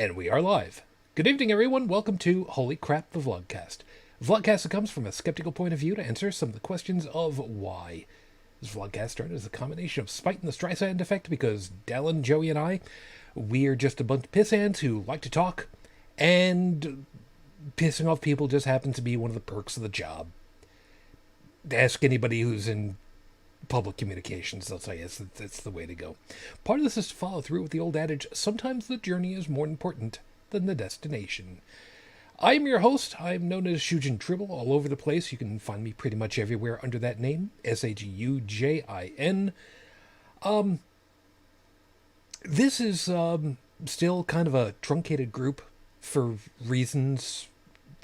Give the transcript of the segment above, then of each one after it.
And we are live. Good evening, everyone. Welcome to Holy Crap, the Vlogcast. A vlogcast that comes from a skeptical point of view to answer some of the questions of why. This vlogcast started as a combination of spite and the Streisand effect because Dalan, Joey, and I, we're just a bunch of pissants who like to talk, and pissing off people just happens to be one of the perks of the job. Ask anybody who's in public communications, they'll tell you it's the way to go. Part of this is to follow through with the old adage, sometimes the journey is more important than the destination. I'm your host. I'm known as Shujin all over the place. You can find me pretty much everywhere under that name, Shujin. This is still kind of a truncated group for reasons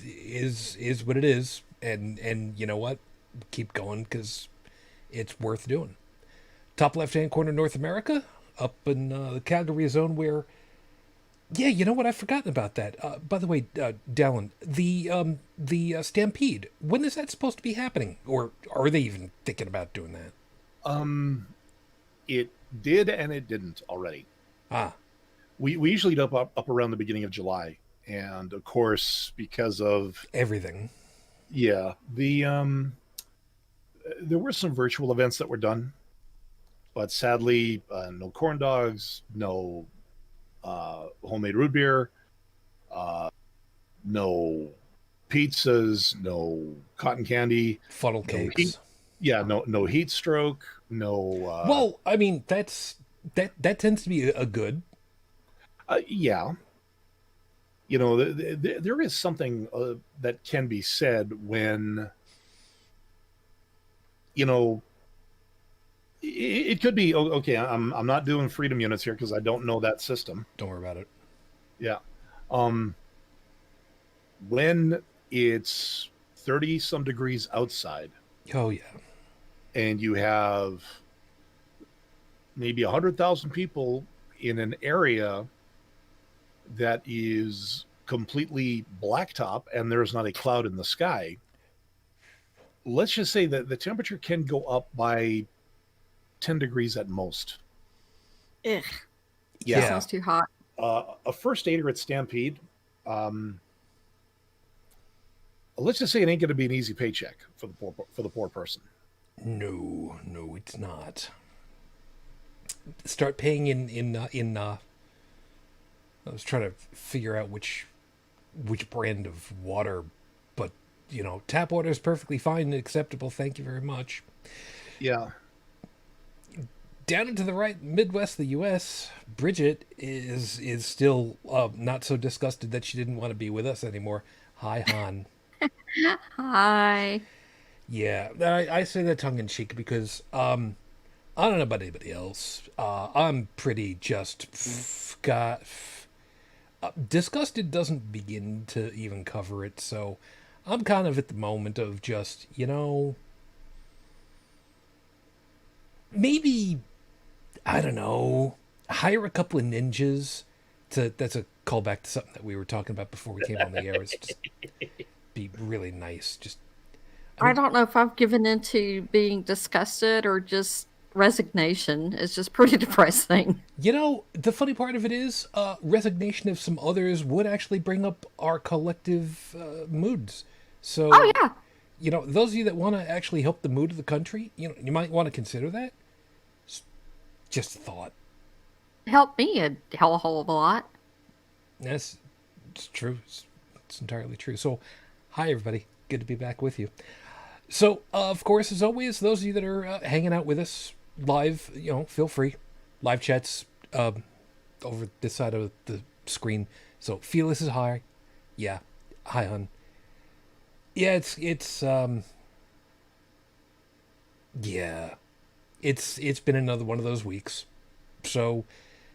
is what it is, and you know what? Keep going because it's worth doing. Top left-hand corner, North America, up in the Calgary zone where... Yeah, you know what? I've forgotten about that. By the way, Dalan, the Stampede, when is that supposed to be happening? Or are they even thinking about doing that? It did and it didn't already. We usually do up around the beginning of July. And, of course, because of... Everything. Yeah. There were some virtual events that were done. But sadly, no corn dogs, no... homemade root beer, no pizzas, no cotton candy, funnel cakes. No heat stroke, no. Well, I mean that tends to be a good. Yeah. You know, there is something that can be said when, you know, it could be okay. I'm not doing freedom units here because I don't know that system. Don't worry about it. Yeah. When it's 30 some degrees outside. Oh yeah. And you have maybe 100,000 people in an area that is completely blacktop and there's not a cloud in the sky. Let's just say that the temperature can go up by 10 degrees at most. Ugh. Yeah. Sounds too hot. A first aider at Stampede, let's just say it ain't going to be an easy paycheck for the poor person. No, it's not. Start paying in I was trying to figure out which brand of water, but you know, tap water is perfectly fine and acceptable. Thank you very much. Yeah. Down into the right Midwest of the U.S., Brigid is still not so disgusted that she didn't want to be with us anymore. Hi, Han. Hi. Yeah, I say that tongue-in-cheek because I don't know about anybody else. I'm pretty just... disgusted doesn't begin to even cover it, so I'm kind of at the moment of just, you know... Maybe... I don't know, hire a couple of ninjas that's a callback to something that we were talking about before we came on the air. It's just be really nice. I don't know if I've given into being disgusted or just resignation. It's just pretty depressing. You know, the funny part of it is resignation of some others would actually bring up our collective moods. So, oh, yeah. You know, those of you that want to actually help the mood of the country, you know, you might want to consider that. Just a thought. Helped me a hell of a lot. Yes, it's true. It's entirely true. So, hi everybody. Good to be back with you. So, of course, as always, those of you that are hanging out with us live, you know, feel free. Live chats over this side of the screen. So, Felix is hi. Yeah. Hi, hon. Yeah, it's yeah. It's been another one of those weeks. So,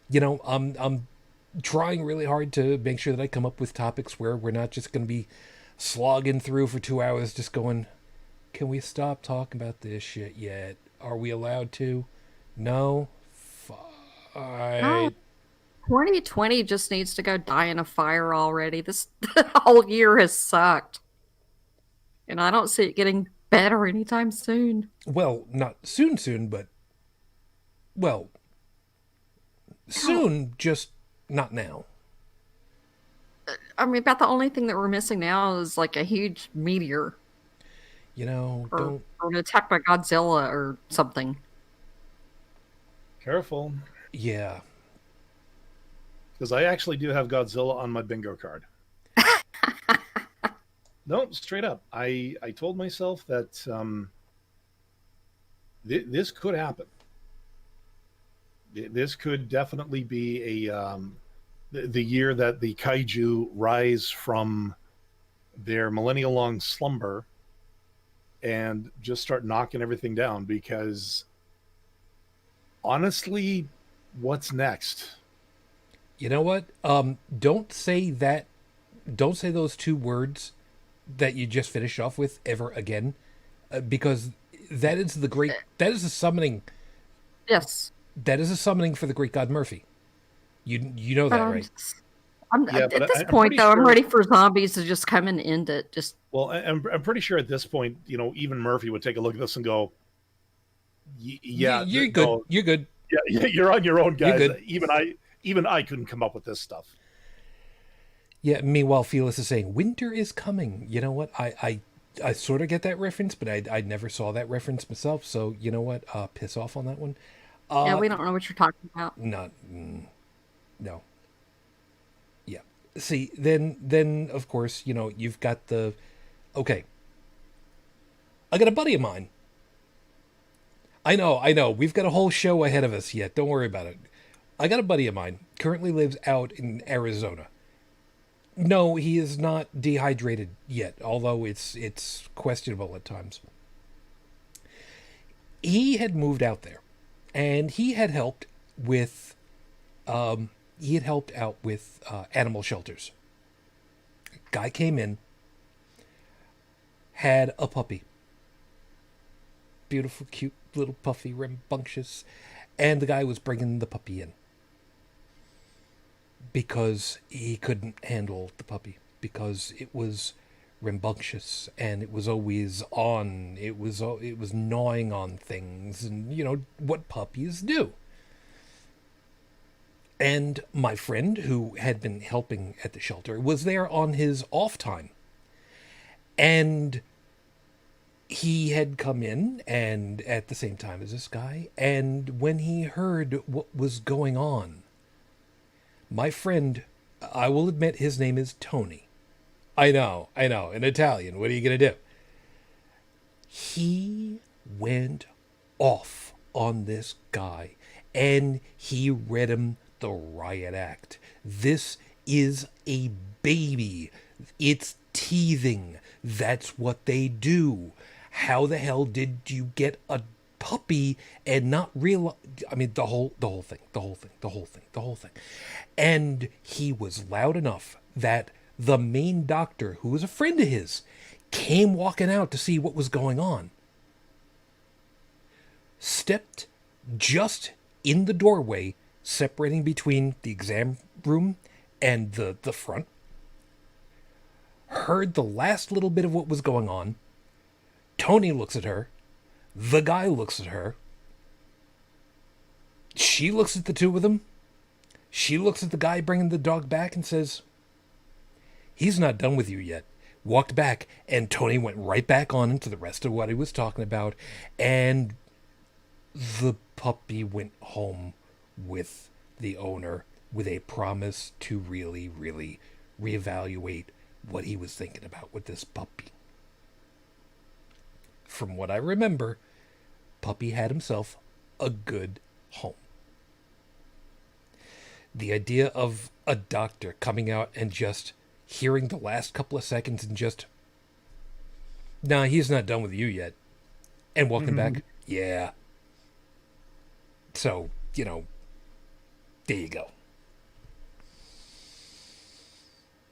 you know, I'm trying really hard to make sure that I come up with topics where we're not just going to be slogging through for 2 hours just going, can we stop talking about this shit yet? Are we allowed to? No? Fine. 2020 just needs to go die in a fire already. This whole year has sucked. And I don't see it getting better anytime soon. Well, not soon, but... Well, soon, just not now. I mean, about the only thing that we're missing now is like a huge meteor You know, or, don't. or an attack by Godzilla or something. Careful, Yeah. because I actually do have Godzilla on my bingo card. No, straight up. I told myself that this could happen. This could definitely be the year that the kaiju rise from their millennial-long slumber and just start knocking everything down. Because honestly, what's next? You know what? Don't say that. Don't say those two words that you just finished off with ever again, because that is the great. That is a summoning. Yes. That is a summoning for the great god Murphy. You know But that, I'm right? just, Yeah, at but this I'm point, pretty though, I'm sure. ready for zombies to just come and end it. Just Well, I'm pretty sure at this point, even Murphy would take a look at this and go, "Yeah, You're good. no, You're good. yeah, you're on your own, You're guys. good. Even I couldn't come up with this stuff." Yeah. Meanwhile, Felix is saying winter is coming. You know what? I sort of get that reference, but I never saw that reference myself. So you know what? Piss off on that one. yeah, we don't know what you're talking about. Not. No. Yeah. See, then of course, you've got the. Okay. I got a buddy of mine. I know. We've got a whole show ahead of us yet. Don't worry about it. I got a buddy of mine. Currently lives out in Arizona. No, he is not dehydrated yet, although it's questionable at times. He had moved out there, and he had helped with. He had helped out with animal shelters. Guy came in, had a puppy. Beautiful, cute, little puffy, rambunctious. And the guy was bringing the puppy in because he couldn't handle the puppy, because it was rambunctious and it was always on. It was gnawing on things, and what puppies do. And my friend, who had been helping at the shelter, was there on his off time. And he had come in, and at the same time as this guy, and when he heard what was going on, my friend, I will admit his name is Tony. I know, in Italian. What are you going to do? He went off on this guy, and he read him the riot act. This is a baby. It's teething. That's what they do. How the hell did you get a puppy and not realize? I mean, the whole thing. And he was loud enough that the main doctor, who was a friend of his, came walking out to see what was going on. Stepped just in the doorway separating between the exam room and the front. Heard the last little bit of what was going on. Tony looks at her. The guy looks at her. She looks at the two of them. She looks at the guy bringing the dog back and says, "He's not done with you yet." Walked back, and Tony went right back on into the rest of what he was talking about, and the puppy went home with the owner with a promise to really, really reevaluate what he was thinking about with this puppy. From what I remember, puppy had himself a good home. The idea of a doctor coming out and just hearing the last couple of seconds and just, "Nah, he's not done with you yet," and walking back, yeah. So, there you go.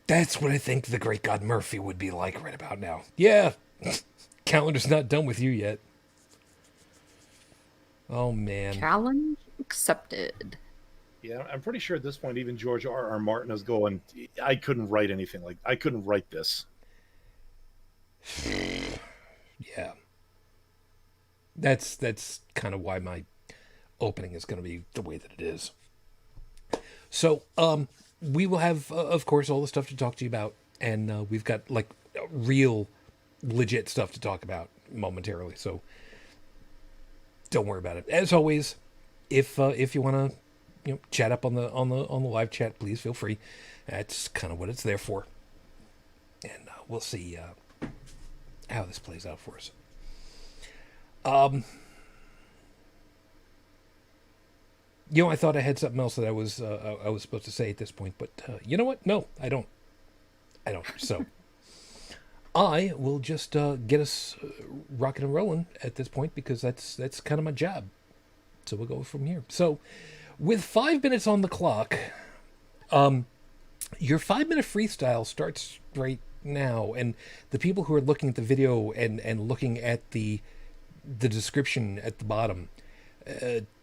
That's what I think the great god Murphy would be like right about now. Yeah, calendar's not done with you yet. Oh, man. Challenge accepted. Yeah, I'm pretty sure at this point, even George R.R. Martin is going, I couldn't write this. Yeah. That's kind of why my opening is going to be the way that it is. So, we will have, of course, all the stuff to talk to you about, and we've got like real, legit stuff to talk about momentarily. So don't worry about it. As always, if you want to, chat up on the live chat, please feel free. That's kind of what it's there for, and we'll see how this plays out for us. I thought I had something else that I was supposed to say at this point, but you know what? No, I don't. So I will just get us rocking and rolling at this point, because that's kind of my job. So we'll go from here. So with 5 minutes on the clock, your 5-minute freestyle starts right now, and the people who are looking at the video and looking at the description at the bottom,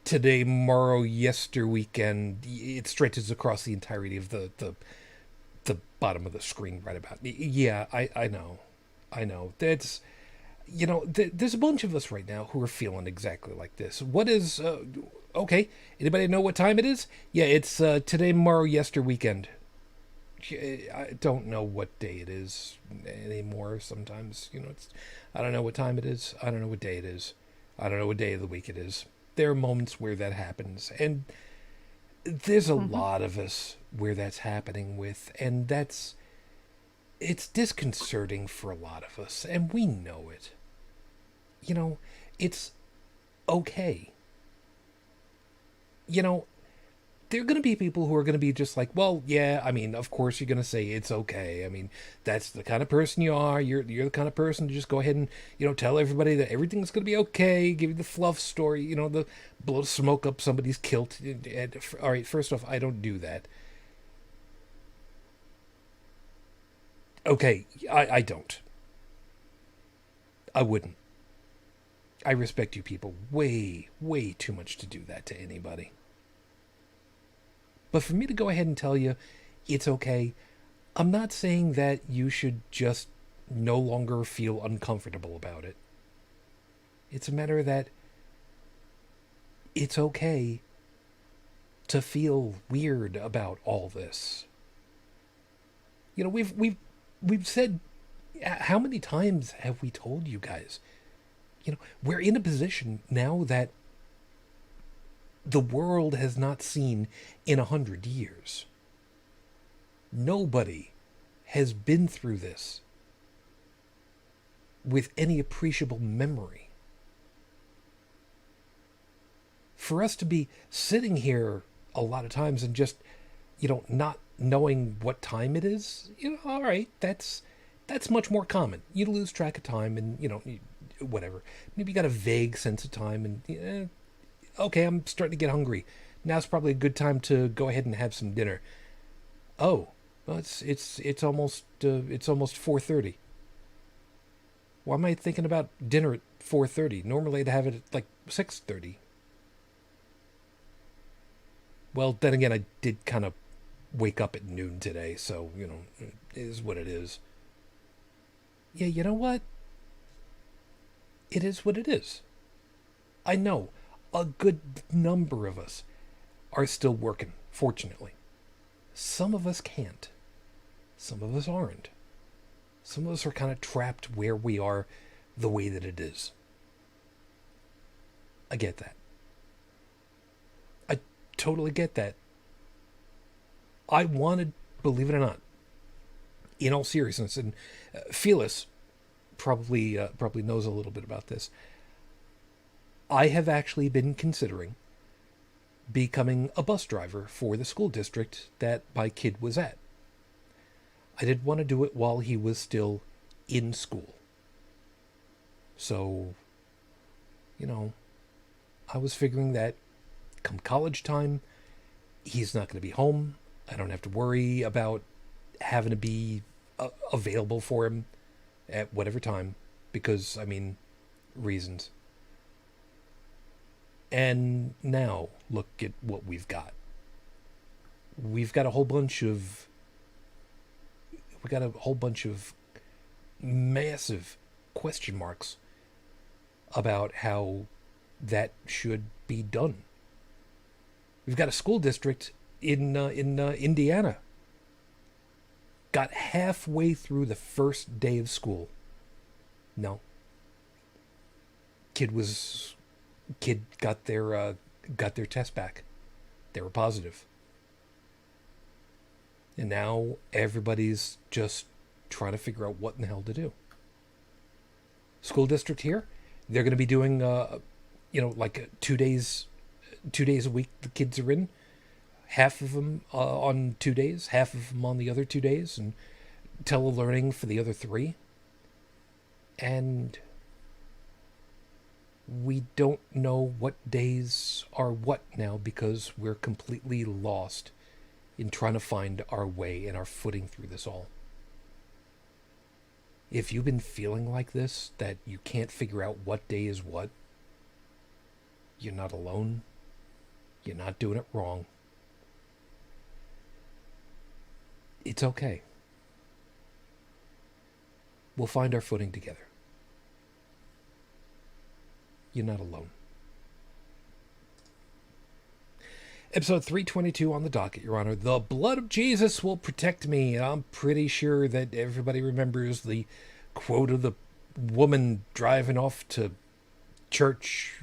today, tomorrow, yesterweekend, it stretches across the entirety of the bottom of the screen right about. Yeah, I know. That's, there's a bunch of us right now who are feeling exactly like this. What is, okay, anybody know what time it is? Yeah, it's today, tomorrow, yesterweekend. I don't know what day it is anymore. Sometimes, I don't know what time it is. I don't know what day it is. I don't know what day of the week it is. There are moments where that happens, and there's a lot of us where that's happening with, and it's disconcerting for a lot of us, and we know it. It's okay. There are going to be people who are going to be just like, well, yeah, I mean, of course you're going to say it's okay. I mean, that's the kind of person you are. You're the kind of person to just go ahead and, tell everybody that everything's going to be okay, give you the fluff story, the blow smoke up somebody's kilt. All right, first off, I don't do that. Okay, I don't. I wouldn't. I respect you people way, way too much to do that to anybody. But for me to go ahead and tell you it's okay, I'm not saying that you should just no longer feel uncomfortable about it. It's a matter that it's okay to feel weird about all this. We've said, how many times have we told you guys? We're in a position now that the world has not seen in 100 years. Nobody has been through this with any appreciable memory. For us to be sitting here a lot of times and just, not knowing what time it is, all right, that's much more common. You lose track of time and, whatever. Maybe you got a vague sense of time and, okay, I'm starting to get hungry. Now's probably a good time to go ahead and have some dinner. Oh, well, it's almost 4:30. Why am I thinking about dinner at 4:30? Normally I'd have it at like 6:30. Well, then again, I did kind of wake up at noon today, so it is what it is. Yeah, you know what? It is what it is. I know. A good number of us are still working, fortunately. Some of us can't. Some of us aren't. Some of us are kind of trapped where we are the way that it is. I get that. I totally get that. I wanted, believe it or not, in all seriousness, and Felis probably knows a little bit about this, I have actually been considering becoming a bus driver for the school district that my kid was at. I did want to do it while he was still in school. So, I was figuring that come college time, he's not going to be home. I don't have to worry about having to be available for him at whatever time, because, reasons. And now, look at what we've got. We've got a whole bunch of massive question marks about how that should be done. We've got a school district in Indiana got halfway through the first day of school. No. Kid got their test back. They were positive. And now everybody's just trying to figure out what in the hell to do. School district here, they're going to be doing, like 2 days a week the kids are in. Half of them on 2 days, half of them on the other 2 days, and telelearning for the other 3. And we don't know what days are what now because we're completely lost in trying to find our way and our footing through this all. If you've been feeling like this, that you can't figure out what day is what, you're not alone. You're not doing it wrong. It's okay. We'll find our footing together. You're not alone. Episode 322 on the docket, Your Honor. The blood of Jesus will protect me. I'm pretty sure that everybody remembers the quote of the woman driving off to church,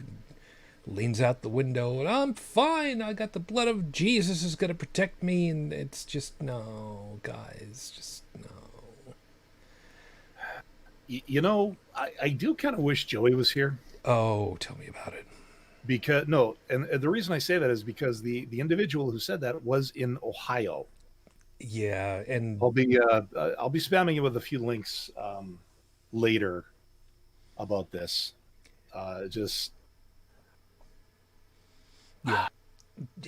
leans out the window, and I'm fine. I got the blood of Jesus is going to protect me. And it's just, no, guys, just no. I do kind of wish Joey was here. Oh, tell me about it. Because no, and the reason I say that is because the individual who said that was in Ohio. Yeah, and I'll be spamming you with a few links later about this. Yeah,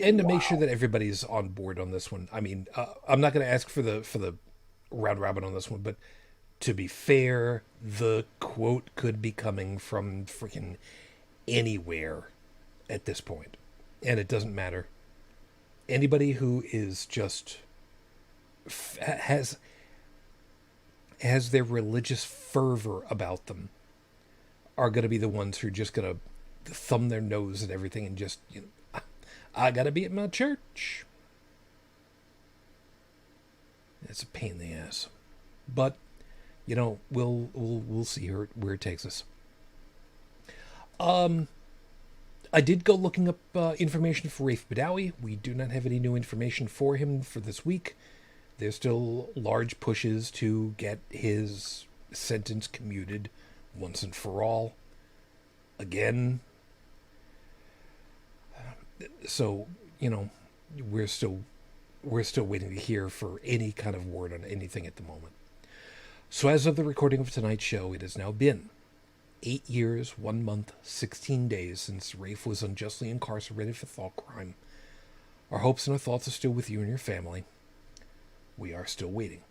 and to make sure that everybody's on board on this one. I mean, I'm not going to ask for the round robin on this one, but to be fair, the quote could be coming from freaking anywhere at this point, and it doesn't matter. Anybody who is just has their religious fervor about them are going to be the ones who are just going to thumb their nose at everything and just, I got to be at my church. It's a pain in the ass, but we'll see where it takes us. I did go looking up information for Rafe Badawi. We do not have any new information for him for this week. There's still large pushes to get his sentence commuted once and for all. Again. So, we're still waiting to hear for any kind of word on anything at the moment. So as of the recording of tonight's show, it has now been 8 years, 1 month, 16 days since Rafe was unjustly incarcerated for thought crime. Our hopes and our thoughts are still with you and your family. We are still waiting.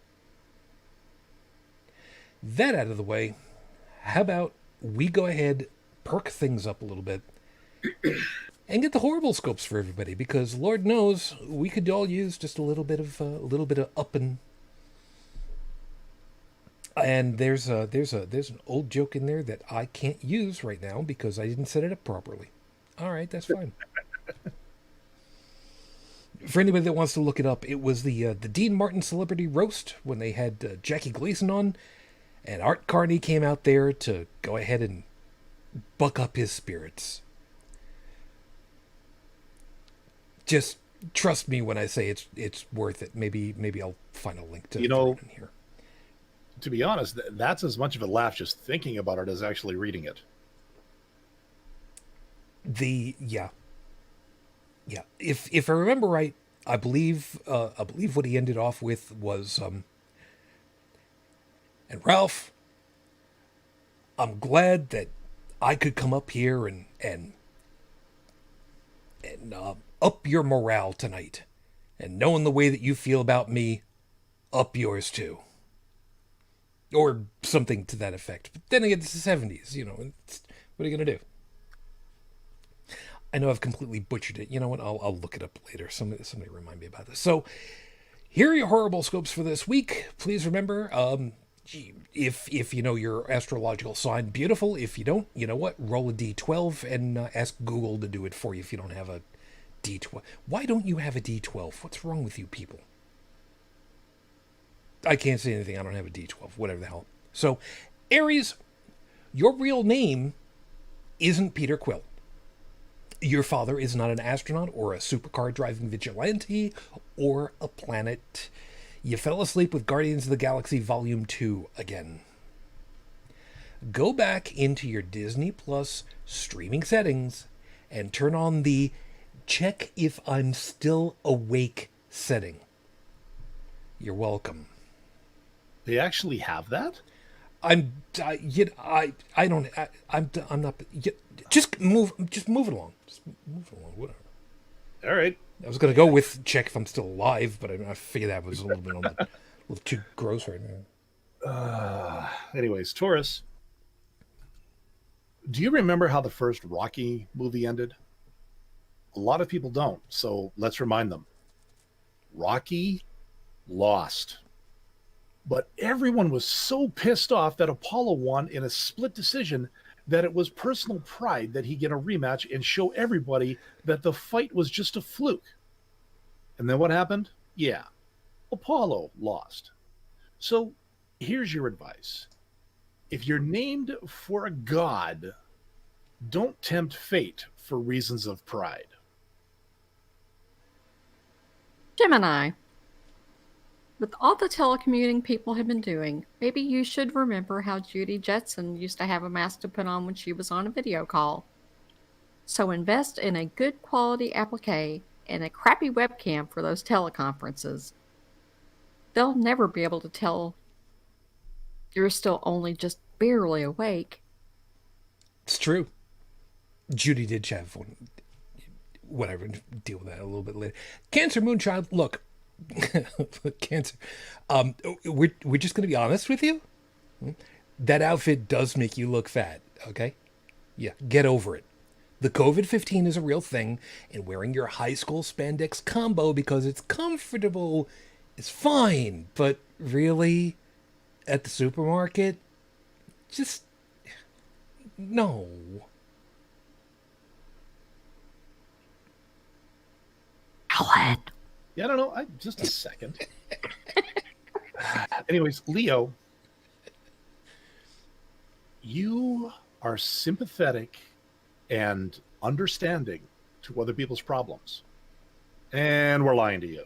That out of the way, how about we go ahead, perk things up a little bit, and get the horrible scopes for everybody, because Lord knows we could all use just a little bit of upping. And there's an old joke in there that I can't use right now because I didn't set it up properly. All right, that's fine. For anybody that wants to look it up, it was the Dean Martin Celebrity Roast when they had Jackie Gleason on, and Art Carney came out there to go ahead and buck up his spirits. Just trust me when I say it's worth it. Maybe I'll find a link to it in here. To be honest, that's as much of a laugh just thinking about it as actually reading it. Yeah. If I remember right, I believe what he ended off with was, and Ralph, I'm glad that I could come up here and up your morale tonight, and knowing the way that you feel about me, up yours too. Or something to that effect. But then again, it's the 70s, what are you going to do? I know I've completely butchered it. You know what? I'll look it up later. Somebody remind me about this. So, here are your horrible scopes for this week. Please remember, if you know your astrological sign, beautiful. If you don't, you know what? Roll a D12 and ask Google to do it for you if you don't have a D12. Why don't you have a D12? What's wrong with you people? I can't say anything. I don't have a D12, whatever the hell. So, Aries, your real name isn't Peter Quill. Your father is not an astronaut or a supercar driving vigilante or a planet. You fell asleep with Guardians of the Galaxy Volume 2 again. Go back into your Disney Plus streaming settings and turn on the check if I'm still awake setting. You're welcome. They actually have that? I'm not. Just move it along. Just move it along. Whatever. All right. I was gonna go with check if I'm still alive, but I figured that was a little bit a little too gross right now. Anyways, Taurus, do you remember how the first Rocky movie ended? A lot of people don't, so let's remind them. Rocky lost. But everyone was so pissed off that Apollo won in a split decision that it was personal pride that he get a rematch and show everybody that the fight was just a fluke. And then what happened? Yeah, Apollo lost. So here's your advice. If you're named for a god, don't tempt fate for reasons of pride. Gemini. With all the telecommuting people have been doing, maybe you should remember how Judy Jetson used to have a mask to put on when she was on a video call. So invest in a good quality applique and a crappy webcam for those teleconferences. They'll never be able to tell you're still only just barely awake. It's true. Judy did have one. Whatever, deal with that a little bit later. Cancer Moonchild, look. Cancer. We're just going to be honest with you. That outfit does make you look fat, okay? Yeah, get over it. The COVID-15 is a real thing, and wearing your high school spandex combo because it's comfortable is fine. But really, at the supermarket, just no. Alan. Yeah, I don't know. Just a second. Anyways, Leo, you are sympathetic and understanding to other people's problems. And we're lying to you.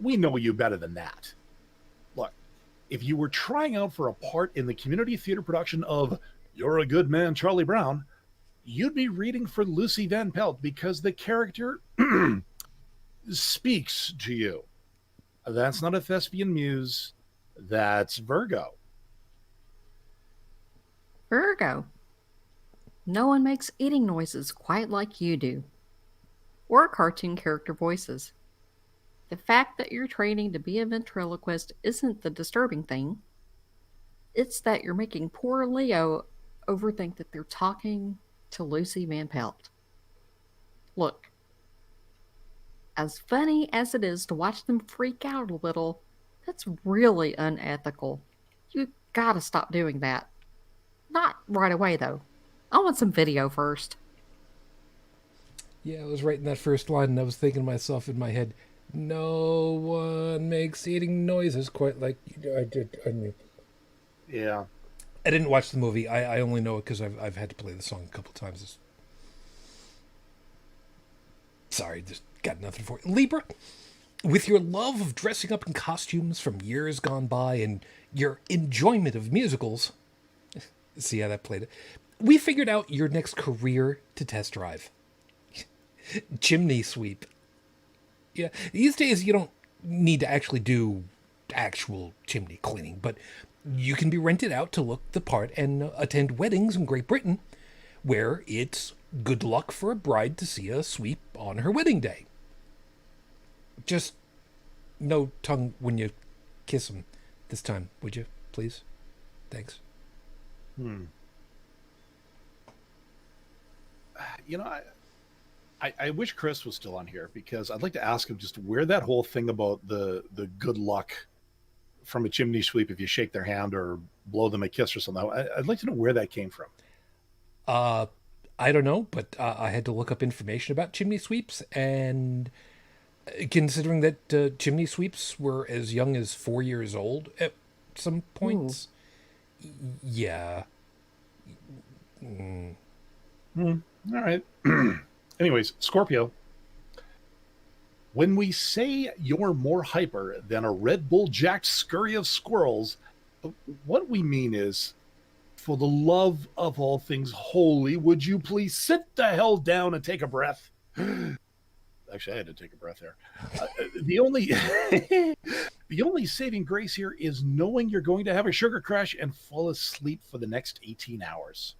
We know you better than that. Look, if you were trying out for a part in the community theater production of You're a Good Man, Charlie Brown, you'd be reading for Lucy Van Pelt because the character speaks to you. That's not a thespian muse. That's Virgo. Virgo. No one makes eating noises quite like you do. Or cartoon character voices. The fact that you're training to be a ventriloquist isn't the disturbing thing. It's that you're making poor Leo overthink that they're talking to Lucy Van Pelt. Look, as funny as it is to watch them freak out a little, that's really unethical. You gotta stop doing that. Not right away, though. I want some video first. Yeah, I was writing that first line and I was thinking to myself in my head, no one makes eating noises quite like I did. Yeah. I didn't watch the movie. I only know it because I've had to play the song a couple times. Sorry, just got nothing for you. Libra, with your love of dressing up in costumes from years gone by and your enjoyment of musicals, see how that played it, we figured out your next career to test drive. Chimney sweep. Yeah, these days you don't need to actually do actual chimney cleaning, but you can be rented out to look the part and attend weddings in Great Britain where it's good luck for a bride to see a sweep on her wedding day. Just no tongue when you kiss him this time, would you, please? Thanks. You know, I wish Chris was still on here because I'd like to ask him just where that whole thing about the good luck from a chimney sweep if you shake their hand or blow them a kiss or something. I'd like to know where that came from. I don't know, but I had to look up information about chimney sweeps, and Considering that chimney sweeps were as young as 4 years old at some points. Yeah. All right. Anyways, Scorpio. When we say you're more hyper than a Red Bull jacked scurry of squirrels, what we mean is, for the love of all things holy, would you please sit the hell down and take a breath? Actually, I had to take a breath there. The only the only saving grace here is knowing you're going to have a sugar crash and fall asleep for the next 18 hours.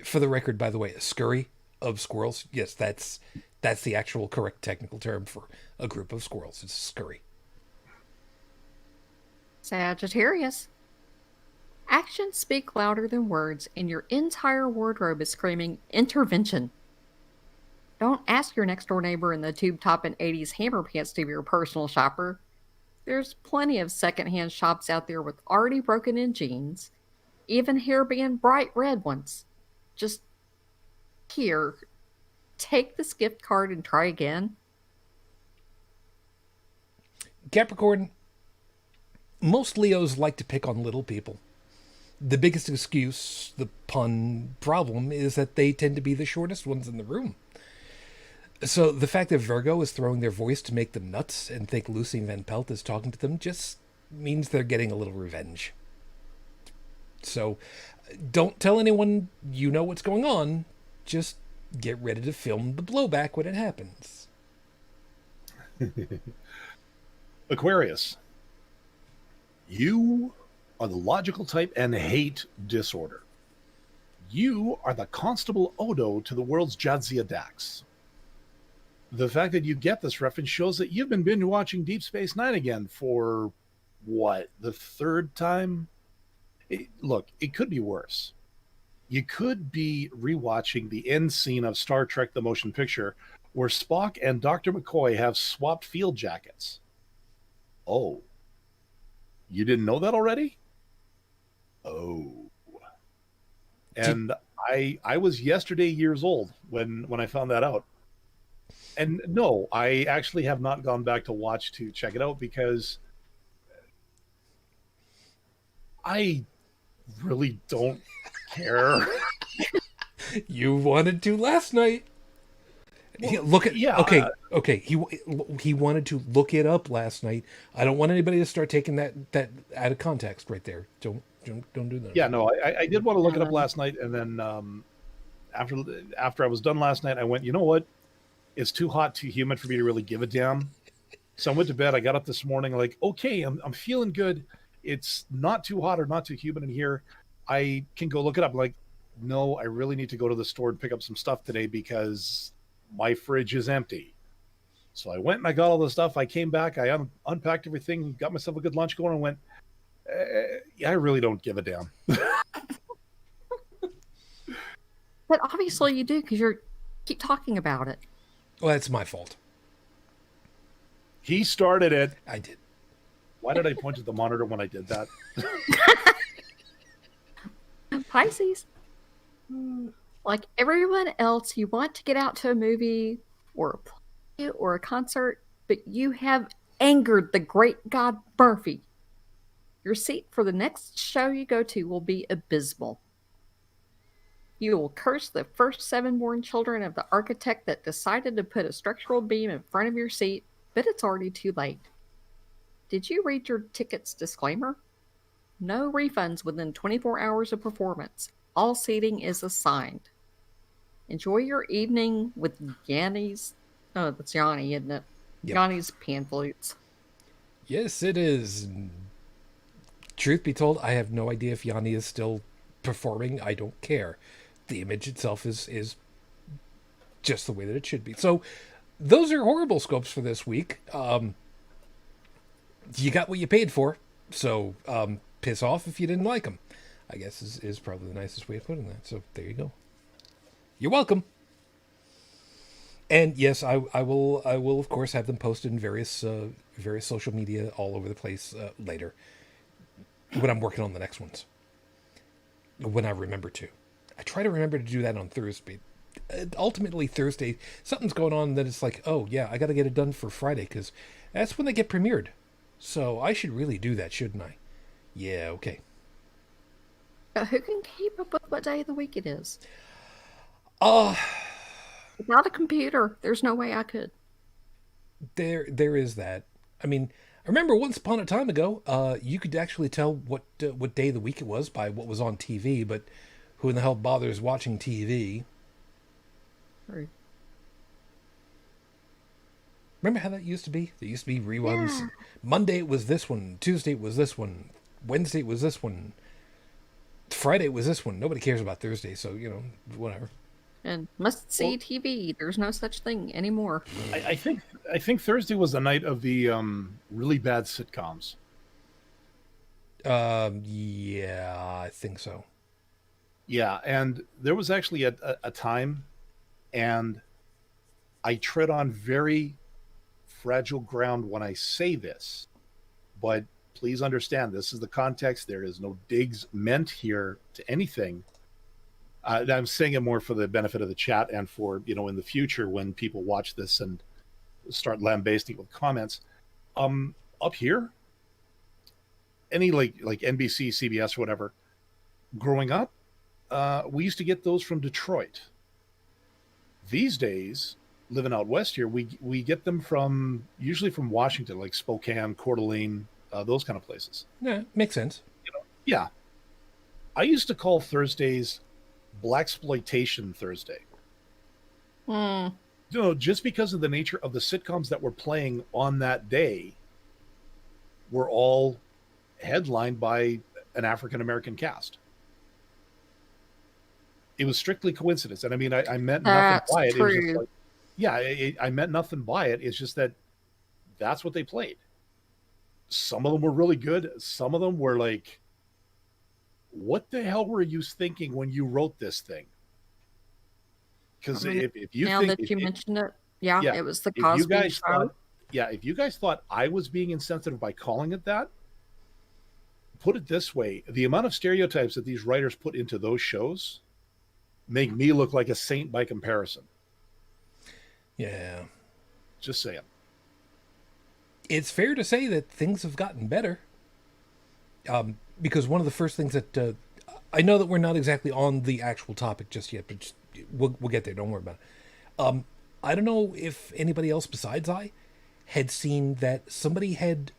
For the record, by the way, a scurry of squirrels. Yes, that's the actual correct technical term for a group of squirrels. It's a scurry. Sagittarius. Actions speak louder than words, and your entire wardrobe is screaming intervention. Don't ask your next door neighbor in the tube top and 80s hammer pants to be your personal shopper. There's plenty of secondhand shops out there with already broken in jeans, even hairband bright red ones. Just here, take this gift card and try again. Capricorn, most Leos like to pick on little people. The biggest excuse, the pun problem, is that they tend to be the shortest ones in the room. So the fact that Virgo is throwing their voice to make them nuts and think Lucy Van Pelt is talking to them just means they're getting a little revenge. So don't tell anyone you know what's going on. Just get ready to film the blowback when it happens. Aquarius. You are the logical type and hate disorder. You are the Constable Odo to the world's Jadzia Dax. The fact that you get this reference shows that you've been binge watching Deep Space Nine again for, what, the third time? Look, it could be worse. You could be rewatching the end scene of Star Trek The Motion Picture where Spock and Dr. McCoy have swapped field jackets. Oh. You didn't know that already? Oh. And I was yesterday years old when I found that out. And no, I actually have not gone back to check it out because I really don't care. You wanted to last night. Well, Okay. He wanted to look it up last night. I don't want anybody to start taking that out of context right there. Don't do that. Yeah, no, I did want to look it up last night, and then after I was done last night, I went, you know what? It's too hot, too humid for me to really give a damn. So I went to bed. I got up this morning, like, okay, I'm feeling good. It's not too hot or not too humid in here. I can go look it up. I'm like, no, I really need to go to the store and pick up some stuff today because my fridge is empty. So I went and I got all the stuff. I came back. I unpacked everything, got myself a good lunch going, and went, I really don't give a damn. But obviously you do because you keep talking about it. Well, that's my fault. He started it. I did. Why did I point at the monitor when I did that? Pisces. Like everyone else, you want to get out to a movie or a play or a concert, but you have angered the great God Murphy. Your seat for the next show you go to will be abysmal. You will curse the first 7 born children of the architect that decided to put a structural beam in front of your seat, but it's already too late. Did you read your ticket's disclaimer? No refunds within 24 hours of performance. All seating is assigned. Enjoy your evening with Yanni's... Oh, that's Yanni, isn't it? Yep. Yanni's pan flutes. Yes, it is. Truth be told, I have no idea if Yanni is still performing. I don't care. The image itself is just the way that it should be. So those are horrible scopes for this week. You got what you paid for. So piss off if you didn't like them, I guess is probably the nicest way of putting that. So there you go. You're welcome. And yes, I will of course have them posted in various social media all over the place later when I'm working on the next ones. When I remember to. I try to remember to do that on Thursday. ultimately Thursday, something's going on that it's like, oh yeah, I got to get it done for Friday because that's when they get premiered. So I should really do that, shouldn't I? Yeah, okay. Who can keep up with what day of the week it is? Uh Without a computer, there's no way I could. there is that. I mean, I remember once upon a time ago, you could actually tell what day of the week it was by what was on TV, but who in the hell bothers watching TV? True. Remember how that used to be? There used to be reruns. Yeah. Monday it was this one, Tuesday it was this one, Wednesday it was this one, Friday it was this one. Nobody cares about Thursday, so whatever. And must see Well- TV. There's no such thing anymore. I think Thursday was the night of the really bad sitcoms. Yeah, I think so. Yeah, and there was actually a time, and I tread on very fragile ground when I say this, but please understand this is the context. There is no digs meant here to anything. I'm saying it more for the benefit of the chat and for, in the future when people watch this and start lambasting it with comments. Up here, any like NBC, CBS, whatever, growing up, we used to get those from Detroit. These days, living out west here, we get them usually from Washington, like Spokane, Coeur d'Alene, those kind of places. Yeah, makes sense. Yeah. I used to call Thursdays Blaxploitation Thursday. Just because of the nature of the sitcoms that were playing on that day were all headlined by an African American cast. It was strictly coincidence. And I mean, I meant nothing by it. True. It was just like, yeah, I meant nothing by it. It's just that that's what they played. Some of them were really good. Some of them were like, what the hell were you thinking when you wrote this thing? Because if you now think, that you mentioned it, yeah, it was the if Cosby you guys Show. thought, if you guys thought I was being insensitive by calling it that, put it this way: the amount of stereotypes that these writers put into those shows make me look like a saint by comparison. Yeah. Just saying. It's fair to say that things have gotten better. Because one of the first things that I know that we're not exactly on the actual topic just yet, but we'll get there. Don't worry about it. I don't know if anybody else besides I had seen that somebody had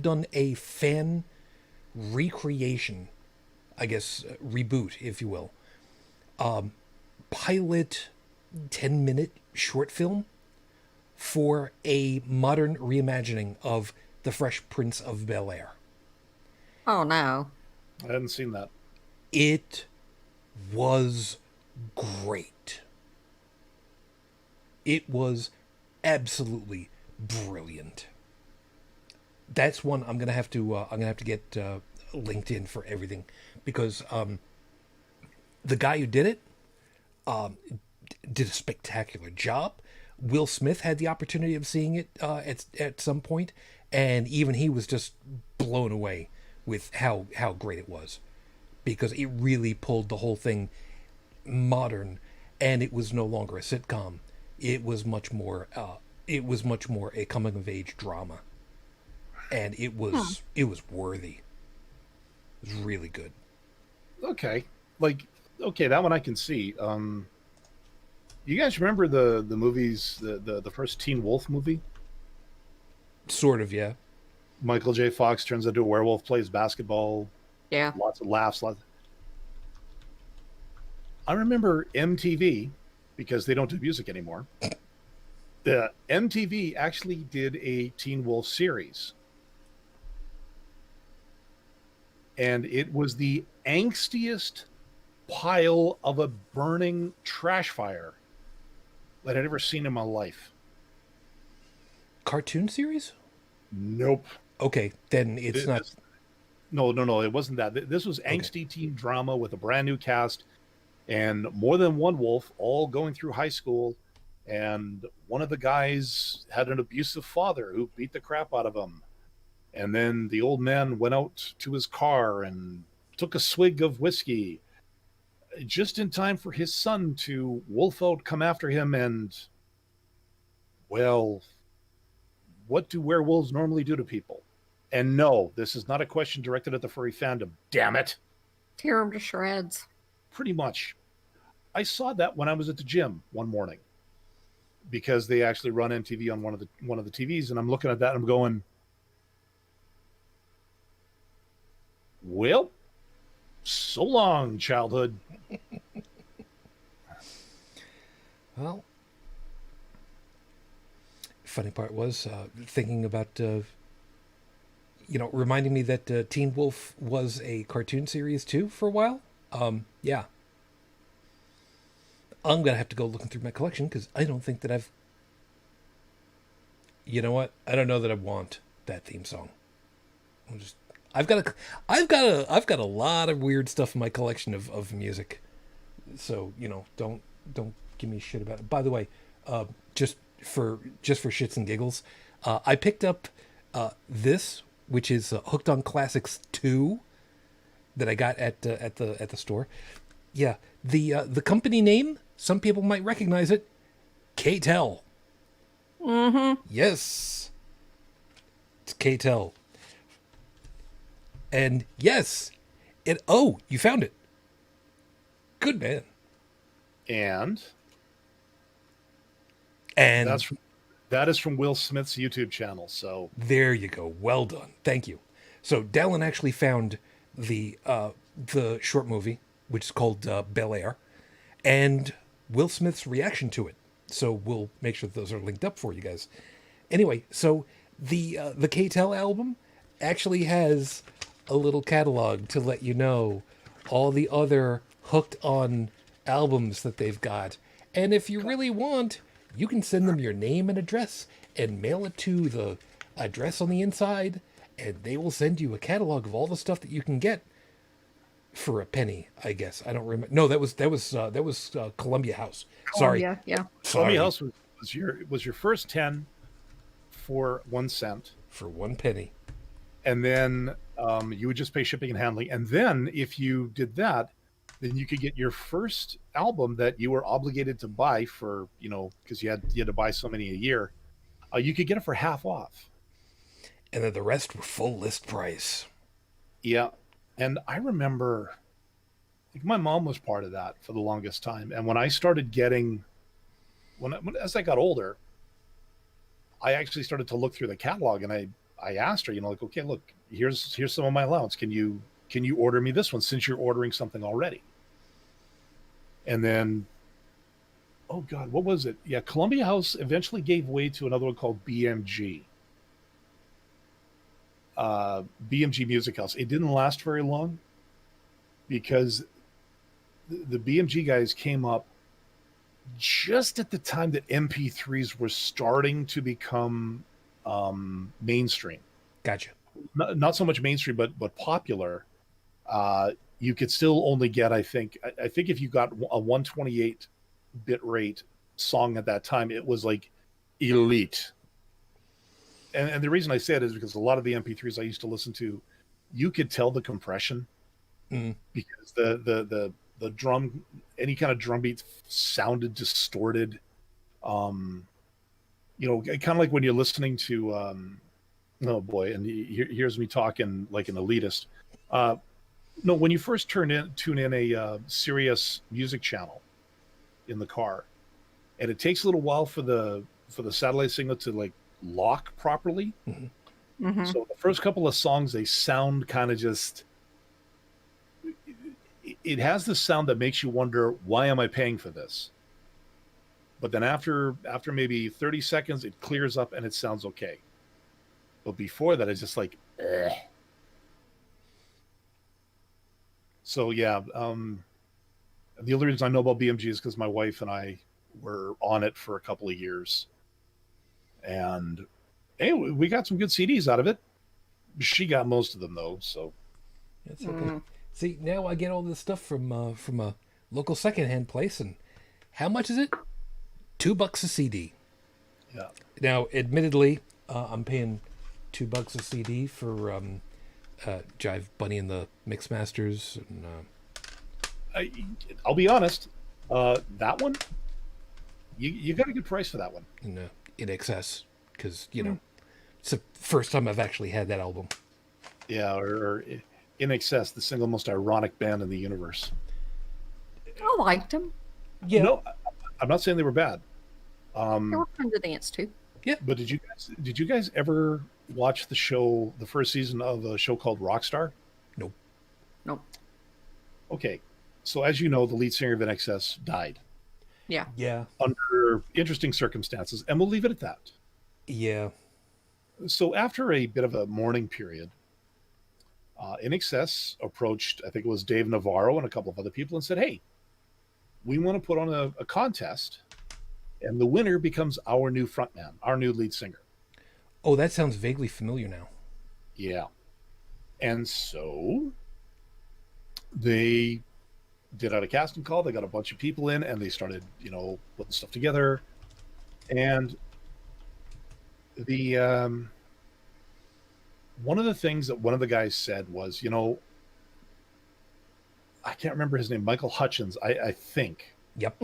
done a fan recreation, I guess, reboot, if you will. Pilot 10-minute short film for a modern reimagining of The Fresh Prince of Bel-Air. Oh no. I hadn't seen that. It was great. It was absolutely brilliant. That's one I'm gonna have to get linked in for everything, because the guy who did it did a spectacular job. Will Smith had the opportunity of seeing it at some point, and even he was just blown away with how great it was, because it really pulled the whole thing modern, and it was no longer a sitcom. It was much more a coming of age drama, and it was worthy. It was really good. Okay, that one I can see. You guys remember the movies, the first Teen Wolf movie? Sort of, yeah. Michael J. Fox turns into a werewolf, plays basketball. Yeah. Lots of laughs. I remember MTV, because they don't do music anymore. The MTV actually did a Teen Wolf series. And it was the angstiest pile of a burning trash fire that I'd ever seen in my life. Cartoon series? Nope. Okay, then it's not. No, it wasn't that. This was angsty teen drama with a brand new cast and more than one wolf all going through high school. And one of the guys had an abusive father who beat the crap out of him. And then the old man went out to his car and took a swig of whiskey. just in time for his son to wolf out, come after him, and, well, what do werewolves normally do to people? And no, this is not a question directed at the furry fandom. Damn it. Tear them to shreds. Pretty much. I saw that when I was at the gym one morning because they actually run MTV on one of the TVs, and I'm looking at that and I'm going, well, so long, childhood. Well, funny part was thinking about, reminding me that Teen Wolf was a cartoon series too for a while. Yeah. I'm going to have to go looking through my collection because I don't think that I've... You know what? I don't know that I want that theme song. I've got a lot of weird stuff in my collection of music. So, don't give me shit about it. By the way, just for shits and giggles, I picked up this, which is Hooked on Classics 2 that I got at the store. Yeah, the company name, some people might recognize it. K-Tel. Mm-hmm. Yes. It's K-Tel. And yes, you found it. Good man. And that is from Will Smith's YouTube channel. So there you go. Well done. Thank you. So Dalan actually found the short movie, which is called Bel-Air, and Will Smith's reaction to it. So we'll make sure that those are linked up for you guys. Anyway, so the K-Tel album actually has a little catalog to let you know all the other Hooked on albums that they've got. And if you really want, you can send them your name and address and mail it to the address on the inside, and they will send you a catalog of all the stuff that you can get for a penny, I guess. I don't remember. No, that was Columbia House. Sorry. Yeah. Columbia House was your first 10 for 1 cent. For 1 penny. And then you would just pay shipping and handling. And then if you did that, then you could get your first album that you were obligated to buy for, because you had to buy so many a year. You could get it for half off. And then the rest were full list price. Yeah. And I remember, my mom was part of that for the longest time. And when I started getting, as I got older, I actually started to look through the catalog, and I asked her, okay, look, here's some of my allowance. Can you order me this one since you're ordering something already? And then, oh God, what was it? Yeah, Columbia House eventually gave way to another one called BMG. BMG Music House. It didn't last very long because the BMG guys came up just at the time that MP3s were starting to become mainstream. Gotcha. Not so much mainstream, but popular. You could still only get, I think if you got a 128 bit rate song at that time, it was like elite. And the reason I say it is because a lot of the MP3s I used to listen to, you could tell the compression because the drum, any kind of drum beat sounded distorted. Kind of like when you're listening to, oh boy, and here's me talking like an elitist. No, when you first tune in a Sirius music channel in the car, and it takes a little while for the satellite signal to like lock properly. Mm-hmm. Mm-hmm. So the first couple of songs, they sound kind of just, it has this sound that makes you wonder, why am I paying for this? But then after maybe 30 seconds, it clears up and it sounds okay. But before that, it's just like, ugh. So yeah, the only reason I know about BMG is because my wife and I were on it for a couple of years. And hey, we got some good CDs out of it. She got most of them though, so it's okay. See, now I get all this stuff from a local secondhand place, and how much is it? $2 a CD. Yeah. Now, admittedly, I'm paying $2 a CD for Jive Bunny and the Mixmasters, and I'll be honest. That one, you got a good price for that one. In excess, because it's the first time I've actually had that album. Yeah, or In Excess, the single most ironic band in the universe. I liked them. Yeah. No, I'm not saying they were bad. They were fun to dance to. Yeah. But did you guys ever watch the first season of a show called Rockstar? Nope. Nope. Okay. So as you know, the lead singer of In Excess died. Yeah. Yeah. Under interesting circumstances, and we'll leave it at that. Yeah. So after a bit of a mourning period, In Excess approached, I think it was Dave Navarro and a couple of other people, and said, "Hey, we want to put on a contest, and the winner becomes our new frontman, our new lead singer." Oh, that sounds vaguely familiar now. Yeah. And so they did out a casting call. They got a bunch of people in, and they started, putting stuff together. And the one of the things that one of the guys said was, I can't remember his name, Michael Hutchins, I think. Yep.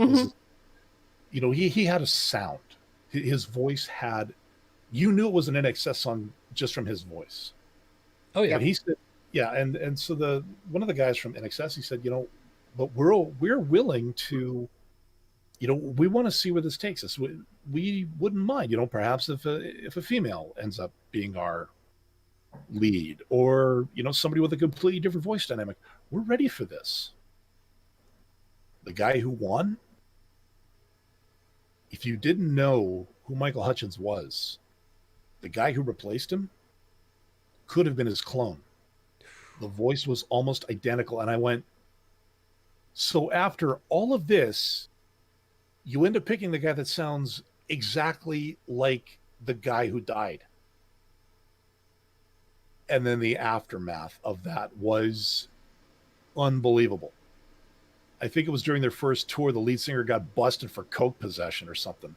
He had a sound. His voice had, you knew it was an NXS song just from his voice. Oh yeah. And he said, yeah, and so one of the guys from NXS, he said, but we're willing to, we want to see where this takes us. We wouldn't mind, perhaps if a female ends up being our lead, or somebody with a completely different voice dynamic. We're ready for this. The guy who won, if you didn't know who Michael Hutchins was, the guy who replaced him could have been his clone. The voice was almost identical. And I went, so after all of this, you end up picking the guy that sounds exactly like the guy who died. And then the aftermath of that was unbelievable. I think it was during their first tour, the lead singer got busted for coke possession or something.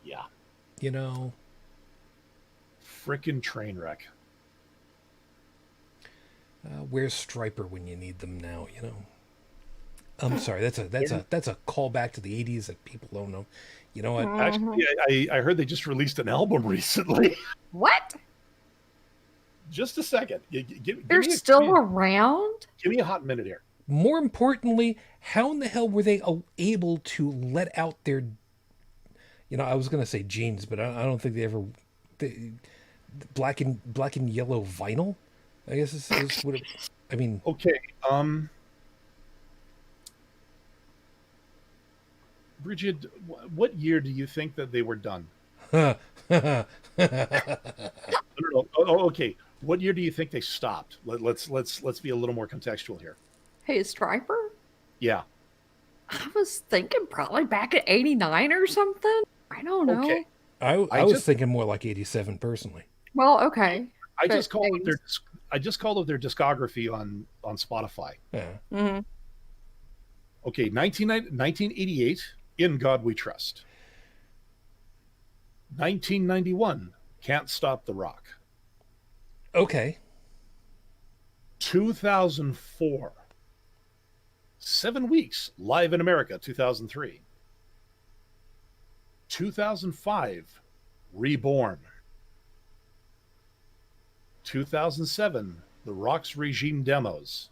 Yeah. Frickin' train wreck. Where's Striper when you need them now? I'm sorry. That's a callback to the '80s that people don't know. You know what? Actually, I heard they just released an album recently. What? Just a second. They're still around? Give me a hot minute here. More importantly, how in the hell were they able to let out their, I was going to say jeans, but I don't think they ever, black and yellow vinyl, I guess is what I mean. Okay. Brigid, what year do you think that they were done? No. Oh, okay. What year do you think they stopped? Let's be a little more contextual here. Hey, Striper? Yeah. I was thinking probably back at 89 or something. I don't know. Okay. I was thinking more like 87 personally. Well, okay. I just called it their discography on Spotify. Yeah. Mm-hmm. Okay, 1988, In God We Trust. 1991, Can't Stop the Rock. Okay. 2004, 7 Weeks, Live in America, 2003. 2005, Reborn. 2007, The Rock's Regime Demos.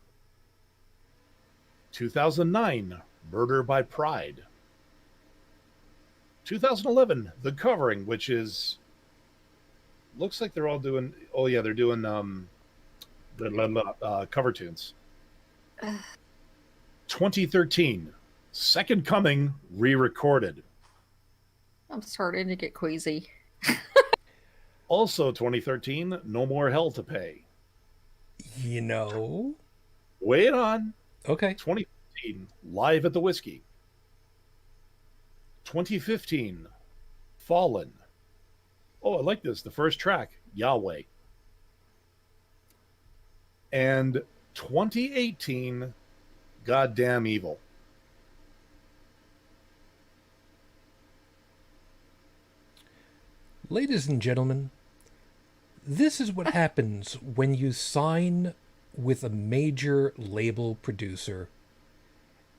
2009, Murder by Pride. 2011, The Covering, which is, looks like they're all doing, they're doing cover tunes. 2013, Second Coming, re-recorded. I'm starting to get queasy. Also 2013, No More Hell to Pay. Wait on. Okay. 2015, Live at the Whiskey. 2015, Fallen. Oh, I like this. The first track, Yahweh. And 2018, Goddamn Evil. Ladies and gentlemen, This is what happens when you sign with a major label producer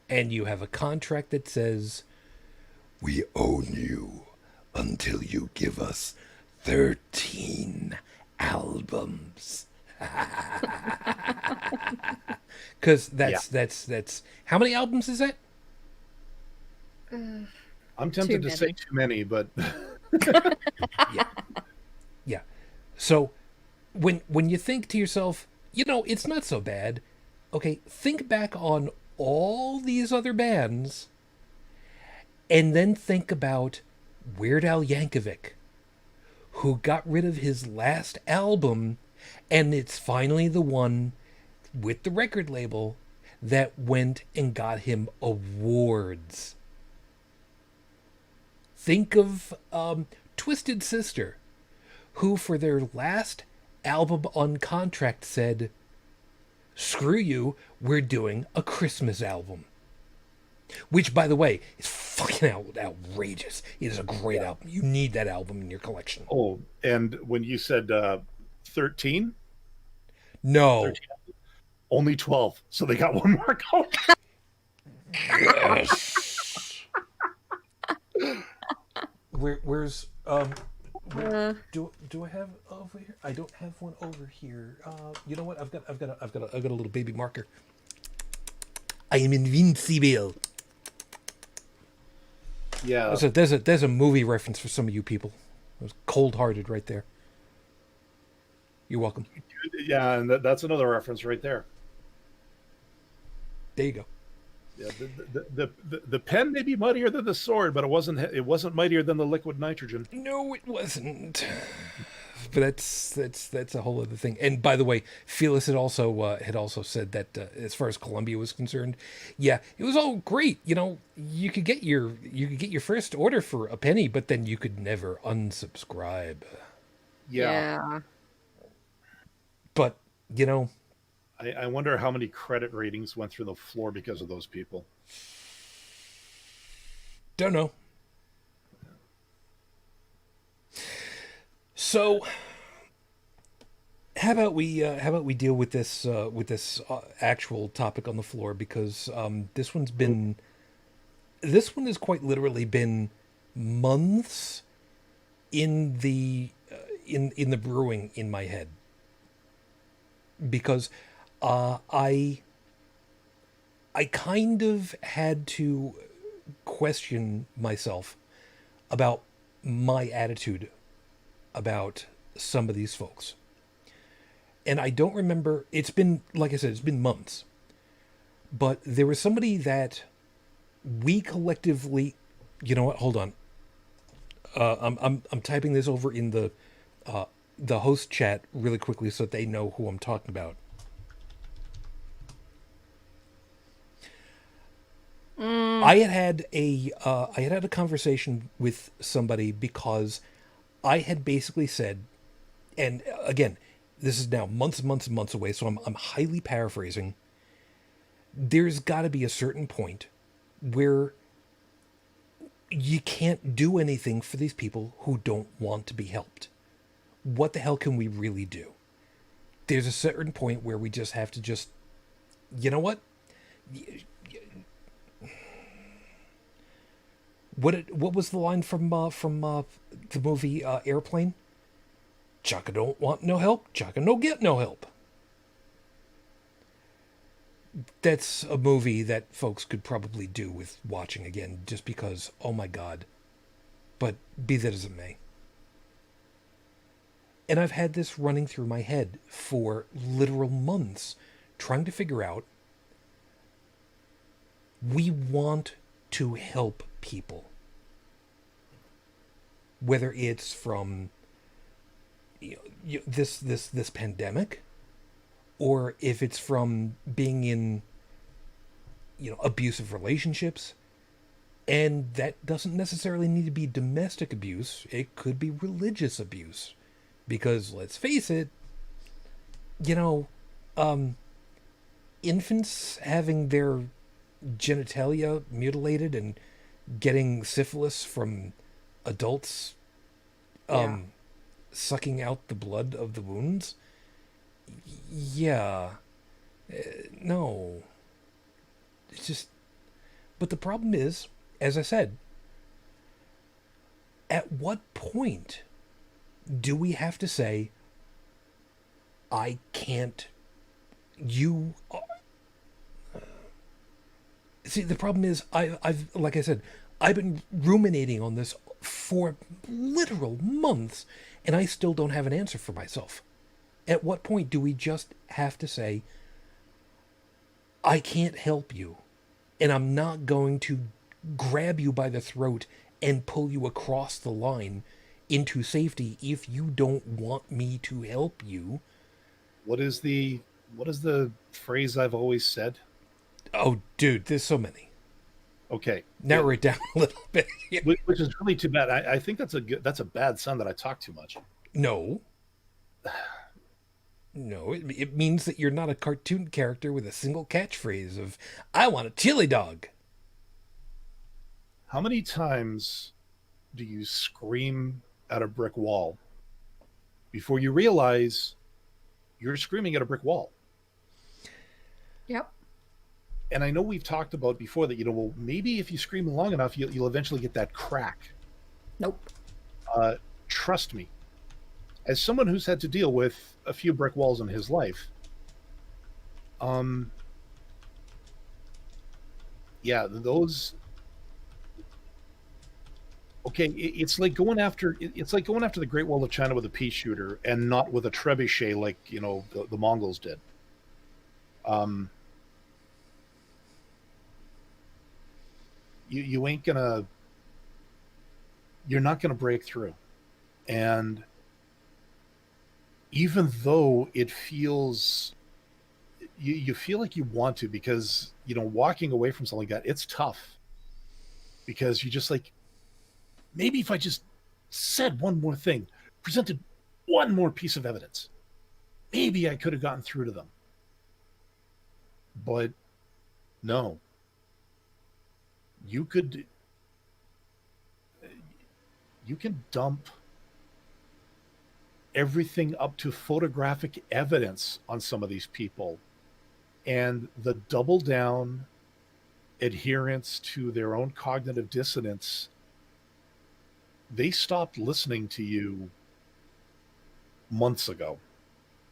and you have a contract that says, we own you until you give us 13 albums. Because that's how many albums is that? I'm tempted to say too many, but Yeah. So when you think to yourself, it's not so bad. Okay, think back on all these other bands and then think about Weird Al Yankovic, who got rid of his last album, and it's finally the one with the record label that went and got him awards. Think of Twisted Sister, who for their last album on contract said, screw you, we're doing a Christmas album. Which, by the way, is fucking outrageous. It is a great album. You need that album in your collection. Oh, and when you said 13? No. 13, only 12. So they got one more going. Yes. Where's do I have over here? I don't have one over here. You know what? I've got a little baby marker. I am invincible. Yeah. There's a movie reference for some of you people. It was Cold-Hearted right there. You're welcome. Yeah, and that's another reference right there. There you go. Yeah, the pen may be mightier than the sword, but it wasn't mightier than the liquid nitrogen. No, it wasn't. But that's a whole other thing. And by the way, Felix had also said that as far as Columbia was concerned, yeah, it was all great. You could get your first order for a penny, but then you could never unsubscribe. Yeah. But I wonder how many credit ratings went through the floor because of those people. Don't know. So, how about we deal with this actual topic on the floor, because this one has quite literally been months in the brewing in my head, because I kind of had to question myself about my attitude about some of these folks. And I don't remember, it's been, like I said, it's been months. But there was somebody that we collectively, you know what, hold on. I'm typing this over in the host chat really quickly so that they know who I'm talking about. I had a conversation with somebody because I had basically said, and again, this is now months away, so I'm highly paraphrasing. There's got to be a certain point where you can't do anything for these people who don't want to be helped. What the hell can we really do? There's a certain point where we just have to you know what? What was the line from the movie Airplane? Chaka don't want no help. Chaka no get no help. That's a movie that folks could probably do with watching again, just because, oh my God. But be that as it may. And I've had this running through my head for literal months, trying to figure out, we want to help people. Whether it's from this pandemic, or if it's from being in abusive relationships. And that doesn't necessarily need to be domestic abuse. It could be religious abuse. Because let's face it, infants having their genitalia mutilated and getting syphilis from adults sucking out the blood of the wounds. Yeah. No. It's just. But the problem is, as I said, at what point do we have to say, I can't. You. See, the problem is, I've like I said, I've been ruminating on this for literal months, and I still don't have an answer for myself. At what point do we just have to say, I can't help you, and I'm not going to grab you by the throat and pull you across the line into safety if you don't want me to help you? What is the phrase I've always said? Oh, dude, there's so many. Okay. Narrow it down a little bit. Which is really too bad. I think that's a bad sign that I talk too much. No. No, it means that you're not a cartoon character with a single catchphrase of, I want a chili dog. How many times do you scream at a brick wall before you realize you're screaming at a brick wall? Yep. And I know we've talked about before that, well, maybe if you scream long enough, you'll eventually get that crack. Nope. Trust me, as someone who's had to deal with a few brick walls in his life, yeah, those. Okay, it's like going after the Great Wall of China with a pea shooter and not with a trebuchet like the Mongols did. You ain't gonna. You're not gonna break through, and even though it feels, you feel like you want to, because walking away from something like that, it's tough, because you just like, maybe if I just said one more thing, presented one more piece of evidence, maybe I could have gotten through to them. But no, you can dump everything up to photographic evidence on some of these people, and the double down adherence to their own cognitive dissonance, they stopped listening to you months ago.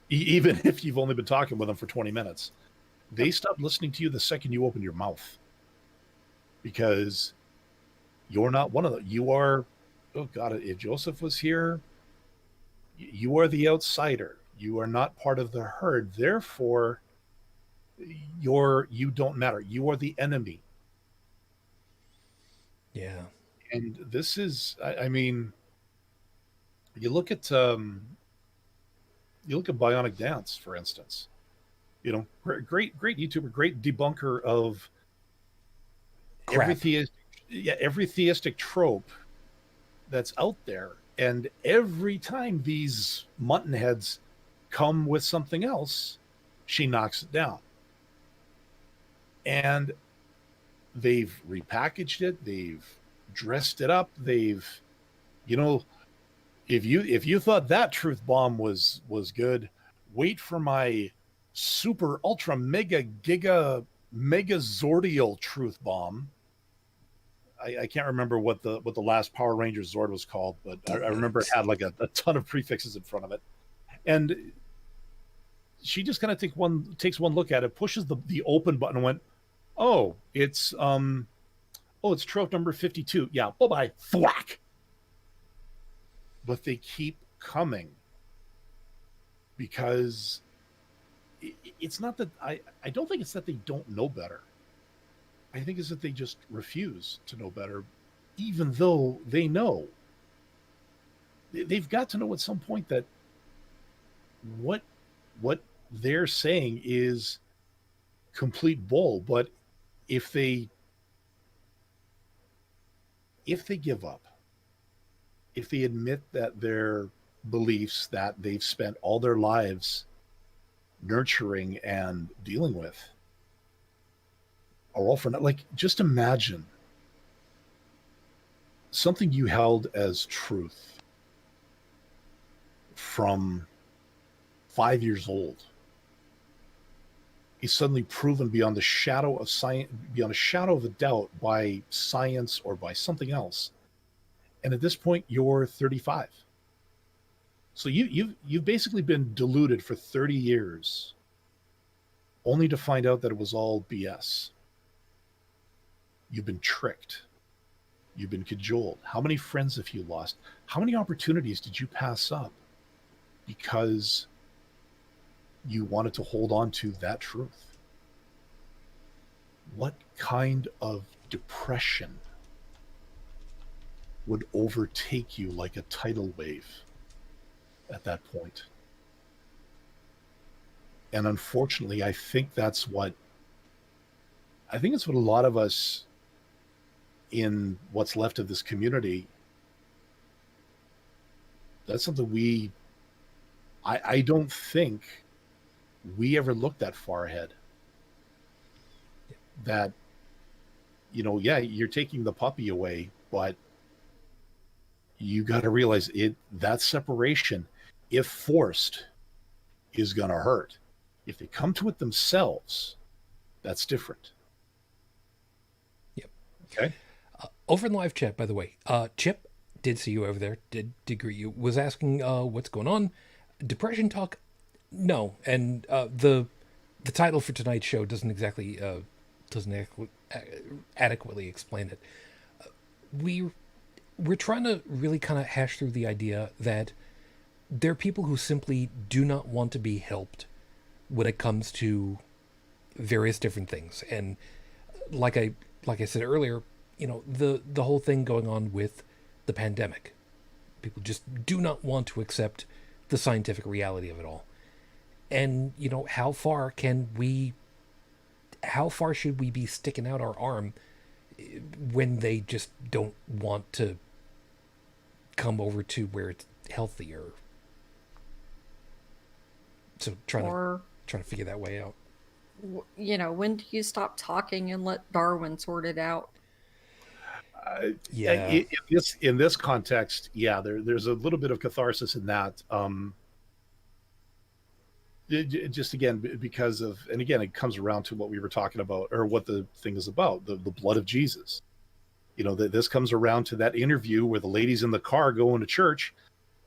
Even if you've only been talking with them for 20 minutes, they stopped listening to you the second you opened your mouth, because you're not one of them. You are, oh God, if Joseph was here, you are the outsider. You are not part of the herd. Therefore, you don't matter. You are the enemy. Yeah. And this is, I mean, you look at Bionic Dance, for instance. Great YouTuber, great debunker of every theistic trope that's out there. And every time these mutton heads come with something else, she knocks it down. And they've repackaged it, they've dressed it up, they've, if you thought that truth bomb was good, wait for my super ultra mega giga megazordial truth bomb. I can't remember what the last Power Rangers Zord was called, but I remember it had like a ton of prefixes in front of it. And she just kind of takes one look at it, pushes the open button, and went, oh, it's trope number 52. Yeah, bye-bye. Thwack. But they keep coming, because it's not that I don't think it's that they don't know better. I think it's that they just refuse to know better, even though they know. They've got to know at some point that what they're saying is complete bull. But if they give up, if they admit that their beliefs that they've spent all their lives nurturing and dealing with are all for nothing. Like, just imagine something you held as truth from 5 years old is suddenly proven beyond the shadow of science, beyond a shadow of a doubt, by science or by something else. And at this point, you're 35. So you've basically been deluded for 30 years, only to find out that it was all BS. You've been tricked. You've been cajoled. How many friends have you lost? How many opportunities did you pass up because you wanted to hold on to that truth? What kind of depression would overtake you like a tidal wave at that point? And unfortunately, I think it's what a lot of us in what's left of this community, that's something I don't think we ever looked that far ahead. That, yeah, you're taking the puppy away, but you got to realize that separation, if forced, is going to hurt. If they come to it themselves, that's different. Yep. Okay. Over in live chat, by the way, Chip did see you over there, did greet you, was asking what's going on. Depression talk? No. And the title for tonight's show doesn't adequately explain it. We're trying to really kind of hash through the idea that there are people who simply do not want to be helped when it comes to various different things. And like I said earlier, the whole thing going on with the pandemic, people just do not want to accept the scientific reality of it all. And how far should we be sticking out our arm when they just don't want to come over to where it's healthier? So trying to figure that way out. When do you stop talking and let Darwin sort it out? In this context, there's a little bit of catharsis in that. Just again, because of, and again, it comes around to what we were talking about, or what the thing is about, the blood of Jesus. This comes around to that interview where the lady's in the car going to church.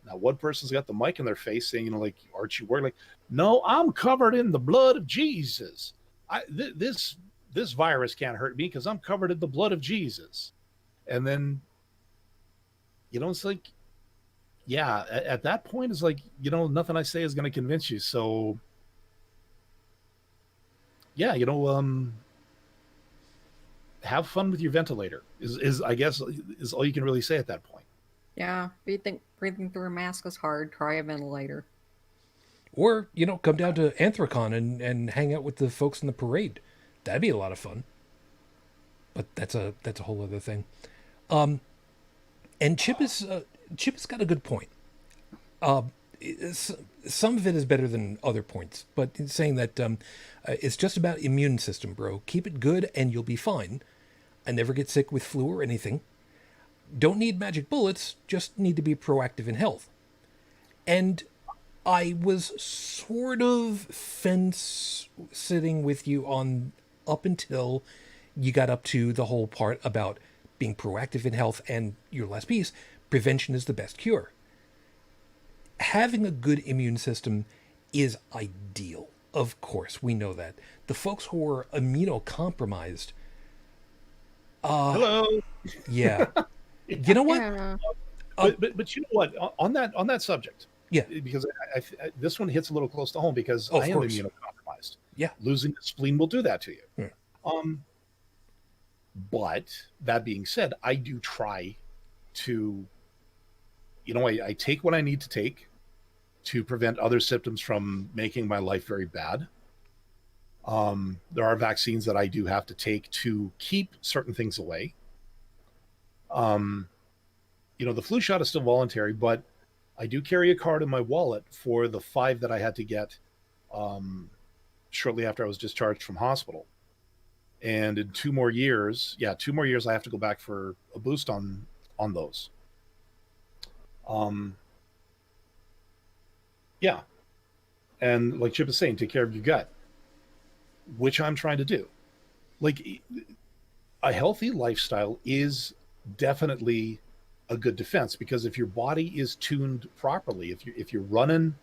Now, one person's got the mic in their face saying, aren't you worried? Like, no, I'm covered in the blood of Jesus. This virus can't hurt me because I'm covered in the blood of Jesus. And then, it's like, yeah, at that point, it's like, nothing I say is going to convince you. So, yeah, have fun with your ventilator is I guess is all you can really say at that point. Yeah, if you think breathing through a mask is hard, try a ventilator. Or, come down to Anthrocon and hang out with the folks in the parade. That'd be a lot of fun. But that's a whole other thing. And Chip has got a good point. Some of it is better than other points, but it's saying that it's just about immune system, bro. Keep it good and you'll be fine. I never get sick with flu or anything. Don't need magic bullets, just need to be proactive in health. And I was sort of fence-sitting with you on up until you got up to the whole part about being proactive in health, and your last piece, prevention is the best cure. Having a good immune system is ideal. Of course, we know that. The folks who are immunocompromised... Hello. Yeah. You know what? Yeah. But you know what? On that subject, yeah, because I this one hits a little close to home because I am immunocompromised. Yeah, losing the spleen will do that to you. Yeah. But that being said, I do try to, I take what I need to take to prevent other symptoms from making my life very bad. There are vaccines that I do have to take to keep certain things away. The flu shot is still voluntary, but I do carry a card in my wallet for the 5 that I had to get shortly after I was discharged from hospital. And in 2 more years, I have to go back for a boost on those. Yeah. And like Chip is saying, take care of your gut, which I'm trying to do. Like a healthy lifestyle is definitely a good defense, because if your body is tuned properly, if you're running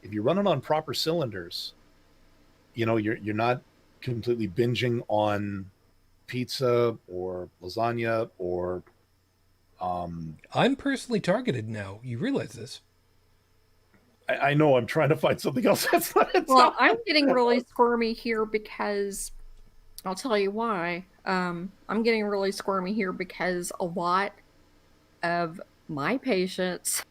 on proper cylinders, you're not completely binging on pizza or lasagna or I'm personally targeted now. You realize this? I know I'm trying to find something else that's not. Well, I'm getting really squirmy here because I'll tell you why. I'm getting really squirmy here because a lot of my patients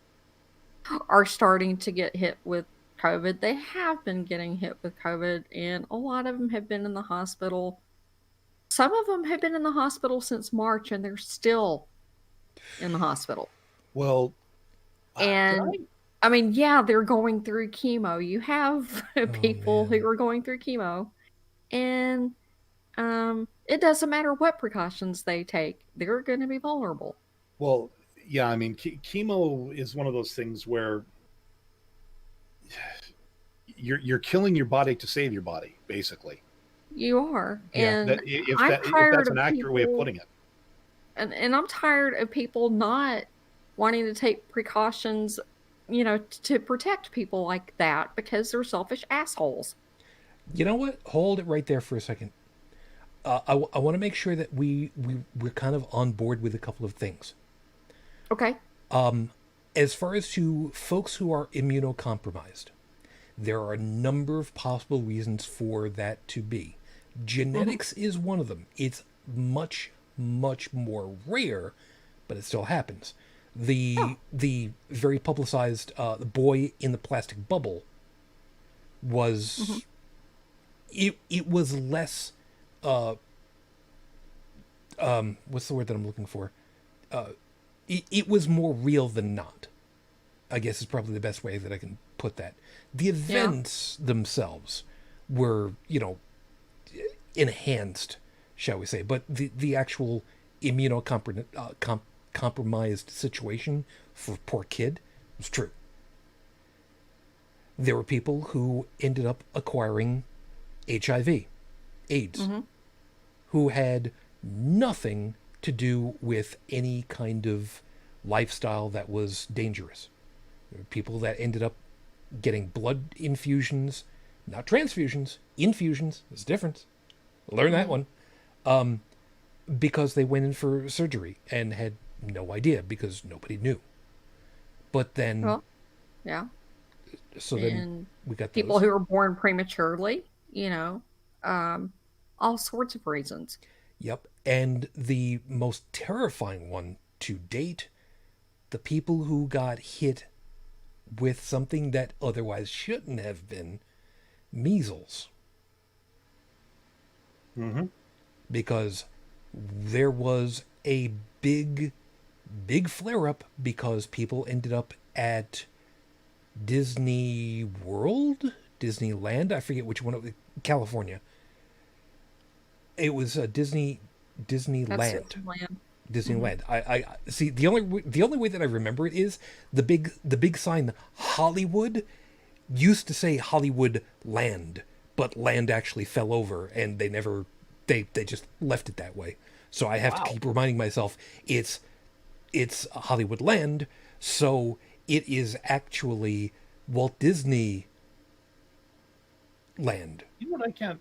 are starting to get hit with COVID. They have been getting hit with COVID, and a lot of them have been in the hospital. Some of them have been in the hospital since March, and they're still in the hospital. Well, And I mean, yeah, they're going through chemo. You have people man. who are going through chemo, and it doesn't matter what precautions they take, they're going to be vulnerable. well, yeah, I mean, chemo is one of those things where you're killing your body to save your body, basically. You are. Yeah. And If I'm tired that's of an accurate way of putting it. And I'm tired of people not wanting to take precautions, to protect people like that because they're selfish assholes. You know what? Hold it right there for a second. I want to make sure that we're kind of on board with a couple of things. Okay. As far as to folks who are immunocompromised, there are a number of possible reasons for that to be. Genetics is one of them. It's much, much more rare, but it still happens. The very publicized the boy in the plastic bubble was it was less what's the word that I'm looking for? It was more real than not, I guess is probably the best way that I can put that. The events themselves were, enhanced, shall we say, but the actual immunocompromised situation for poor kid was true. There were people who ended up acquiring HIV, AIDS, who had nothing to do with any kind of lifestyle that was dangerous. There were people that ended up getting blood infusions, not transfusions, infusions. There's a difference. Learn that one. Because they went in for surgery and had no idea because nobody knew. But then, Well, yeah. so then we got people those. who are born prematurely, all sorts of reasons. Yep. And the most terrifying one to date, the people who got hit with something that otherwise shouldn't have been measles. Because there was a big flare up because people ended up at Disney World, Disneyland. I forget which one. California. It was Disneyland. Disneyland. Disneyland. I see. The only way that I remember it is the big sign Hollywood used to say Hollywood Land, but land actually fell over and they just left it that way. So I have to keep reminding myself it's Hollywood Land, so it is actually Walt Disney Land. You know what?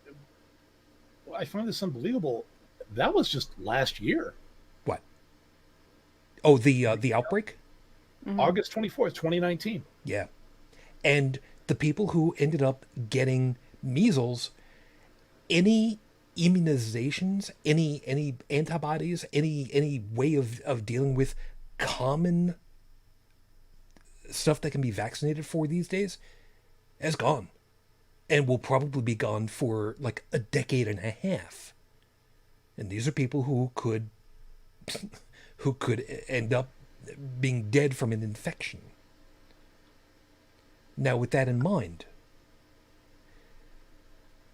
I find this unbelievable. That was just last year. What? Oh, the outbreak? August 24th, 2019. Yeah. And the people who ended up getting measles, any immunizations, any antibodies, any way of dealing with common stuff that can be vaccinated for these days is gone. And will probably be gone for like a decade and a half. And these are people who could end up being dead from an infection. Now, with that in mind,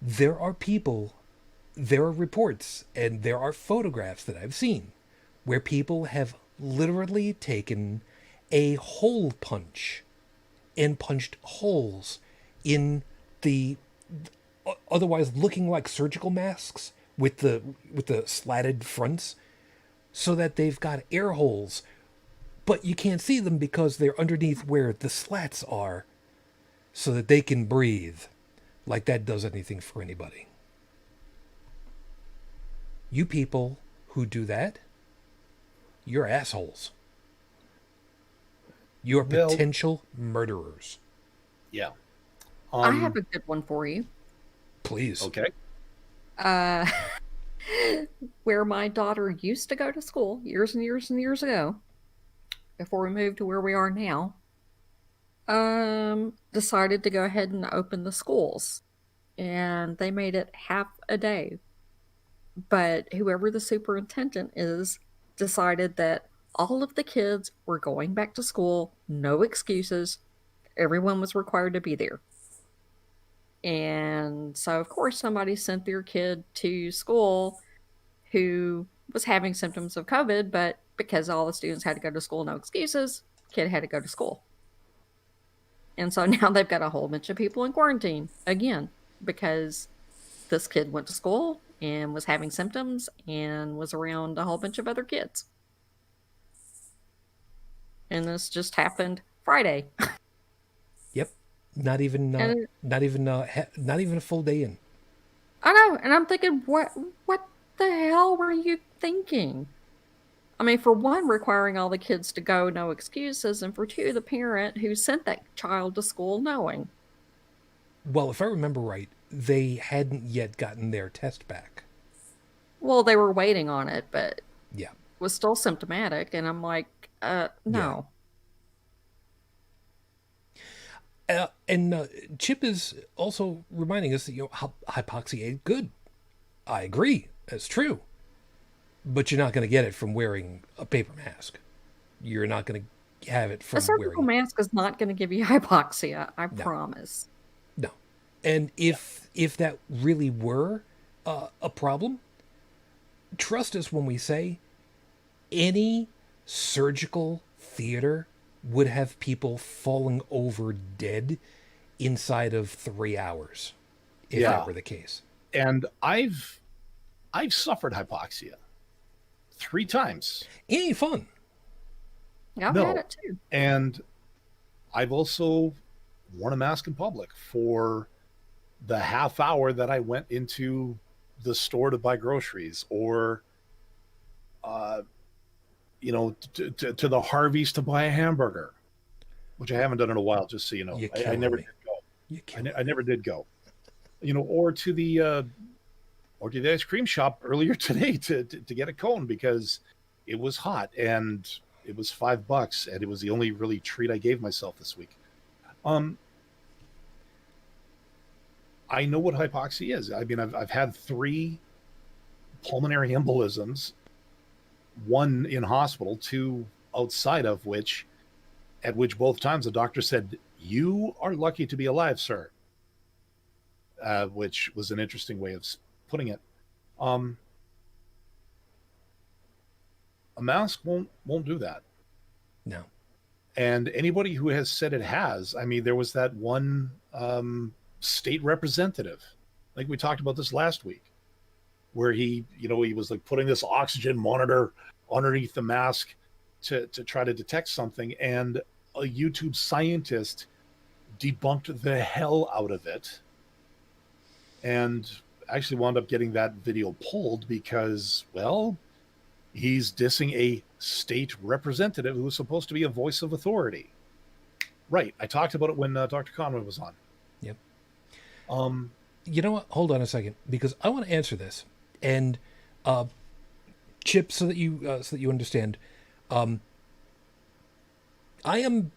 there are reports, and there are photographs that I've seen where people have literally taken a hole punch and punched holes in the otherwise looking like surgical masks with the slatted fronts, so that they've got air holes, but you can't see them because they're underneath where the slats are, so that they can breathe. Like that does anything for anybody. You people who do that, you're assholes. You're Well, potential murderers. yeah. I have a good one for you. Please. Okay. Uh, where my daughter used to go to school years and years and years ago, before we moved to where we are now, decided to go ahead and open the schools. And they made it half a day. But whoever the superintendent is decided that all of the kids were going back to school, no excuses. Everyone was required to be there. And so, of course, somebody sent their kid to school who was having symptoms of COVID, but because all the students had to go to school, no excuses, kid had to go to school. And so now they've got a whole bunch of people in quarantine again because this kid went to school and was having symptoms and was around a whole bunch of other kids. And this just happened Friday. Yep. Not even a full day in. I know, and I'm thinking, what the hell were you thinking? I mean, for one, requiring all the kids to go, no excuses, and for two, the parent who sent that child to school knowing. Well, if I remember right, they hadn't yet gotten their test back. Well, they were waiting on it, but Yeah. was still symptomatic, and I'm like, no. And Chip is also reminding us that hypoxia ain't good. I agree, that's true, but you're not going to get it from wearing a paper mask. You're not going to have it from A surgical mask is not going to give you hypoxia. I promise. No, and if that really were a problem, trust us when we say any surgical theater would have people falling over dead inside of 3 hours if that were the case. And I've suffered hypoxia 3 times. It ain't fun. I've had it too. And I've also worn a mask in public for the half hour that I went into the store to buy groceries, or to the Harvey's to buy a hamburger, which I haven't done in a while, just so you know. I never did go. I never did go. Or to the ice cream shop earlier today to get a cone because it was hot and it was $5 and it was the only really treat I gave myself this week. I know what hypoxia is. I mean, I've had 3 pulmonary embolisms, 1 in hospital, 2 outside of which, at which both times the doctor said, "You are lucky to be alive, sir," which was an interesting way of putting it. A mask won't do that. No. And anybody who has said it has, I mean, there was that one state representative, like we talked about this last week, where he was like putting this oxygen monitor underneath the mask to try to detect something, and a YouTube scientist debunked the hell out of it, and actually wound up getting that video pulled because, well, he's dissing a state representative who was supposed to be a voice of authority. Right. I talked about it when Dr. Conway was on. Yep. You know what? Hold on a second, because I want to answer this. And Chip, so that you understand, I am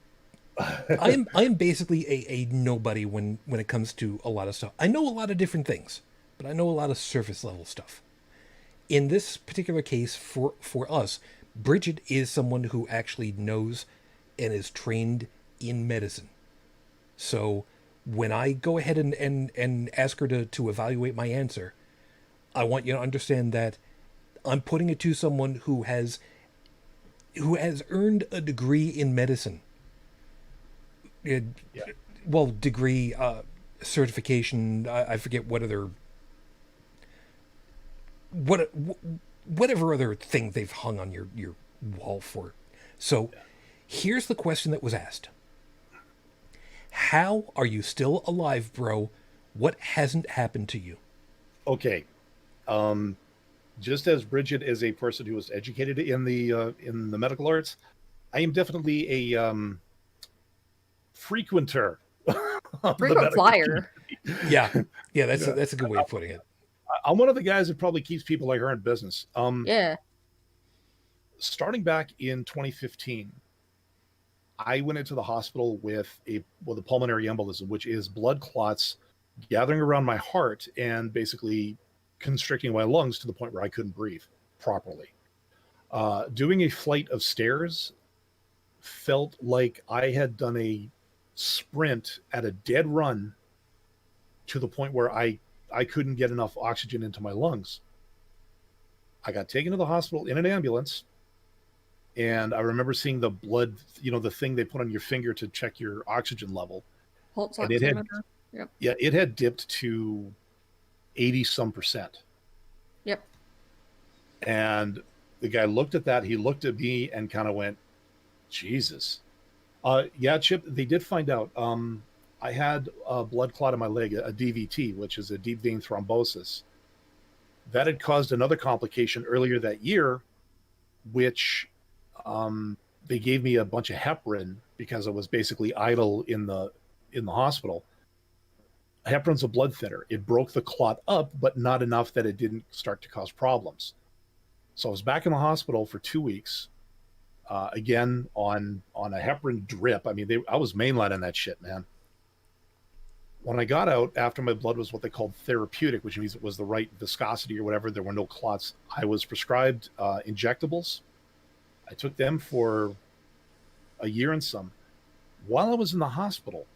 basically a nobody when it comes to a lot of stuff. I know a lot of different things, but I know a lot of surface level stuff. In this particular case, for us, Brigid is someone who actually knows and is trained in medicine. So when I go ahead and ask her to evaluate my answer, I want you to understand that I'm putting it to someone who has earned a degree in medicine it, Yeah. well, degree, certification. I forget what other what whatever other thing they've hung on your wall for. So, here's the question that was asked: how are you still alive, bro? What hasn't happened to you? Okay. Um, just as Brigid is a person who was educated in the medical arts, I am definitely a frequenter of the Frequent medical flyer. community. Yeah, yeah, Yeah. that's a good way of putting it. I'm one of the guys that probably keeps people like her in business. Yeah. Starting back in 2015, I went into the hospital with a pulmonary embolism, which is blood clots gathering around my heart and basically constricting my lungs to the point where I couldn't breathe properly. Doing a flight of stairs felt like I had done a sprint at a dead run to the point where I couldn't get enough oxygen into my lungs. I got taken to the hospital in an ambulance, and I remember seeing the blood, the thing they put on your finger to check your oxygen level, Pulse and it had oximeter. Yep. yeah, it had dipped to 80 some percent. Yep. And the guy looked at that, he looked at me and kind of went, Jesus. Yeah, Chip, they did find out. I had a blood clot in my leg, a DVT, which is a deep vein thrombosis. That had caused another complication earlier that year, which they gave me a bunch of heparin because I was basically idle in the hospital. Heparin's a blood thinner. It broke the clot up, but not enough that it didn't start to cause problems. So I was back in the hospital for 2 weeks, again on a heparin drip. I mean, I was mainlining that shit, man. When I got out, after my blood was what they called therapeutic, which means it was the right viscosity or whatever, there were no clots, I was prescribed injectables. I took them for a year and some. While I was in the hospital,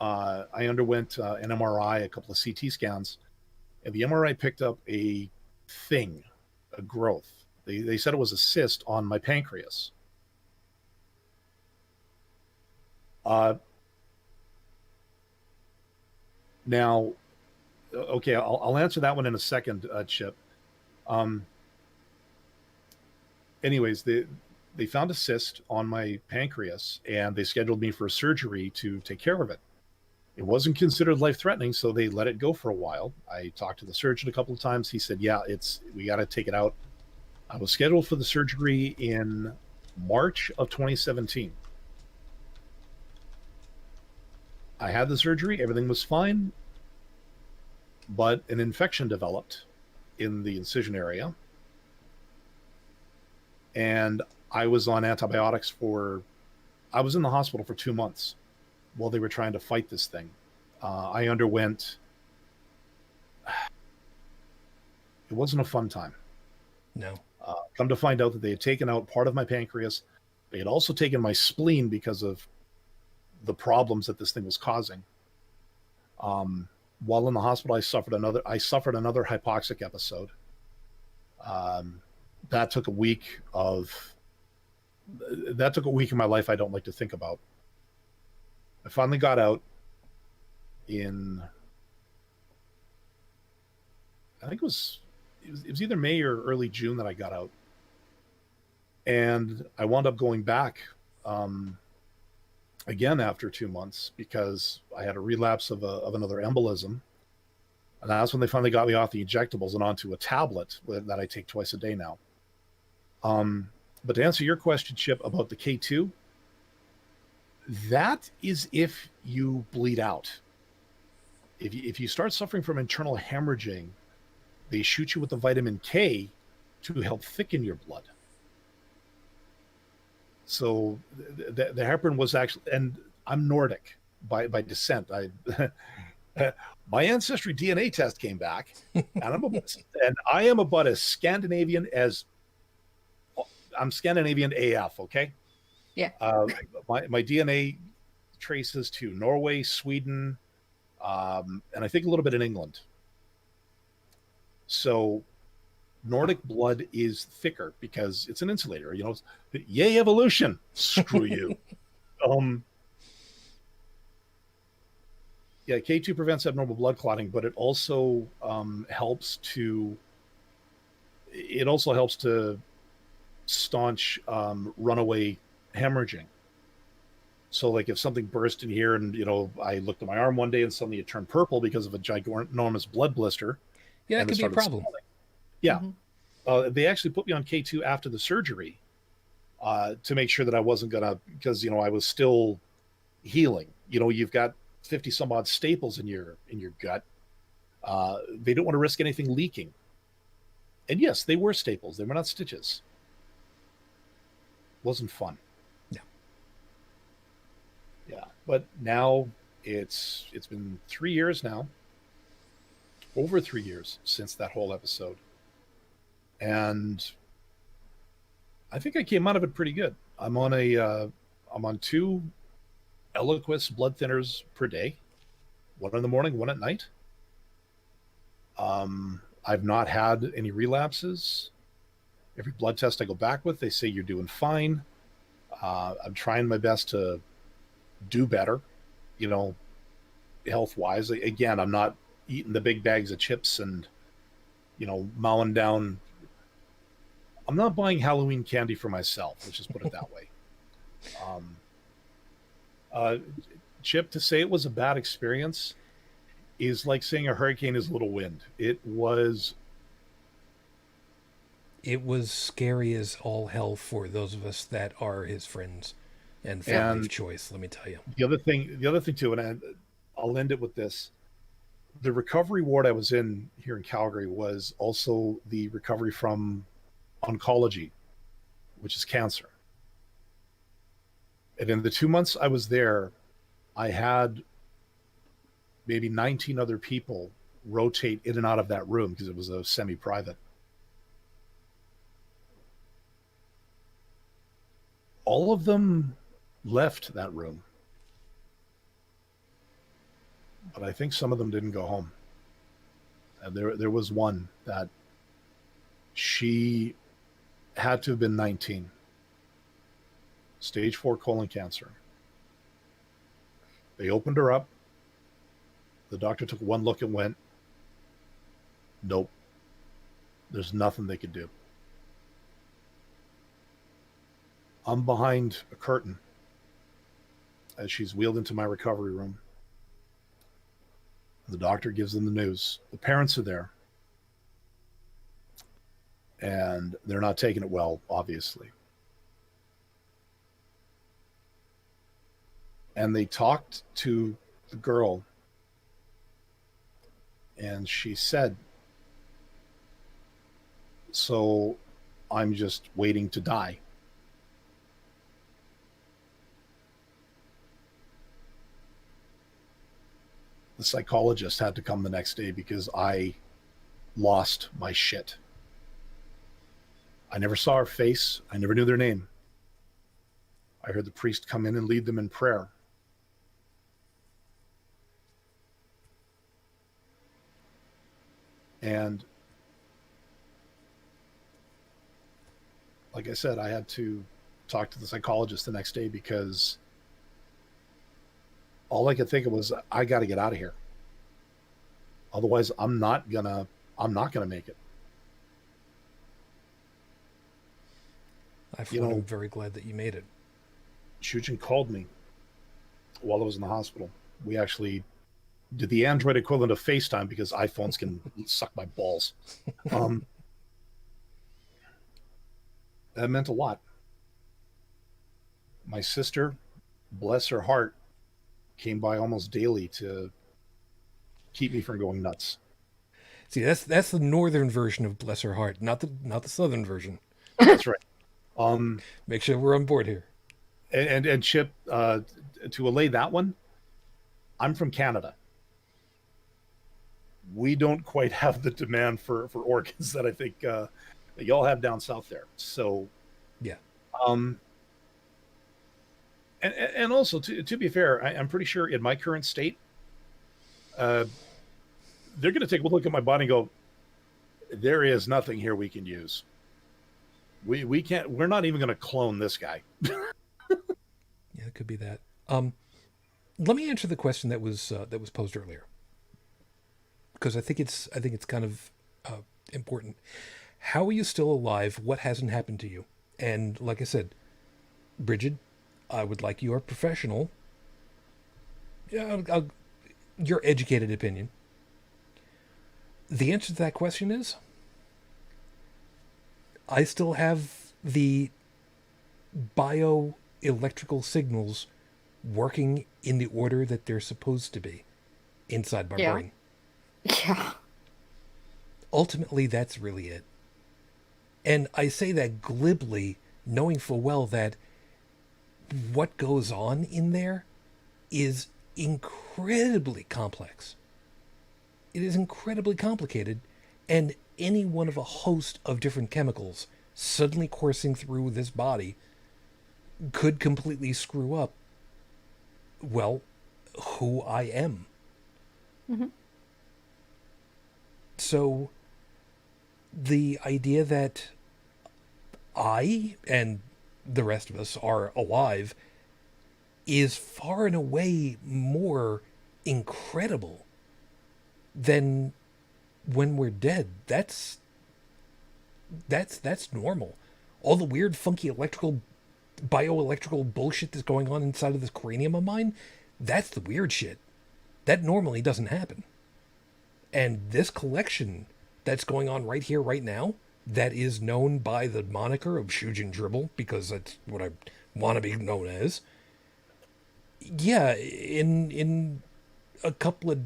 I underwent an MRI, a couple of CT scans, and the MRI picked up a thing, a growth. They said it was a cyst on my pancreas. Now, okay, I'll answer that one in a second, Chip. Anyways, they found a cyst on my pancreas, and they scheduled me for a surgery to take care of it. It wasn't considered life-threatening, so they let it go for a while. I talked to the surgeon a couple of times. He said, yeah, we got to take it out. I was scheduled for the surgery in March of 2017. I had the surgery, everything was fine, but an infection developed in the incision area. And I was on antibiotics I was in the hospital for 2 months while they were trying to fight this thing. I underwent, it wasn't a fun time. No. Come to find out that they had taken out part of my pancreas. They had also taken my spleen because of the problems that this thing was causing. While in the hospital, I suffered another hypoxic episode. That took a week of my life I don't like to think about. I finally got out in, I think it was either May or early June that I got out. And I wound up going back again after 2 months because I had a relapse of another embolism. And that's when they finally got me off the injectables and onto a tablet that I take twice a day now. But to answer your question, Chip, about the K2, that is if you bleed out. If you start suffering from internal hemorrhaging, they shoot you with the vitamin K to help thicken your blood. So the heparin was actually, and I'm Nordic by descent. My ancestry DNA test came back, and I am about as Scandinavian as I'm Scandinavian AF. Okay. Yeah. My DNA traces to Norway, Sweden, and I think a little bit in England. So Nordic blood is thicker because it's an insulator. Yay, evolution. Screw you. Yeah, K2 prevents abnormal blood clotting, but it also helps to staunch runaway hemorrhaging. So, like, if something burst in here, and I looked at my arm one day and suddenly it turned purple because of a ginormous blood blister, Yeah, that and it could be a started problem. swelling. Yeah, Mhm. they actually put me on K2 after the surgery to make sure that I wasn't gonna, because I was still healing. You've got 50 some odd staples in your gut. They don't want to risk anything leaking. And yes, they were staples. They were not stitches. Wasn't fun. Yeah. Yeah. But now it's been 3 years now, over 3 years since that whole episode. And I think I came out of it pretty good. I'm on two Eliquis blood thinners per day, one in the morning, one at night. I've not had any relapses. Every blood test I go back with, they say you're doing fine. I'm trying my best to do better, health wise. Again, I'm not eating the big bags of chips and, mowing down. I'm not buying Halloween candy for myself. Let's just put it that way. Chip, to say it was a bad experience is like saying a hurricane is a little wind. It was scary as all hell for those of us that are his friends and family of choice, let me tell you. The other thing too, and I'll end it with this. The recovery ward I was in here in Calgary was also the recovery from oncology, which is cancer. And in the 2 months I was there, I had maybe 19 other people rotate in and out of that room because it was a semi-private. All of them left that room, but I think some of them didn't go home. And there was one that she had to have been 19, stage 4 colon cancer. They opened her up. The doctor took one look and went, nope, there's nothing they could do. I'm behind a curtain as she's wheeled into my recovery room. The doctor gives them the news. The parents are there. And they're not taking it well, obviously. And they talked to the girl, and she said, so I'm just waiting to die. The psychologist had to come the next day because I lost my shit. I never saw her face. I never knew their name. I heard the priest come in and lead them in prayer. And like I said, I had to talk to the psychologist the next day because all I could think of was, I got to get out of here. Otherwise, I'm not gonna make it. I'm very glad that you made it. Shujin called me while I was in the hospital. We actually did the Android equivalent of FaceTime because iPhones can suck my balls. That meant a lot. My sister, bless her heart, came by almost daily to keep me from going nuts. See, that's the northern version of bless her heart, not the southern version. That's right. Make sure we're on board here. And Chip, to allay that one, I'm from Canada. We don't quite have the demand for organs that I think that y'all have down south there. So, yeah. And also, to be fair, I'm pretty sure in my current state, they're going to take a look at my body and go, there is nothing here we can use. We can't. We're not even going to clone this guy. Yeah, it could be that. let me answer the question that was posed earlier, because I think it's kind of important. How are you still alive? What hasn't happened to you? And like I said, Brigid, I would like your professional, your educated opinion. The answer to that question is, I still have the bioelectrical signals working in the order that they're supposed to be inside my brain. Yeah. Ultimately, that's really it. And I say that glibly, knowing full well that what goes on in there is incredibly complex. It is incredibly complicated, and any one of a host of different chemicals suddenly coursing through this body could completely screw up, well, who I am. Mm-hmm. So the idea that I and the rest of us are alive is far and away more incredible than when we're dead. That's normal. All the weird, funky bioelectrical bullshit that's going on inside of this cranium of mine, that's the weird shit. That normally doesn't happen. And this collection that's going on right here, right now, that is known by the moniker of Shujin Dribble, because that's what I want to be known as. Yeah, in a couple of,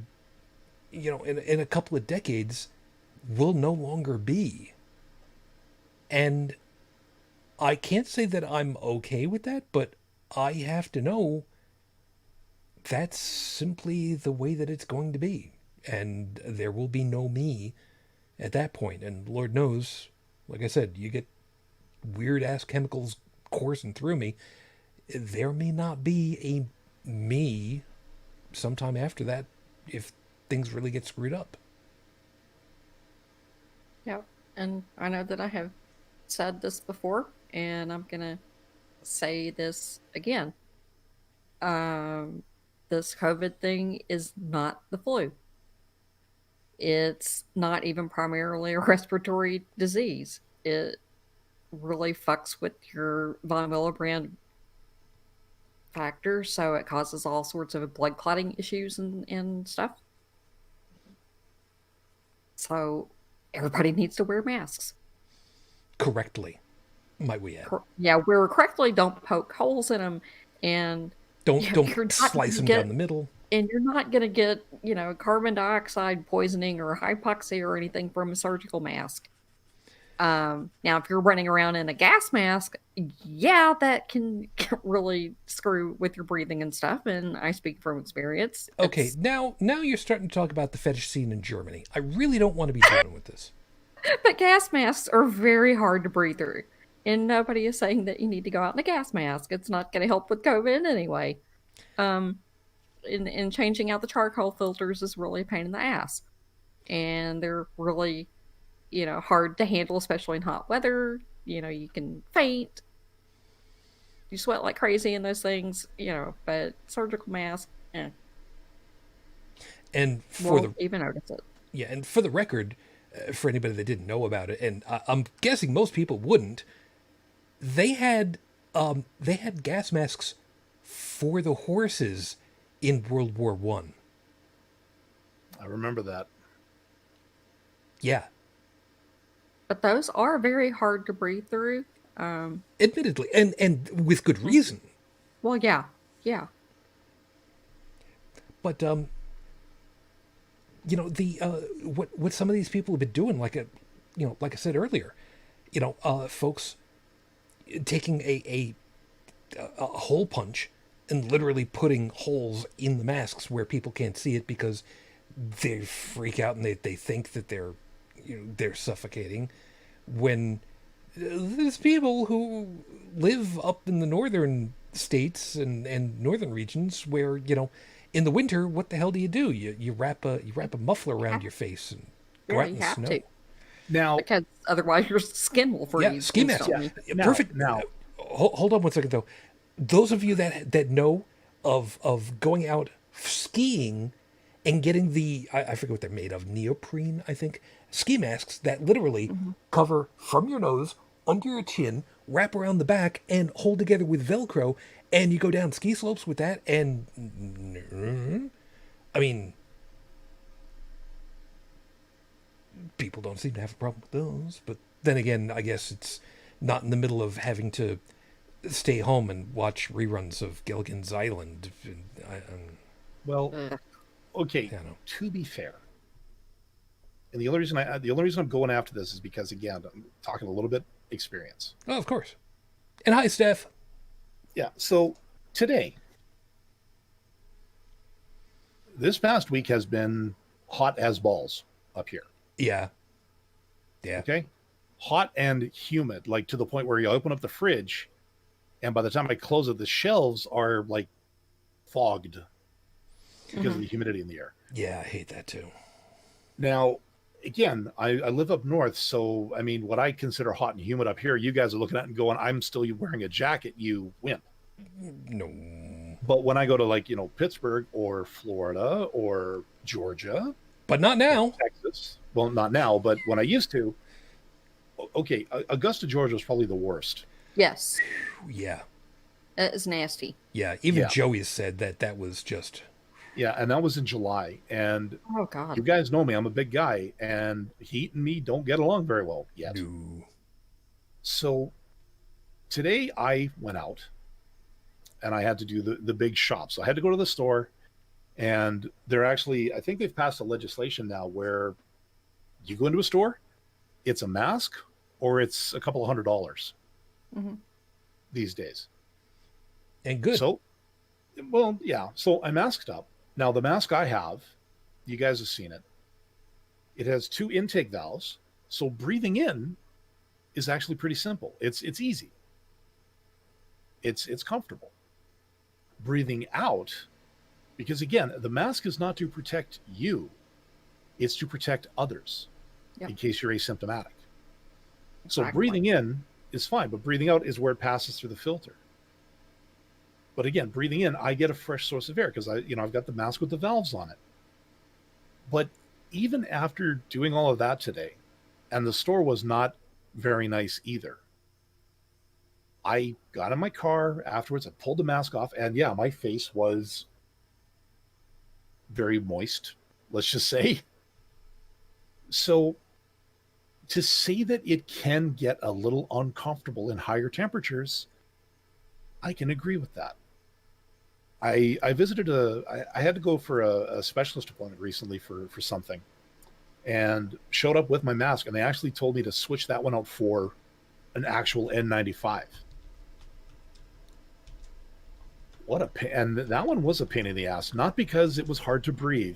in a couple of decades, will no longer be. And I can't say that I'm okay with that, but I have to know that's simply the way that it's going to be. And there will be no me at that point. And Lord knows, like I said, you get weird ass chemicals coursing through me. There may not be a me sometime after that if things really get screwed up. Yeah. And I know that I have said this before, and I'm going to say this again. This COVID thing is not the flu. It's not even primarily a respiratory disease. It really fucks with your von Willebrand factor, so it causes all sorts of blood clotting issues and stuff. So everybody needs to wear masks. Correctly, might we add. Yeah, wear correctly. Don't poke holes in them, and don't slice them down the middle. And you're not going to get, carbon dioxide poisoning or hypoxia or anything from a surgical mask. Now, if you're running around in a gas mask, yeah, that can really screw with your breathing and stuff. And I speak from experience. Okay, now you're starting to talk about the fetish scene in Germany. I really don't want to be dealing with this. But gas masks are very hard to breathe through. And nobody is saying that you need to go out in a gas mask. It's not going to help with COVID anyway. And changing out the charcoal filters is really a pain in the ass. And they're really, hard to handle, especially in hot weather. You can faint. You sweat like crazy in those things, but surgical mask, And won't even notice it. Yeah, and for the record, for anybody that didn't know about it, and I'm guessing most people wouldn't, they had gas masks for the horses in World War One. I remember that. Yeah. But those are very hard to breathe through. Admittedly, and with good reason. Well, yeah. But what some of these people have been doing, like I said earlier, folks taking a hole punch and literally putting holes in the masks where people can't see it because they freak out and they think that they're suffocating, when there's people who live up in the northern states and northern regions where, in the winter, what the hell do? You wrap a muffler around your face and go out in the snow. Now, because otherwise your skin will freeze. Yeah, ski mask. Yeah. Perfect. Now, hold on one second though. Those of you that know of going out skiing and getting I forget what they're made of, neoprene, I think, ski masks that literally cover from your nose under your chin, wrap around the back, and hold together with Velcro, and you go down ski slopes with that. And I mean, people don't seem to have a problem with those. But then again, I guess it's not in the middle of having to stay home and watch reruns of Gilligan's Island. Well, Ugh. okay, I don't know. to be fair, and the only reason I'm going after this is because, again, I'm talking a little bit experience. Oh, of course. And hi, Steph. Yeah. So today, this past week has been hot as balls up here. Yeah. Yeah. Okay. Hot and humid, like to the point where you open up the fridge, and by the time I close it, the shelves are like fogged because of the humidity in the air. Yeah, I hate that too. Now, again, I live up north, so I mean, what I consider hot and humid up here, you guys are looking at and going, "I'm still wearing a jacket, you wimp." No. But when I go to, like, Pittsburgh or Florida or Georgia, But not now. Texas, well, not now, but when I used to, okay, Augusta, Georgia was probably the worst. Yes, Yeah. it is nasty. Yeah. Even Yeah. Joey said that was just. Yeah, and that was in July. And Oh God. you guys know me, I'm a big guy, and heat and me don't get along very well yet. No. So today I went out and I had to do the big shop. So I had to go to the store, and they're actually, I think they've passed a legislation now where you go into a store, it's a mask or it's a couple of $100 these days. And good. So, well, yeah. So I masked up. Now, the mask I have, you guys have seen it. It has 2 intake valves. So breathing in is actually pretty simple. It's easy. It's comfortable. Breathing out, because again, the mask is not to protect you, it's to protect others in case you're asymptomatic. So Exactly. breathing in is fine, but breathing out is where it passes through the filter. But again, breathing in, I get a fresh source of air because I've got the mask with the valves on it. But even after doing all of that today, and the store was not very nice either, I got in my car afterwards, I pulled the mask off, and yeah, my face was very moist, let's just say. So to say that it can get a little uncomfortable in higher temperatures, I can agree with that. I visited I had to go for a specialist appointment recently for something, and showed up with my mask, and they actually told me to switch that one out for an actual N95. What a pain. And that one was a pain in the ass, not because it was hard to breathe,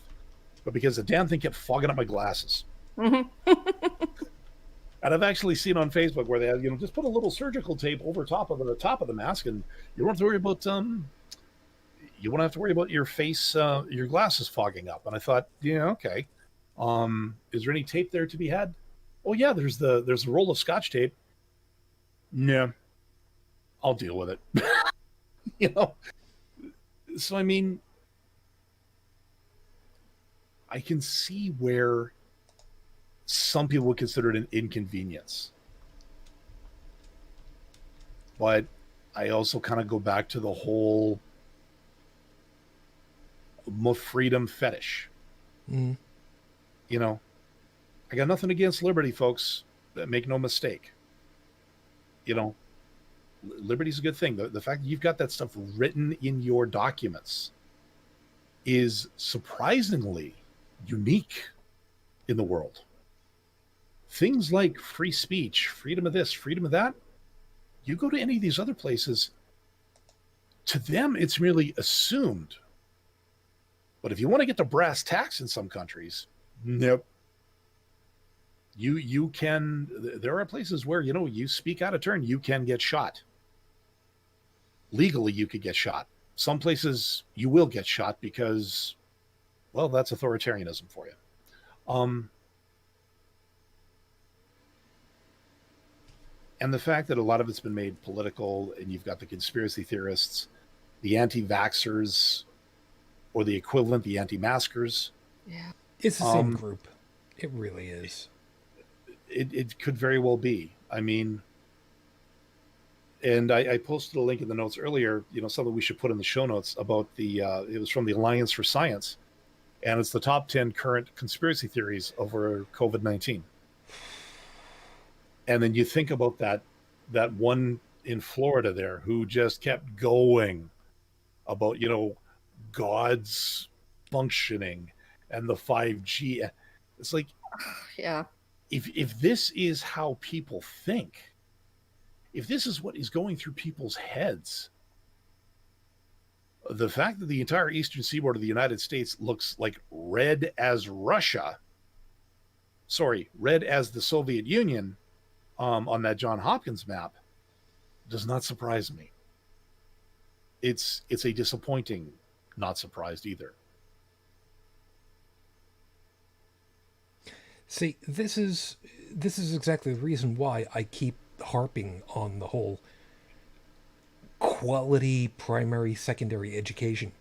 but because the damn thing kept fogging up my glasses. And I've actually seen on Facebook where they have, just put a little surgical tape over top of the mask, and you won't have to worry about your face, your glasses fogging up. And I thought, okay. Is there any tape there to be had? Oh yeah, there's a roll of Scotch tape. No, I'll deal with it. So I mean, I can see where some people would consider it an inconvenience. But I also kind of go back to the whole freedom fetish. Mm. I got nothing against liberty, folks. Make no mistake. Liberty's a good thing. The fact that you've got that stuff written in your documents is surprisingly unique in the world. Things like free speech, freedom of this, freedom of that, you go to any of these other places, to them, it's merely assumed. But if you want to get to brass tacks in some countries, nope. You can, there are places where, you speak out of turn, you can get shot. Legally, you could get shot. Some places you will get shot because, well, that's authoritarianism for you. And the fact that a lot of it's been made political, and you've got the conspiracy theorists, the anti-vaxxers, or the equivalent, the anti-maskers. Yeah. It's the same group. It really is. It could very well be. I mean, and I posted a link in the notes earlier, something we should put in the show notes about it was from the Alliance for Science, and it's the top 10 current conspiracy theories over COVID-19. And then you think about that one in Florida there who just kept going about, God's functioning and the 5G. It's like, Yeah. if this is how people think, if this is what is going through people's heads, the fact that the entire eastern seaboard of the United States looks like red as Russia, red as the Soviet Union, on that John Hopkins map, does not surprise me. It's a disappointing not surprised either. See, this is exactly the reason why I keep harping on the whole quality primary secondary education.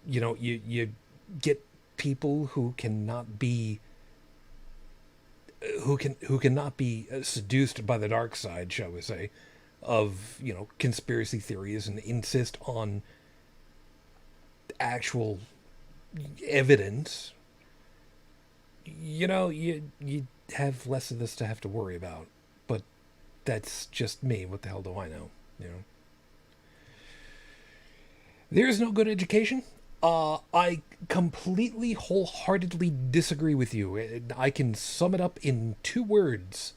You get people who cannot be seduced by the dark side, shall we say, of conspiracy theories, and insist on actual evidence. You have less of this to have to worry about. But that's just me. What the hell do I know? There's no good education. I completely, wholeheartedly disagree with you. I can sum it up in 2 words.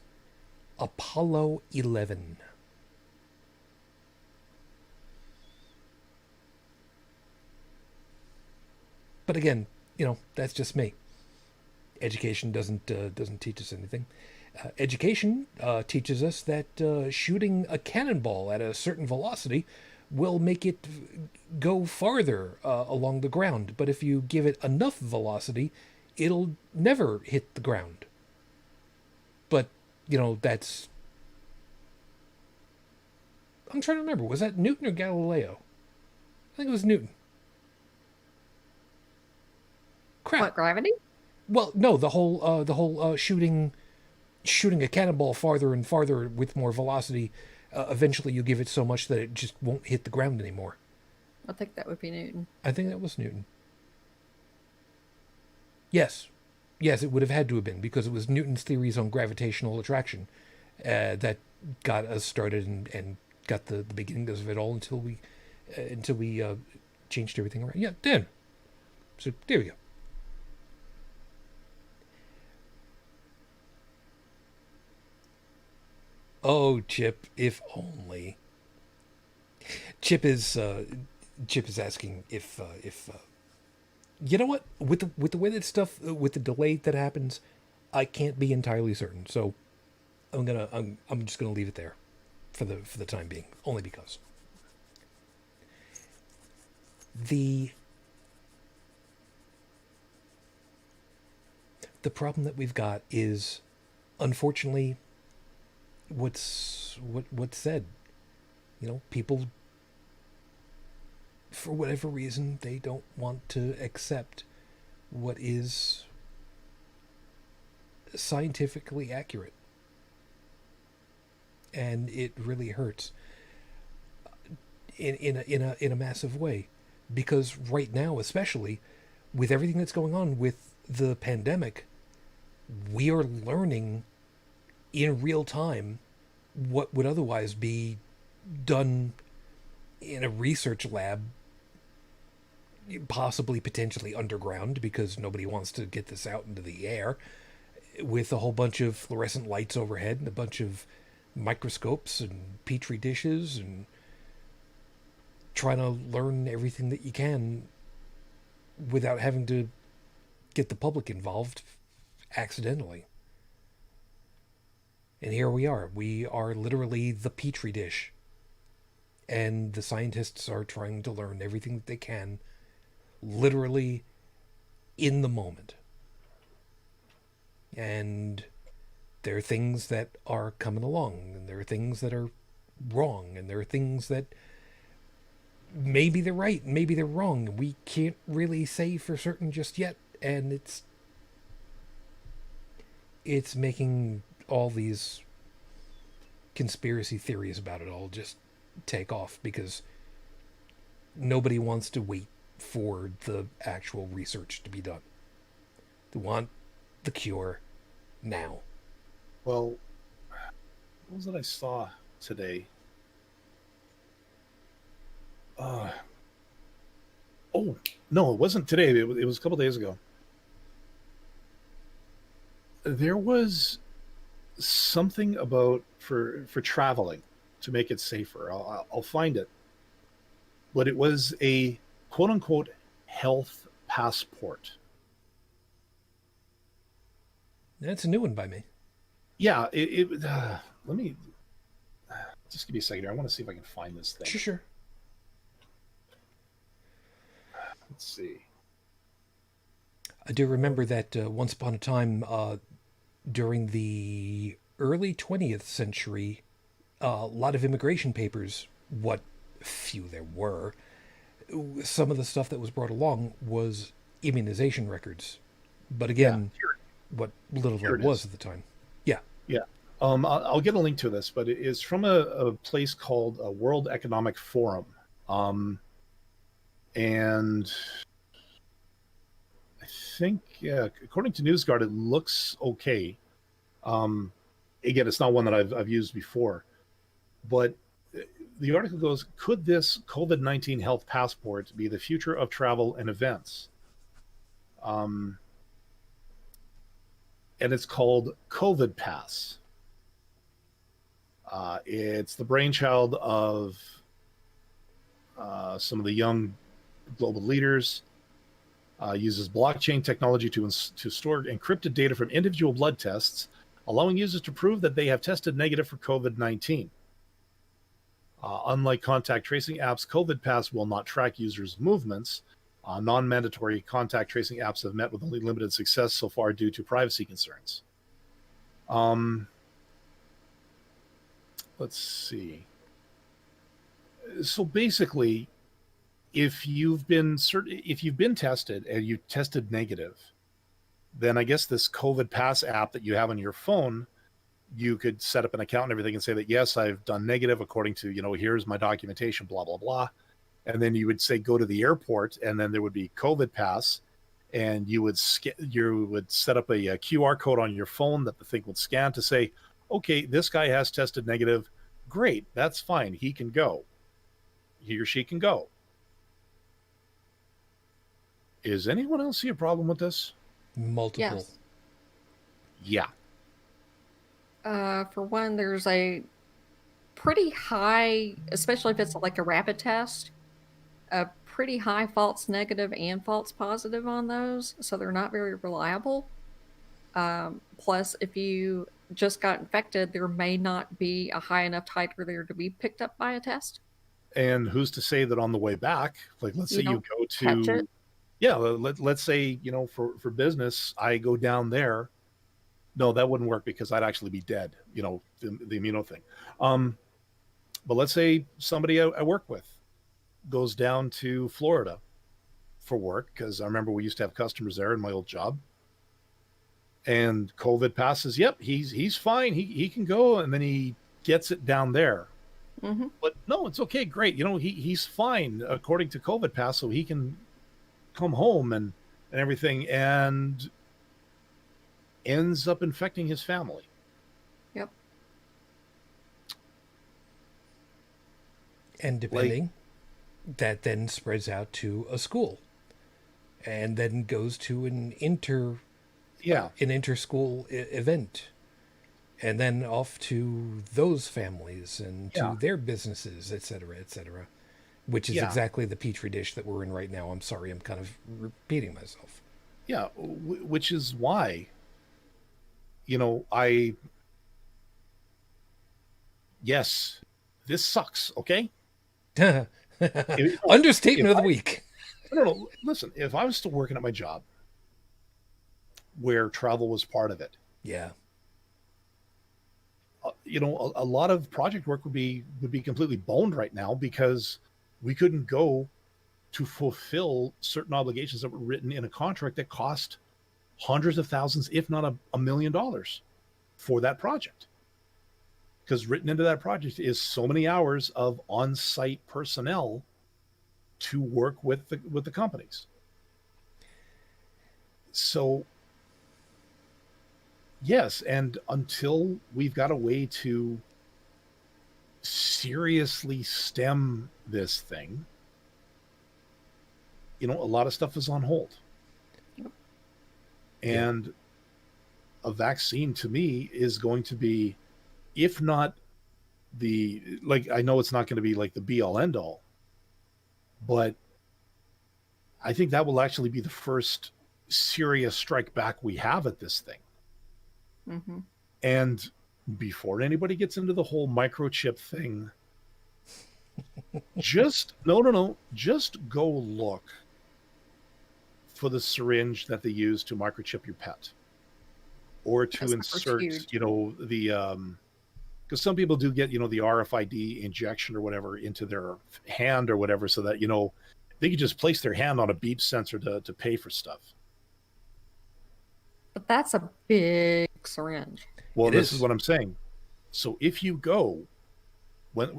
Apollo 11. But again, that's just me. Education doesn't teach us anything. Education teaches us that shooting a cannonball at a certain velocity will make it go farther along the ground. But if you give it enough velocity, it'll never hit the ground. But, that's... I'm trying to remember. Was that Newton or Galileo? I think it was Newton. Crap. What, gravity? Well, no, the whole shooting a cannonball farther and farther with more velocity. Eventually, you give it so much that it just won't hit the ground anymore. I think that would be Newton. I think that was Newton. Yes, it would have had to have been, because it was Newton's theories on gravitational attraction that got us started and got the beginnings of it all until we changed everything around. Yeah, Dan. So there we go. Oh, Chip, if only. Chip is asking if you know what, with the way that stuff, with the delay that happens, I can't be entirely certain. So I'm just gonna leave it there for the time being, only because the problem that we've got is, unfortunately, what's said. People, for whatever reason, they don't want to accept what is scientifically accurate, and it really hurts in a massive way, because right now, especially with everything that's going on with the pandemic, we are learning in real time what would otherwise be done in a research lab, possibly potentially underground, because nobody wants to get this out into the air, with a whole bunch of fluorescent lights overhead and a bunch of microscopes and petri dishes, and trying to learn everything that you can without having to get the public involved accidentally. And here we are. We are literally the petri dish. And the scientists are trying to learn everything that they can, literally in the moment. And there are things that are coming along, and there are things that are wrong, and there are things that maybe they're right, maybe they're wrong. We can't really say for certain just yet, and it's making all these conspiracy theories about it all just take off because nobody wants to wait for the actual research to be done. They want the cure now. Well, what was it I saw today? Oh, no, it wasn't today. It was a couple days ago. There was something about for traveling to make it safer. I'll find it. But it was a quote unquote health passport. That's a new one by me. Yeah, let me just give me a second here. I want to see if I can find this thing. Sure. Let's see. I do remember that once upon a time, during the early 20th century, a lot of immigration papers, what few there were, some of the stuff that was brought along was immunization records. But again, what little there was at the time. Yeah. Yeah. I'll get a link to this, but it is from a place called World Economic Forum. And I think, according to NewsGuard, it looks okay. Again, it's not one that I've used before, but the article goes, could this COVID-19 health passport be the future of travel and events? And it's called COVID Pass. It's the brainchild of some of the young global leaders. Uses blockchain technology to store encrypted data from individual blood tests, allowing users to prove that they have tested negative for COVID-19. Unlike contact tracing apps, COVID Pass will not track users' movements. Non-mandatory contact tracing apps have met with only limited success so far due to privacy concerns. Let's see. So basically, if you've been tested and you tested negative, then I guess this COVID Pass app that you have on your phone, you could set up an account and everything and say that, yes, I've done negative according to, here's my documentation, blah, blah, blah. And then you would say, go to the airport, and then there would be COVID Pass, and you would set up a QR code on your phone that the thing would scan to say, okay, this guy has tested negative. Great. That's fine. He can go. He or she can go. Is anyone else see a problem with this? Multiple. Yes. Yeah. For one, there's a pretty high, especially if it's like a rapid test, a pretty high false negative and false positive on those, so they're not very reliable. Plus, if you just got infected, there may not be a high enough titer there to be picked up by a test. And who's to say that on the way back, like let's say you go catch to, it. yeah, let's say, for business, I go down there. No, that wouldn't work because I'd actually be dead, the immuno thing. But let's say somebody I work with goes down to Florida for work, because I remember we used to have customers there in my old job. And COVID passes, yep, he's fine. He can go, and then he gets it down there. Mm-hmm. But no, it's okay, great. He's fine according to COVID Pass, so he can come home and everything, and ends up infecting his family. Yep. And depending, that then spreads out to a school, and then goes to an inter-school event, and then off to those families and to their businesses, etc., etc., which is exactly the petri dish that we're in right now. I'm sorry, I'm kind of repeating myself. Yeah, which is why, yes, this sucks, okay? Understatement of the week. No, listen, if I was still working at my job where travel was part of it, yeah, a lot of project work would be completely boned right now, because we couldn't go to fulfill certain obligations that were written in a contract that cost hundreds of thousands, if not $1 million for that project. Because written into that project is so many hours of on-site personnel to work with the companies. So yes, and until we've got a way to seriously stem this thing, a lot of stuff is on hold. Yep. And a vaccine to me is going to be, if not I know it's not going to be like the be all end all, but I think that will actually be the first serious strike back we have at this thing. Mm-hmm. And before anybody gets into the whole microchip thing, just go look for the syringe that they use to microchip your pet, or to insert, because some people do get, the RFID injection or whatever into their hand or whatever, so that, they can just place their hand on a beep sensor to pay for stuff. But that's a big syringe. Well, this is what I'm saying. So if you go,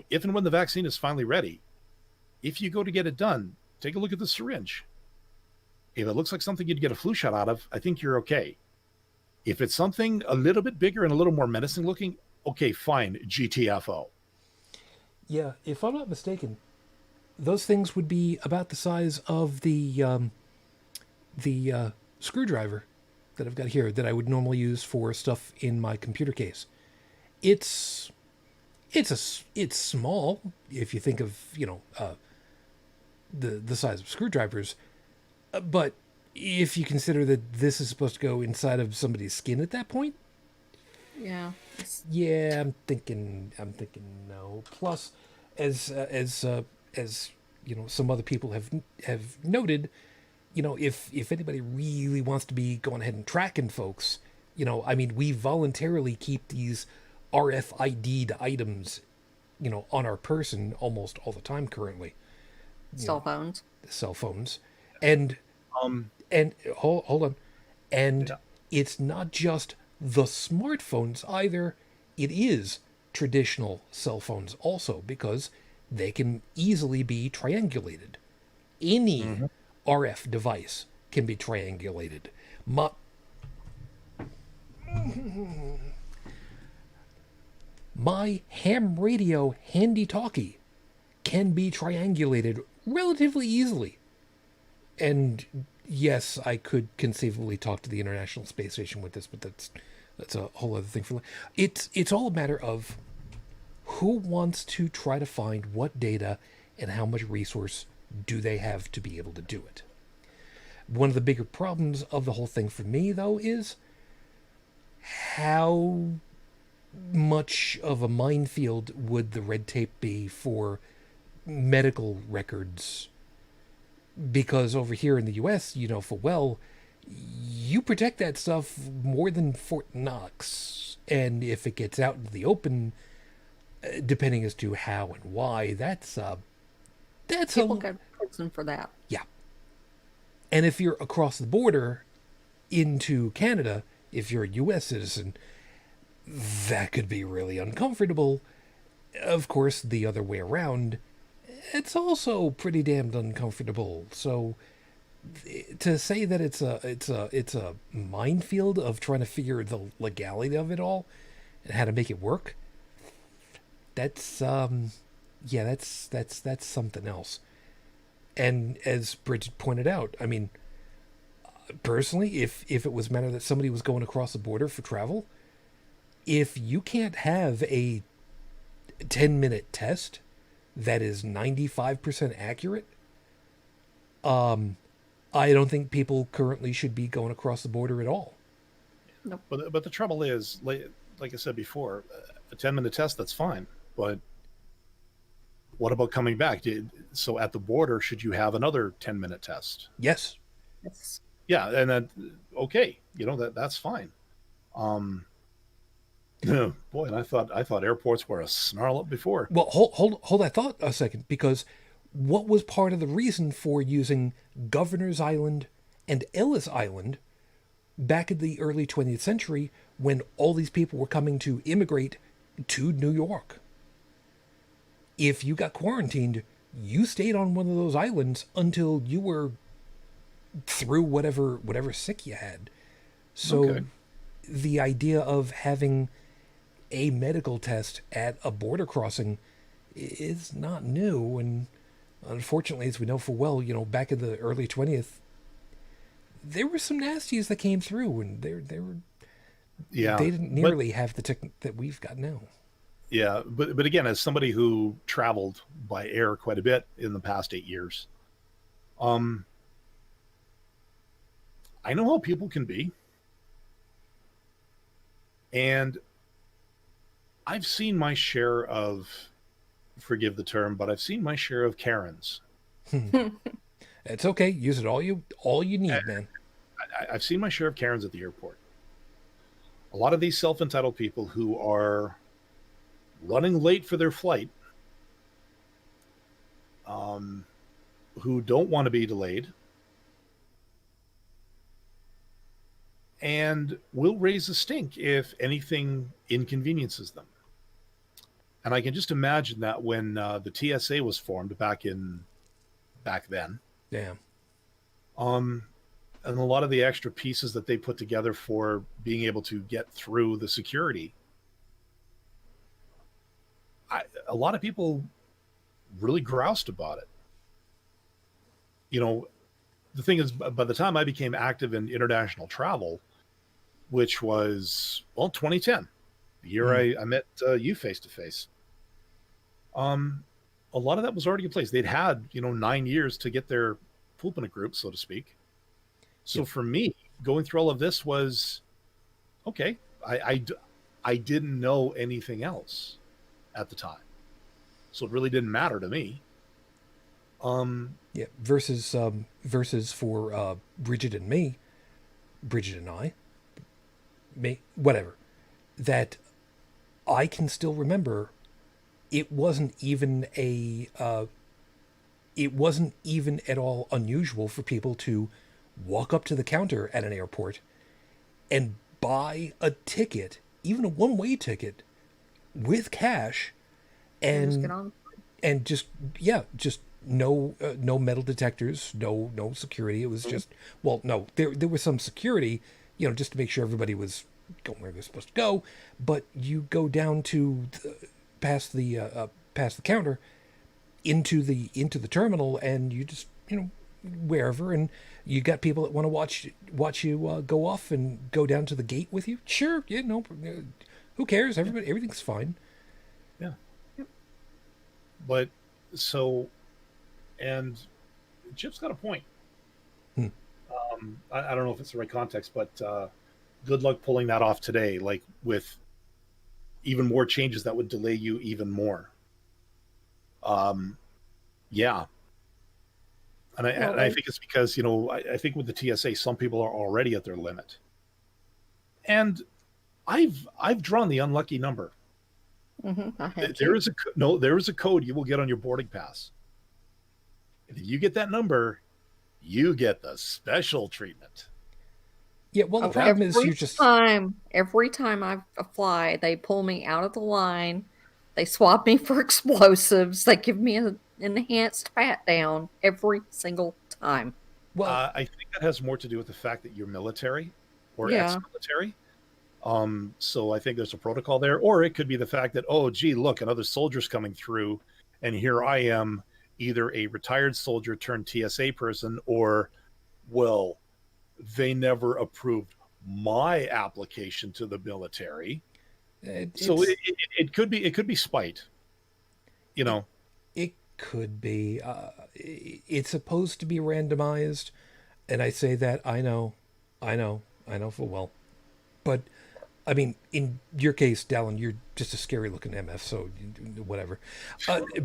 if and when the vaccine is finally ready, if you go to get it done, take a look at the syringe. If it looks like something you'd get a flu shot out of, I think you're okay. If it's something a little bit bigger and a little more menacing looking, okay, fine, GTFO. Yeah, if I'm not mistaken, those things would be about the size of the screwdriver that I've got here that I would normally use for stuff in my computer case. It's small if you think of the size of screwdrivers, but if you consider that this is supposed to go inside of somebody's skin at that point, yeah, I'm thinking no. Plus, as some other people have noted, if anybody really wants to be going ahead and tracking folks, we voluntarily keep these RFID'd items, on our person almost all the time currently. Cell phones. And hold on. And it's not just the smartphones either. It is traditional cell phones also, because they can easily be triangulated. Any RF device can be triangulated. My ham radio handy talkie can be triangulated relatively easily. And yes, I could conceivably talk to the International Space Station with this, but that's a whole other thing. It's all a matter of who wants to try to find what data and how much resource do they have to be able to do it. One of the bigger problems of the whole thing for me, though, is how much of a minefield would the red tape be for medical records? Because over here in the US, full well, you protect that stuff more than Fort Knox. And if it gets out into the open, depending as to how and why, that's people go to prison for that. Yeah. And if you're across the border into Canada, if you're a US citizen, that could be really uncomfortable. Of course, the other way around, it's also pretty damned uncomfortable. So to say that it's a minefield of trying to figure the legality of it all and how to make it work, that's something else. And as Brigid pointed out, personally, if it was a matter that somebody was going across the border for travel, if you can't have a 10-minute test that is 95% accurate, I don't think people currently should be going across the border at all. Nope. But the trouble is, like I said before, a 10-minute test, that's fine. But what about coming back? So at the border, should you have another 10-minute test? Yes. Yeah, and then okay, that's fine. Boy, and I thought airports were a snarl up before. Well, hold that thought a second, because what was part of the reason for using Governor's Island and Ellis Island back in the early 20th century when all these people were coming to immigrate to New York? If you got quarantined, you stayed on one of those islands until you were through whatever sick you had. So the idea of having a medical test at a border crossing is not new, and unfortunately, as we know full well, back in the early 20th, there were some nasties that came through, and they didn't nearly have the tech that we've got now. Yeah, but again, as somebody who traveled by air quite a bit in the past 8 years, I know how people can be, and I've seen my share of, forgive the term, but I've seen my share of Karens. It's okay. Use it all you need, man. I've seen my share of Karens at the airport. A lot of these self-entitled people who are running late for their flight, who don't want to be delayed, and will raise a stink if anything inconveniences them. And I can just imagine that when the TSA was formed back then. Yeah. And a lot of the extra pieces that they put together for being able to get through the security, a lot of people really groused about it. The thing is, by the time I became active in international travel, which was 2010, the year I met you face to face, a lot of that was already in place. They'd had 9 years to get their poop in a group, so to speak. So for me, going through all of this was okay. I didn't know anything else at the time, so it really didn't matter to me. Versus for Brigid and I, whatever, that I can still remember. It wasn't even at all unusual for people to walk up to the counter at an airport and buy a ticket, even a one-way ticket, with cash, and just no metal detectors, no security. It was just, well, no, there was some security, just to make sure everybody was going where they're supposed to go. But you go down to past the counter into the terminal, and you just wherever, and you got people that want to watch you go off and go down to the gate with you. Sure, who cares? Everything's fine. Yeah. But so, and Chip's got a point. I don't know if it's the right context, but good luck pulling that off today, like with even more changes that would delay you even more. Yeah. And I think it's because, I think with the TSA, some people are already at their limit. And I've drawn the unlucky number. There is a code you will get on your boarding pass. If you get that number, you get the special treatment. Yeah, well, the problem is every time I fly, they pull me out of the line. They swap me for explosives. They give me an enhanced pat down every single time. Well, I think that has more to do with the fact that you're military or ex-military. So I think there's a protocol there. Or it could be the fact that, oh, gee, look, another soldier's coming through, and here I am, either a retired soldier turned TSA person, or, well, they never approved my application to the military. So it could be spite, It could be. It's supposed to be randomized, and I say that I know full well. But I mean, in your case, Dalan, you're just a scary looking MF, so whatever.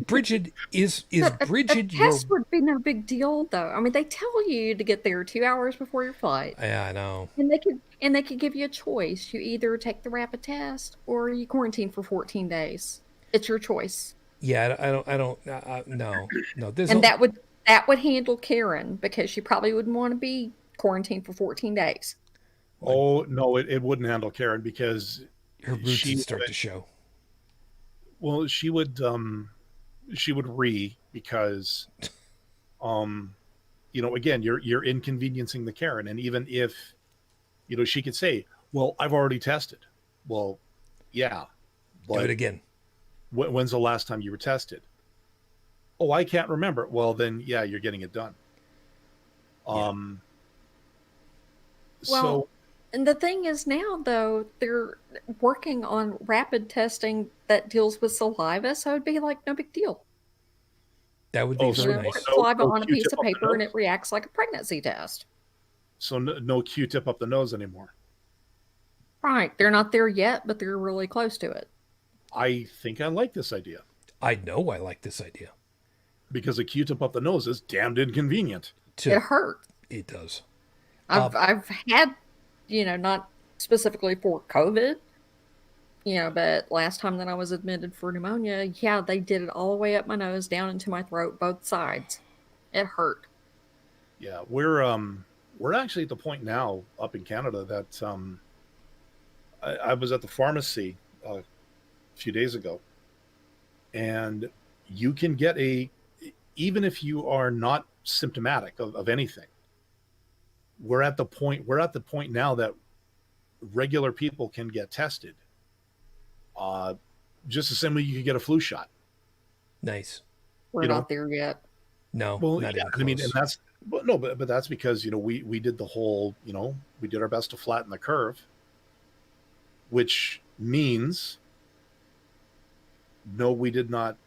Brigid is Brigid. The test would be no big deal, though. I mean, they tell you to get there 2 hours before your flight. Yeah, I know. And they could give you a choice. You either take the rapid test or you quarantine for 14 days. It's your choice. Yeah, no, no. There's And no, that would handle Karen because she probably wouldn't want to be quarantined for 14 days. like, Oh no, it wouldn't handle Karen because her roots she would start would, to show. well, she would because um again, you're inconveniencing the Karen. And even if she could say, well, I've already tested. Well, yeah, Do it but again. when's the last time you were tested? Oh, I can't remember. Well, then yeah, you're getting it done. Yeah. um Well, so and the thing is now, though, they're working on rapid testing that deals with saliva, so it'd be like no big deal. That would be oh, You so very know, put nice. saliva no on a piece Q-tip of up the paper and it nose. reacts like a pregnancy test. So no Q-tip up the nose anymore. Right. They're not there yet, but they're really close to it. I think I like this idea I know I like this idea. because a Q-tip up the nose is damned inconvenient. It hurt. It does. I've had, not specifically for COVID, but last time that I was admitted for pneumonia, yeah, they did it all the way up my nose, down into my throat, both sides. It hurt. Yeah, we're actually at the point now up in Canada that I was at the pharmacy a few days ago, and you can get even if you are not symptomatic of anything. We're at the point now that regular people can get tested, uh, just the same way you could get a flu shot. Nice. We're You know, not there yet. No, well, not yeah, even I mean, and close. that's but no, but that's because we did the whole we did our best to flatten the curve, which means no, we did not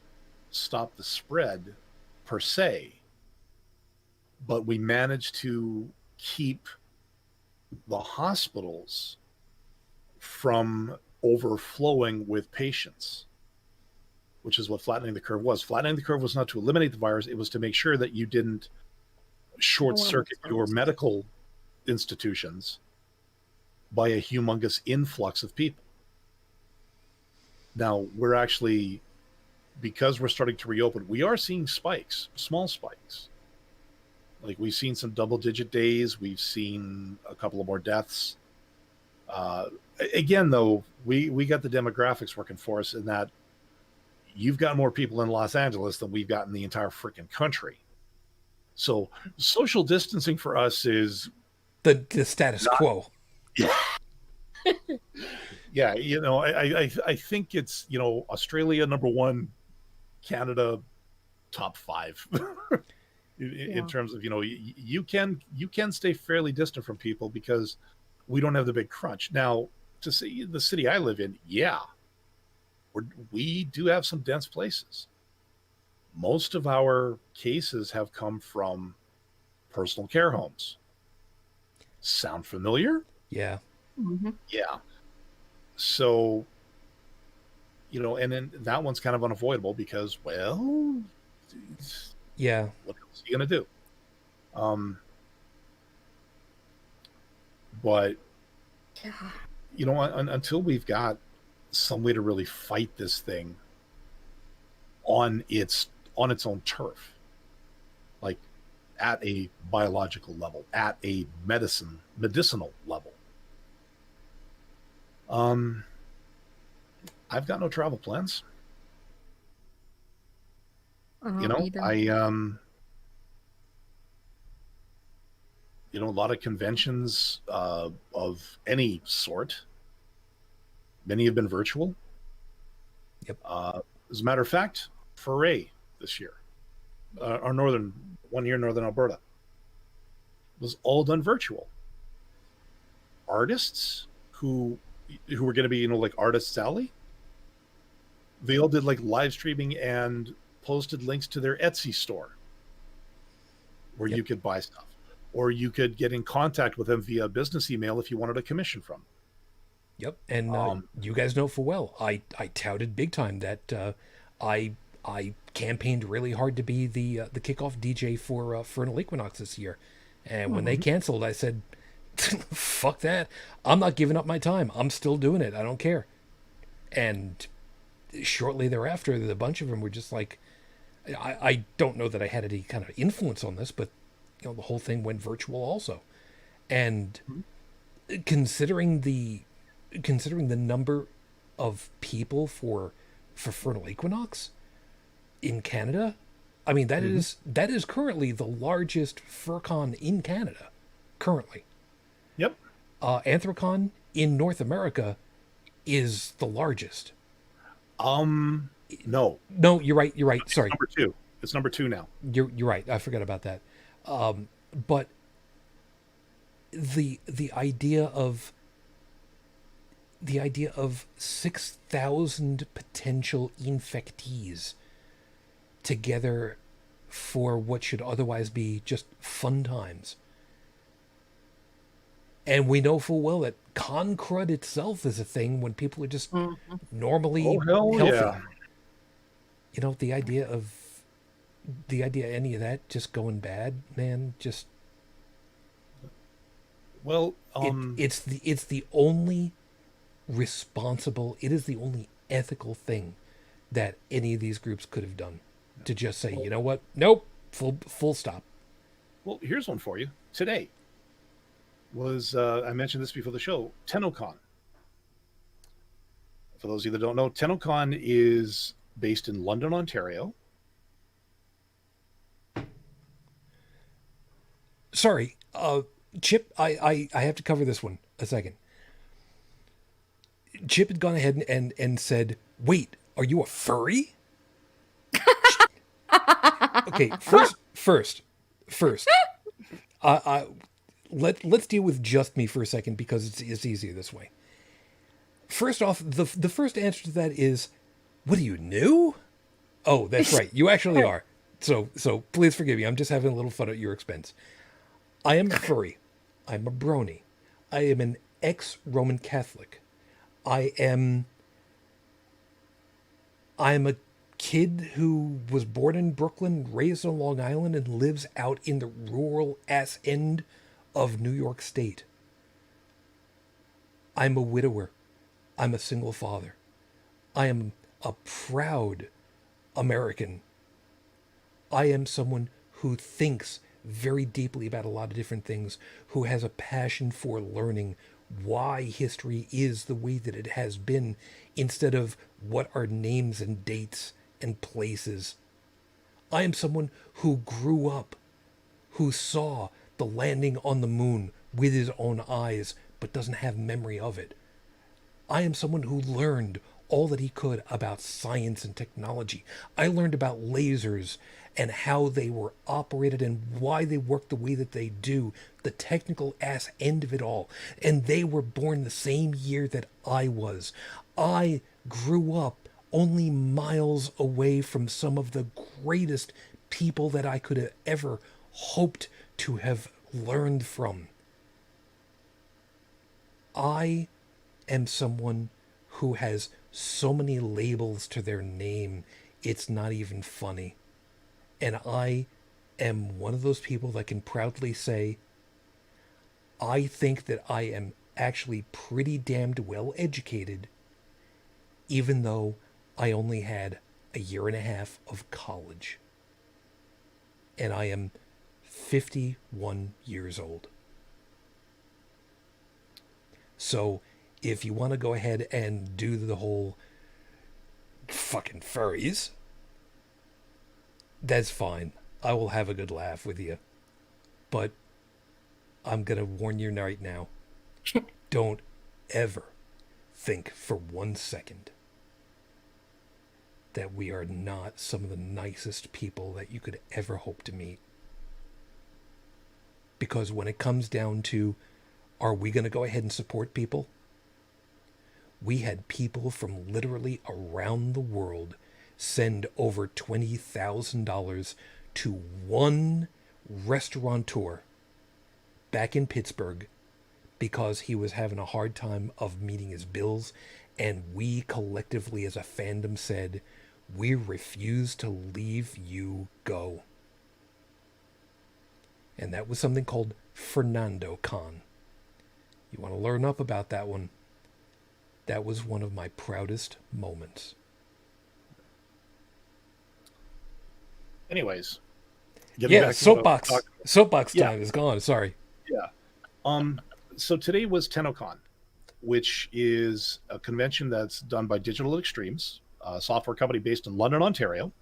stop the spread per se, but we managed to keep the hospitals from overflowing with patients, which is what flattening the curve was. Flattening the curve was not to eliminate the virus, it was to make sure that you didn't short circuit your medical institutions by a humongous influx of people. Now, we're actually, because we're starting to reopen, we are seeing spikes, small spikes. Like we've seen some double digit days, we've seen a couple of more deaths. Again, though, we got the demographics working for us in that you've got more people in Los Angeles than we've got in the entire freaking country. So social distancing for us is The status quo. yeah. Yeah, I think it's Australia number one, Canada top five in terms of you can stay fairly distant from people because we don't have the big crunch. Now, to see the city I live in, yeah, we do have some dense places. Most of our cases have come from personal care homes. Sound familiar? Yeah. Mm-hmm. Yeah. So, and then that one's kind of unavoidable because, well, Yeah. what else are you going to do? But, until we've got some way to really fight this thing on its own turf, like at a biological level, at a medicinal level, I've got no travel plans. Either. A lot of conventions of any sort. Many have been virtual. Yep. As a matter of fact, Foray this year, our northern Alberta, was all done virtual. Artists who were going to be, like Artists Alley, they all did like live streaming and posted links to their Etsy store where you could buy stuff, or you could get in contact with them via business email if you wanted a commission from them. Yep. And you guys know full well, I touted big time that I campaigned really hard to be the kickoff DJ for an Equinox this year, and when they canceled, I said, "Fuck that! I'm not giving up my time. I'm still doing it. I don't care." And shortly thereafter, a bunch of them were just like, I don't know that I had any kind of influence on this, but the whole thing went virtual also. And considering the number of people for Vernal Equinox in Canada, I mean that is currently the largest FurCon in Canada currently. Yep. Anthrocon in North America is the largest. No, You're right. Sorry, number two. It's number two now. You're right. I forgot about that. But the idea of 6,000 potential infectees together for what should otherwise be just fun times. And we know full well that con crud itself is a thing when people are just normally healthy. Yeah. The idea any of that just going bad, man, just it's the only responsible, it is the only ethical thing that any of these groups could have done, to just say, you know what, nope, full stop. Well, here's one for you. Today was I mentioned this before the show, TennoCon. For those of you that don't know, TennoCon is based in London, Ontario. Sorry, Chip, I have to cover this one a second. Chip had gone ahead and said, wait, are you a furry? Okay, first. Let's deal with just me for a second, because it's easier this way. First off, the first answer to that is, what are you, new? Oh, that's right. You actually are. So please forgive me. I'm just having a little fun at your expense. I am a furry. I'm a brony. I am an ex-Roman Catholic. I am a kid who was born in Brooklyn, raised on Long Island, and lives out in the rural ass end of New York State. I'm a widower. I'm a single father. I am a proud American. I am someone who thinks very deeply about a lot of different things, who has a passion for learning why history is the way that it has been, instead of what are names and dates and places. I am someone who grew up, who saw the landing on the moon with his own eyes, but doesn't have memory of it. I am someone who learned all that he could about science and technology. I learned about lasers and how they were operated and why they work the way that they do, the technical ass end of it all. And they were born the same year that I was. I grew up only miles away from some of the greatest people that I could have ever hoped to have learned from. I am someone who has so many labels to their name, it's not even funny. And I am one of those people that can proudly say, I think that I am actually pretty damned well educated, even though I only had a year and a half of college. And I am 51 years old. So if you want to go ahead and do the whole fucking furries, that's fine. I will have a good laugh with you. But I'm going to warn you right now. Don't ever think for 1 second that we are not some of the nicest people that you could ever hope to meet. Because when it comes down to, are we going to go ahead and support people? We had people from literally around the world send over $20,000 to one restaurateur back in Pittsburgh because he was having a hard time of meeting his bills, and we collectively as a fandom said, we refuse to leave you go. And that was something called Fernando Con. You want to learn up about that one? That was one of my proudest moments. Anyways, Yeah, back to what I was soapbox. talking Soapbox Yeah. time is gone. Sorry. Yeah. So today was TennoCon, which is a convention that's done by Digital Extremes, a software company based in London, Ontario,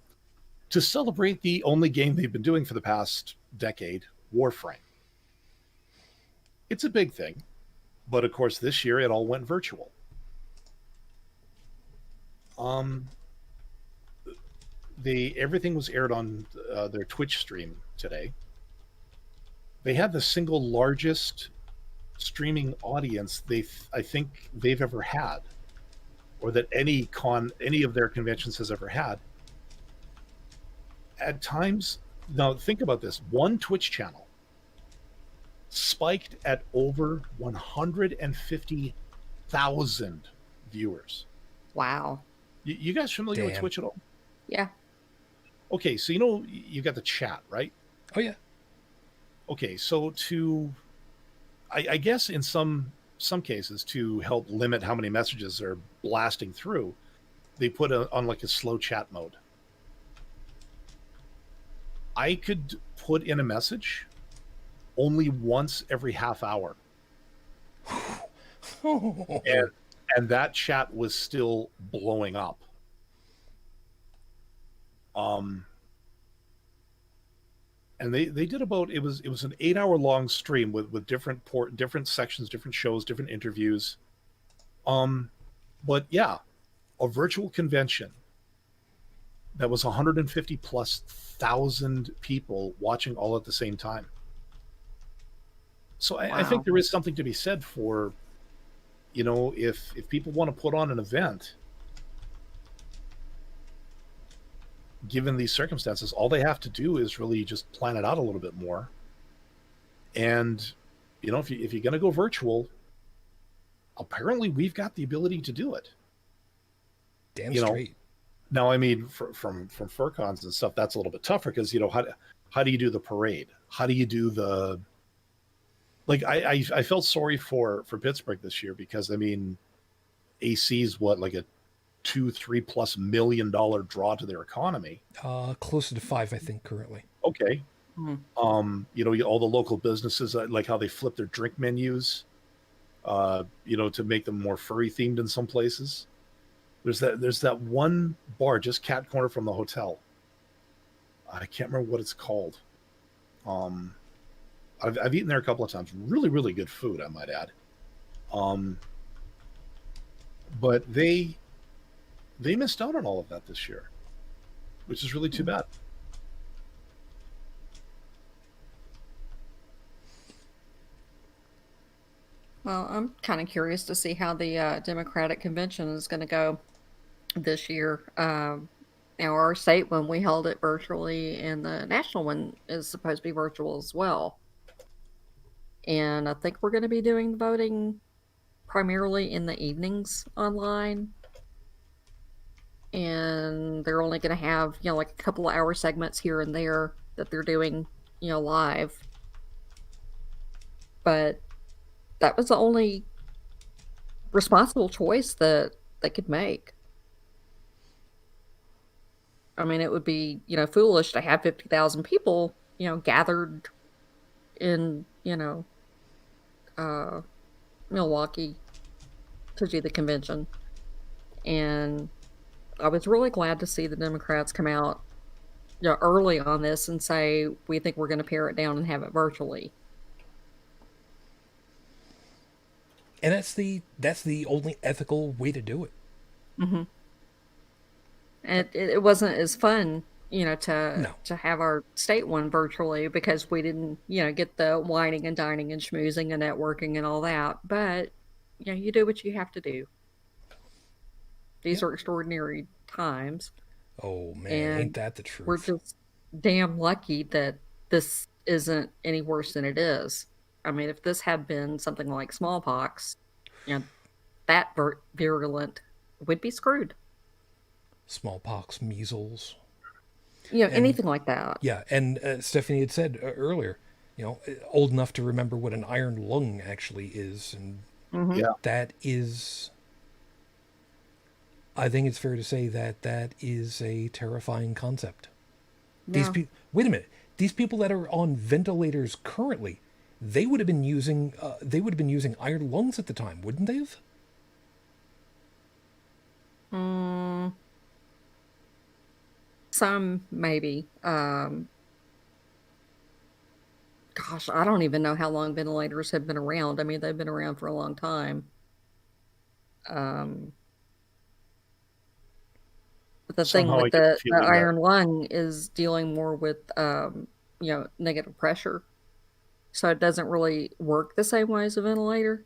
to celebrate the only game they've been doing for the past decade, Warframe. It's a big thing, but of course this year it all went virtual. Everything was aired on their Twitch stream today. They had the single largest streaming audience I think they've ever had, or that any of their conventions has ever had. At times, now think about this: one Twitch channel spiked at over 150,000 viewers. Wow. You guys familiar with Damn. Twitch at all? Yeah. Okay, so you got the chat, right? Oh yeah. Okay, so I guess in some cases, to help limit how many messages are blasting through, they put on like a slow chat mode. I could put in a message only once every half hour, and that chat was still blowing up. And they did about, it was an 8-hour long stream with different sections, different shows, different interviews. But yeah, a virtual convention that was 150,000+ people watching all at the same time. So I think there is something to be said for, if people want to put on an event, given these circumstances, all they have to do is really just plan it out a little bit more. And, if you're going to go virtual, apparently we've got the ability to do it. Damn straight. Now, I mean, from FurCons and stuff, that's a little bit tougher because, how do you do the parade? How do you do the, like, I felt sorry for Pittsburgh this year because, I mean, AC's what, like a $2-3+ million draw to their economy. Closer to 5, I think, currently. Okay. All the local businesses, like how they flip their drink menus, to make them more furry themed in some places. There's that one bar just cat corner from the hotel. I can't remember what it's called. I've eaten there a couple of times. Really, really good food, I might add. But they missed out on all of that this year, which is really too bad. Well, I'm kind of curious to see how the Democratic convention is going to go this year. Now, our state one, we held it virtually, and the national one is supposed to be virtual as well. And I think we're going to be doing the voting primarily in the evenings online. And they're only going to have, like a couple of hour segments here and there that they're doing, live. But that was the only responsible choice that they could make. I mean, it would be, foolish to have 50,000 people, gathered in, Milwaukee to do the convention. And I was really glad to see the Democrats come out, early on this and say, we think we're going to pare it down and have it virtually. And that's the only ethical way to do it. Mm-hmm. And it wasn't as fun, to have our state one virtually because we didn't, get the whining and dining and schmoozing and networking and all that. But, you do what you have to do. These are extraordinary times. Oh, man, and ain't that the truth? We're just damn lucky that this isn't any worse than it is. I mean, if this had been something like smallpox, that virulent, we'd be screwed. Smallpox, measles. Anything like that. Yeah, and Stephanie had said earlier, old enough to remember what an iron lung actually is. And that is, I think it's fair to say that is a terrifying concept. These Yeah. people. Wait a minute. These people that are on ventilators currently, they would have been using iron lungs at the time, wouldn't they have? Mm, some maybe. Gosh, I don't even know how long ventilators have been around. I mean, they've been around for a long time. Um, but the thing Somehow I with get the the feeling that iron lung is dealing more with, negative pressure. So it doesn't really work the same way as a ventilator.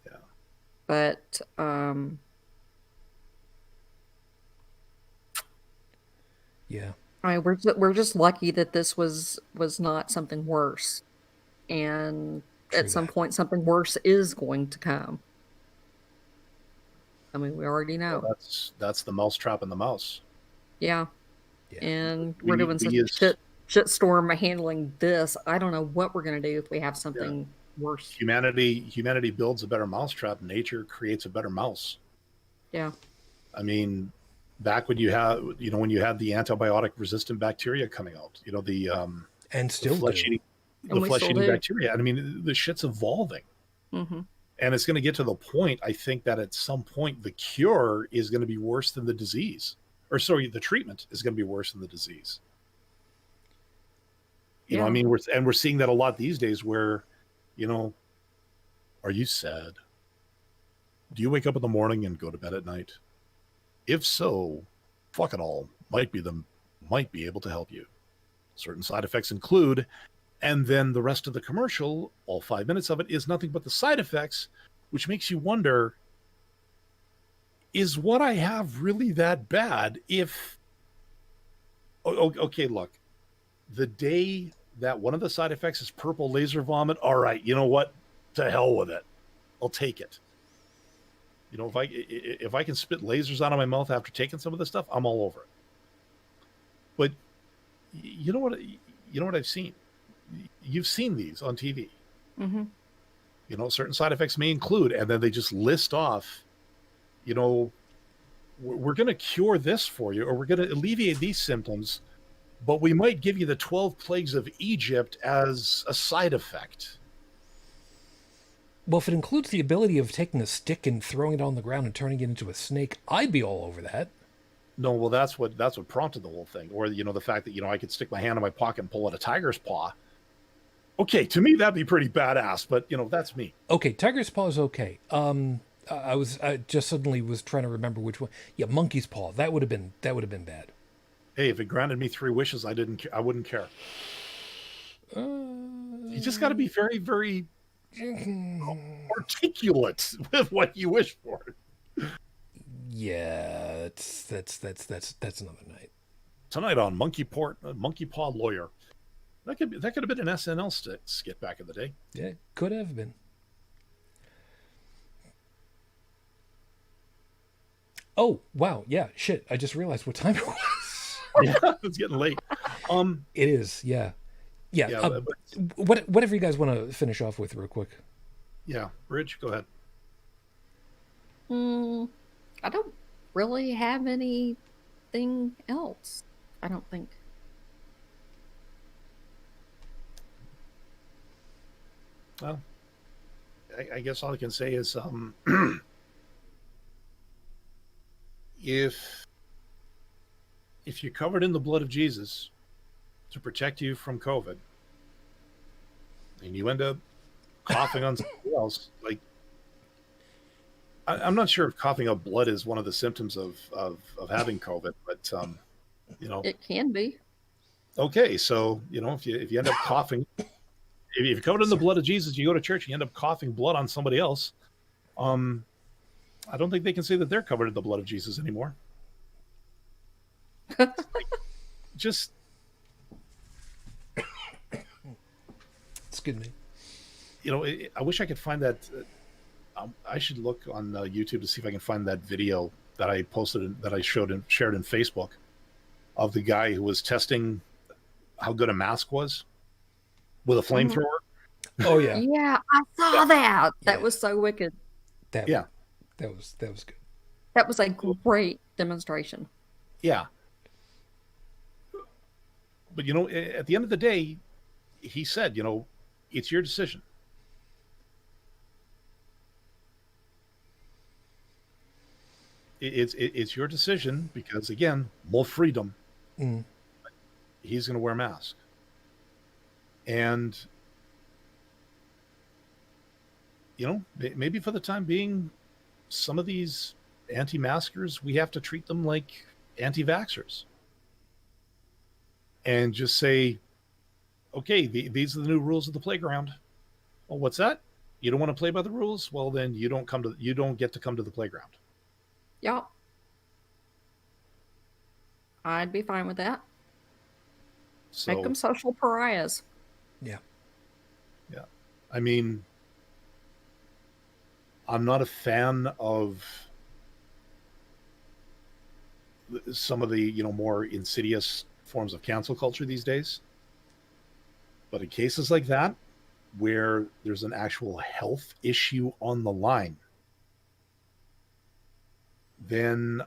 yeah, But Yeah. I mean, we're just lucky that this was not something worse, and True at some that. point something worse is going to come. I mean, we already well, know. that's the mousetrap in the mouse. Yeah, Yeah. and We we're need doing such we a as shitstorm handling this. I don't know what we're gonna do if we have yeah, something worse. humanity builds a better mousetrap. Nature creates a better mouse. Yeah, I mean, back when you had when you had the antibiotic resistant bacteria coming out, And the still flesh do. eating and we still do. bacteria. And I mean, the shit's evolving. Hmm. And it's going to get to the point, I think, that at some point the cure is going to be worse than the disease. Or sorry, the treatment is going to be worse than the disease. I Yeah. mean, we're seeing that a lot these days where, you know, are you sad? Do you wake up in the morning and go to bed at night? If so, fuck it all. Might be able to help you. Certain side effects include, and then the rest of the commercial, all 5 minutes of it, is nothing but the side effects, which makes you wonder, is what I have really that bad? Okay, look, the day that one of the side effects is purple laser vomit, all right, you know what? To hell with it. I'll take it. If I can spit lasers out of my mouth after taking some of this stuff, I'm all over it. But you know what I've seen? You've seen these on TV. Hmm. Certain side effects may include, and then they just list off, we're going to cure this for you, or we're going to alleviate these symptoms, but we might give you the 12 plagues of Egypt as a side effect. Well, if it includes the ability of taking a stick and throwing it on the ground and turning it into a snake, I'd be all over that. No, well, that's what prompted the whole thing, or the fact that I could stick my hand in my pocket and pull out a tiger's paw. Okay, to me that'd be pretty badass, but that's me. Okay, tiger's paw is okay. I just suddenly was trying to remember which one. Yeah, monkey's paw. That would have been bad. Hey, if it granted me 3 wishes, I wouldn't care. You just got to be very, very articulate with what you wish for. Yeah, that's another night. Tonight on Monkey Paw Lawyer. That could have been an SNL skit back in the day. Yeah, could have been. Oh wow, yeah, shit! I just realized what time it was. Yeah, it's getting late. It is, yeah. But, whatever you guys want to finish off with, real quick. Yeah, Rich, go ahead. I don't really have anything else. I don't think. Well, I guess all I can say is, if you're covered in the blood of Jesus to protect you from COVID, and you end up coughing on somebody else, like, I'm not sure if coughing up blood is one of the symptoms of having COVID, but It can be. okay, so if you end up coughing, if you're covered in the blood of Jesus, you go to church, and you end up coughing blood on somebody else. I don't think they can say that they're covered in the blood of Jesus anymore. Just excuse me. I wish I could find that. I should look on YouTube to see if I can find that video that I posted, that I shared in Facebook, of the guy who was testing how good a mask was with a flamethrower. Oh yeah, Yeah, I saw that. That Yeah. was so wicked. that was good. That was a great demonstration. Yeah. But at the end of the day, he said, it's your decision. It's your decision because, again, more freedom. Mm. He's going to wear a mask. And, maybe for the time being, some of these anti-maskers, we have to treat them like anti-vaxxers. And just say, okay, these are the new rules of the playground. Well, what's that? You don't want to play by the rules? Well, then you don't get to come to the playground. Yep. I'd be fine with that. So, Make them social pariahs. Yeah. Yeah. I mean, I'm not a fan of some of the, more insidious forms of cancel culture these days. But in cases like that, where there's an actual health issue on the line, then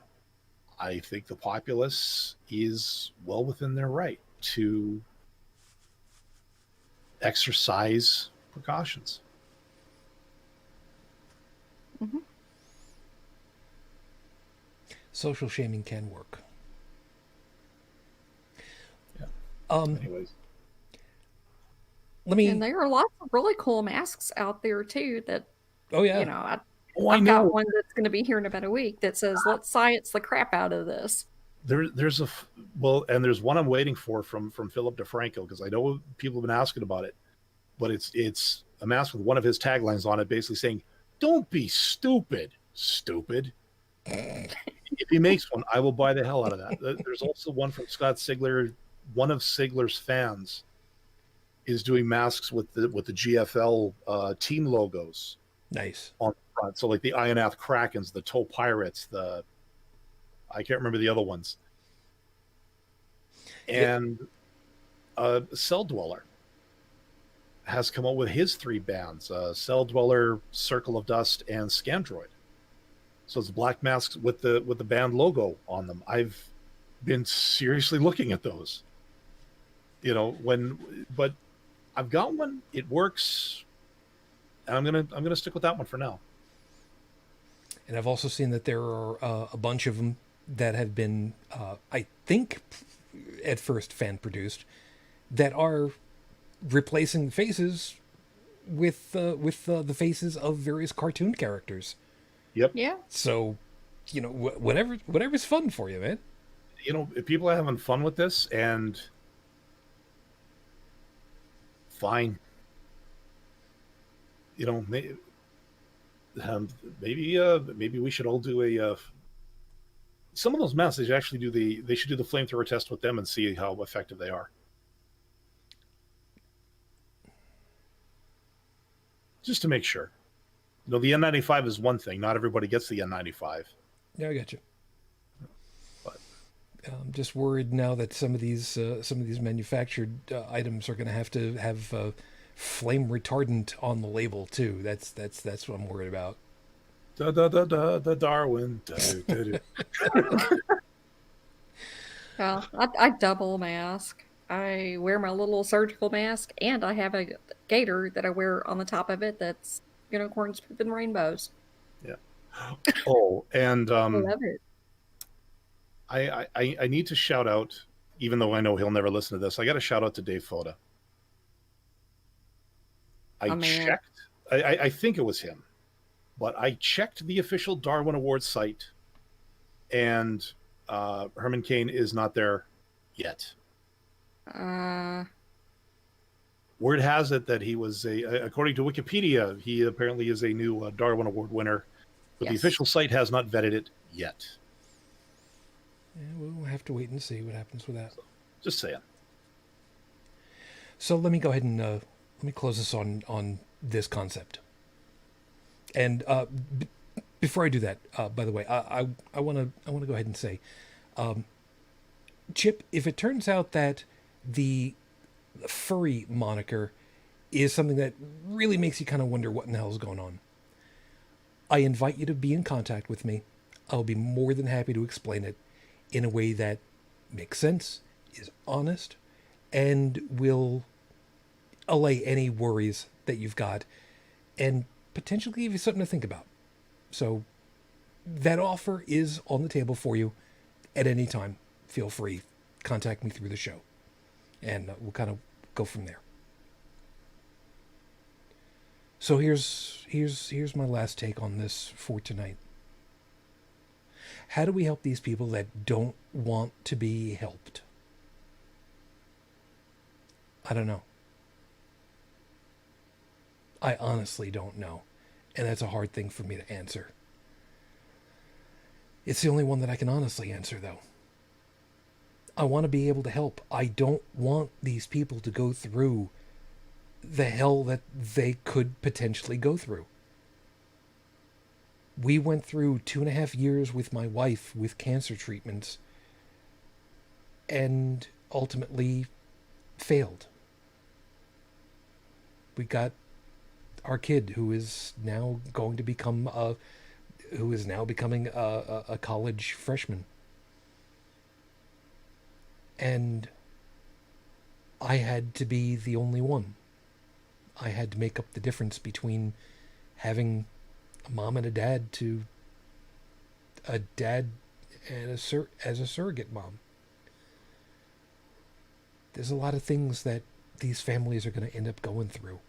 I think the populace is well within their right to exercise precautions. Mm-hmm. Social shaming can work. Yeah. Anyways. And there are lots of really cool masks out there too that, oh yeah, I've got one that's going to be here in about a week that says, let's science the crap out of this. There's one I'm waiting for from Philip DeFranco, because I know people have been asking about it, but it's a mask with one of his taglines on it, basically saying, "Don't be stupid." If he makes one, I will buy the hell out of that. There's also one from Scott Sigler. One of Sigler's fans is doing masks with the GFL team logos. Nice. On the front. So like the Ionath Krakens, the Tow Pirates, I can't remember the other ones. And Cell Dweller has come out with his 3 bands, Cell Dweller, Circle of Dust, and Scandroid. So it's black masks with the band logo on them. I've been seriously looking at those. But I've got one. It works, and I'm gonna stick with that one for now. And I've also seen that there are a bunch of them that have been, I think, at first fan produced, that are replacing faces with the faces of various cartoon characters. Yep. Yeah. So, whatever's fun for you, man. If people are having fun with this, and fine. Maybe we should all do some of those masks. They should do the flamethrower test with them and see how effective they are. Just to make sure. The N95 is one thing. Not everybody gets the N95. Yeah, I got you. But I'm just worried now that some of these manufactured items are going to have flame retardant on the label too. That's what I'm worried about. The Darwin. Well, I double mask. I wear my little surgical mask, and I have a gaiter that I wear on the top of it that's unicorns, poop, and rainbows. Yeah. Oh, and I love it. I need to shout out, even though I know he'll never listen to this, I got to shout out to Dave Foda. I checked. I think it was him, but I checked the official Darwin Awards site, and Herman Cain is not there yet. Word has it that he was according to Wikipedia, he apparently is a new Darwin Award winner, but the official site has not vetted it yet. Yeah, we'll have to wait and see what happens with that. Just saying. So let me go ahead and let me close this on this concept. And before I do that, by the way, I want to go ahead and say, Chip, if it turns out that the furry moniker is something that really makes you kind of wonder what in the hell is going on, I invite you to be in contact with me. I'll be more than happy to explain it in a way that makes sense, is honest, and will allay any worries that you've got and potentially give you something to think about. So that offer is on the table for you at any time. Feel free. Contact me through the show. And we'll kind of go from there. So here's my last take on this for tonight. How do we help these people that don't want to be helped? I don't know. I honestly don't know. And that's a hard thing for me to answer. It's the only one that I can honestly answer, though. I want to be able to help. I don't want these people to go through the hell that they could potentially go through. We went through 2.5 years with my wife with cancer treatments and ultimately failed. We got our kid who is now going to become becoming a college freshman. And I had to be the only one. I had to make up the difference between having a mom and a dad to a dad and as a surrogate mom. There's a lot of things that these families are going to end up going through.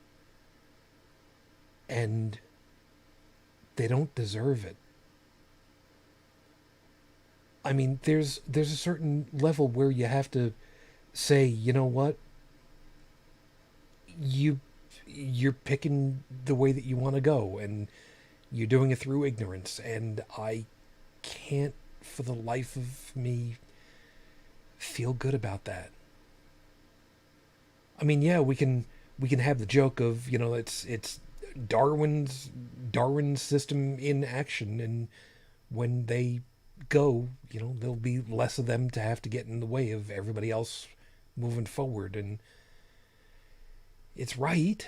And they don't deserve it. I mean, there's a certain level where you have to say, you know what? You're picking the way that you want to go, and you're doing it through ignorance, and I can't for the life of me feel good about that. I mean, yeah, we can have the joke of, you know, it's Darwin's system in action, and when they go, you know, there'll be less of them to have to get in the way of everybody else moving forward. And it's right.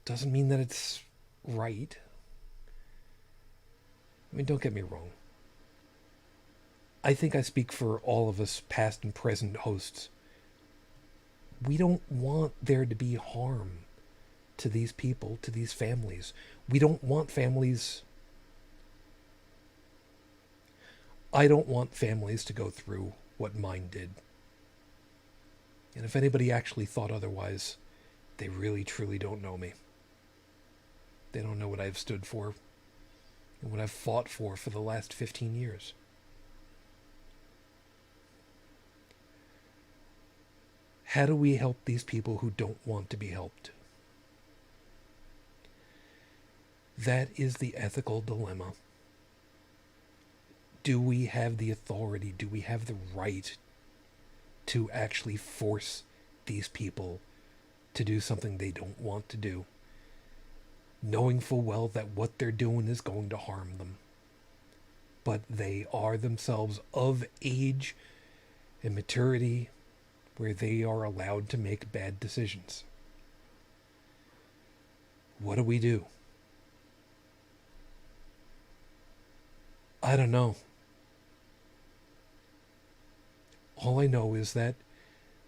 Doesn't mean that it's right. I mean, don't get me wrong. I think I speak for all of us past and present hosts. We don't want there to be harm to these people, to these families. We don't want families... I don't want families to go through what mine did. And if anybody actually thought otherwise, they really truly don't know me. They don't know what I've stood for and what I've fought for the last 15 years. How do we help these people who don't want to be helped? That is the ethical dilemma. Do we have the authority? Do we have the right to actually force these people to do something they don't want to do, knowing full well that what they're doing is going to harm them? But they are themselves of age and maturity where they are allowed to make bad decisions. What do we do? I don't know. All I know is that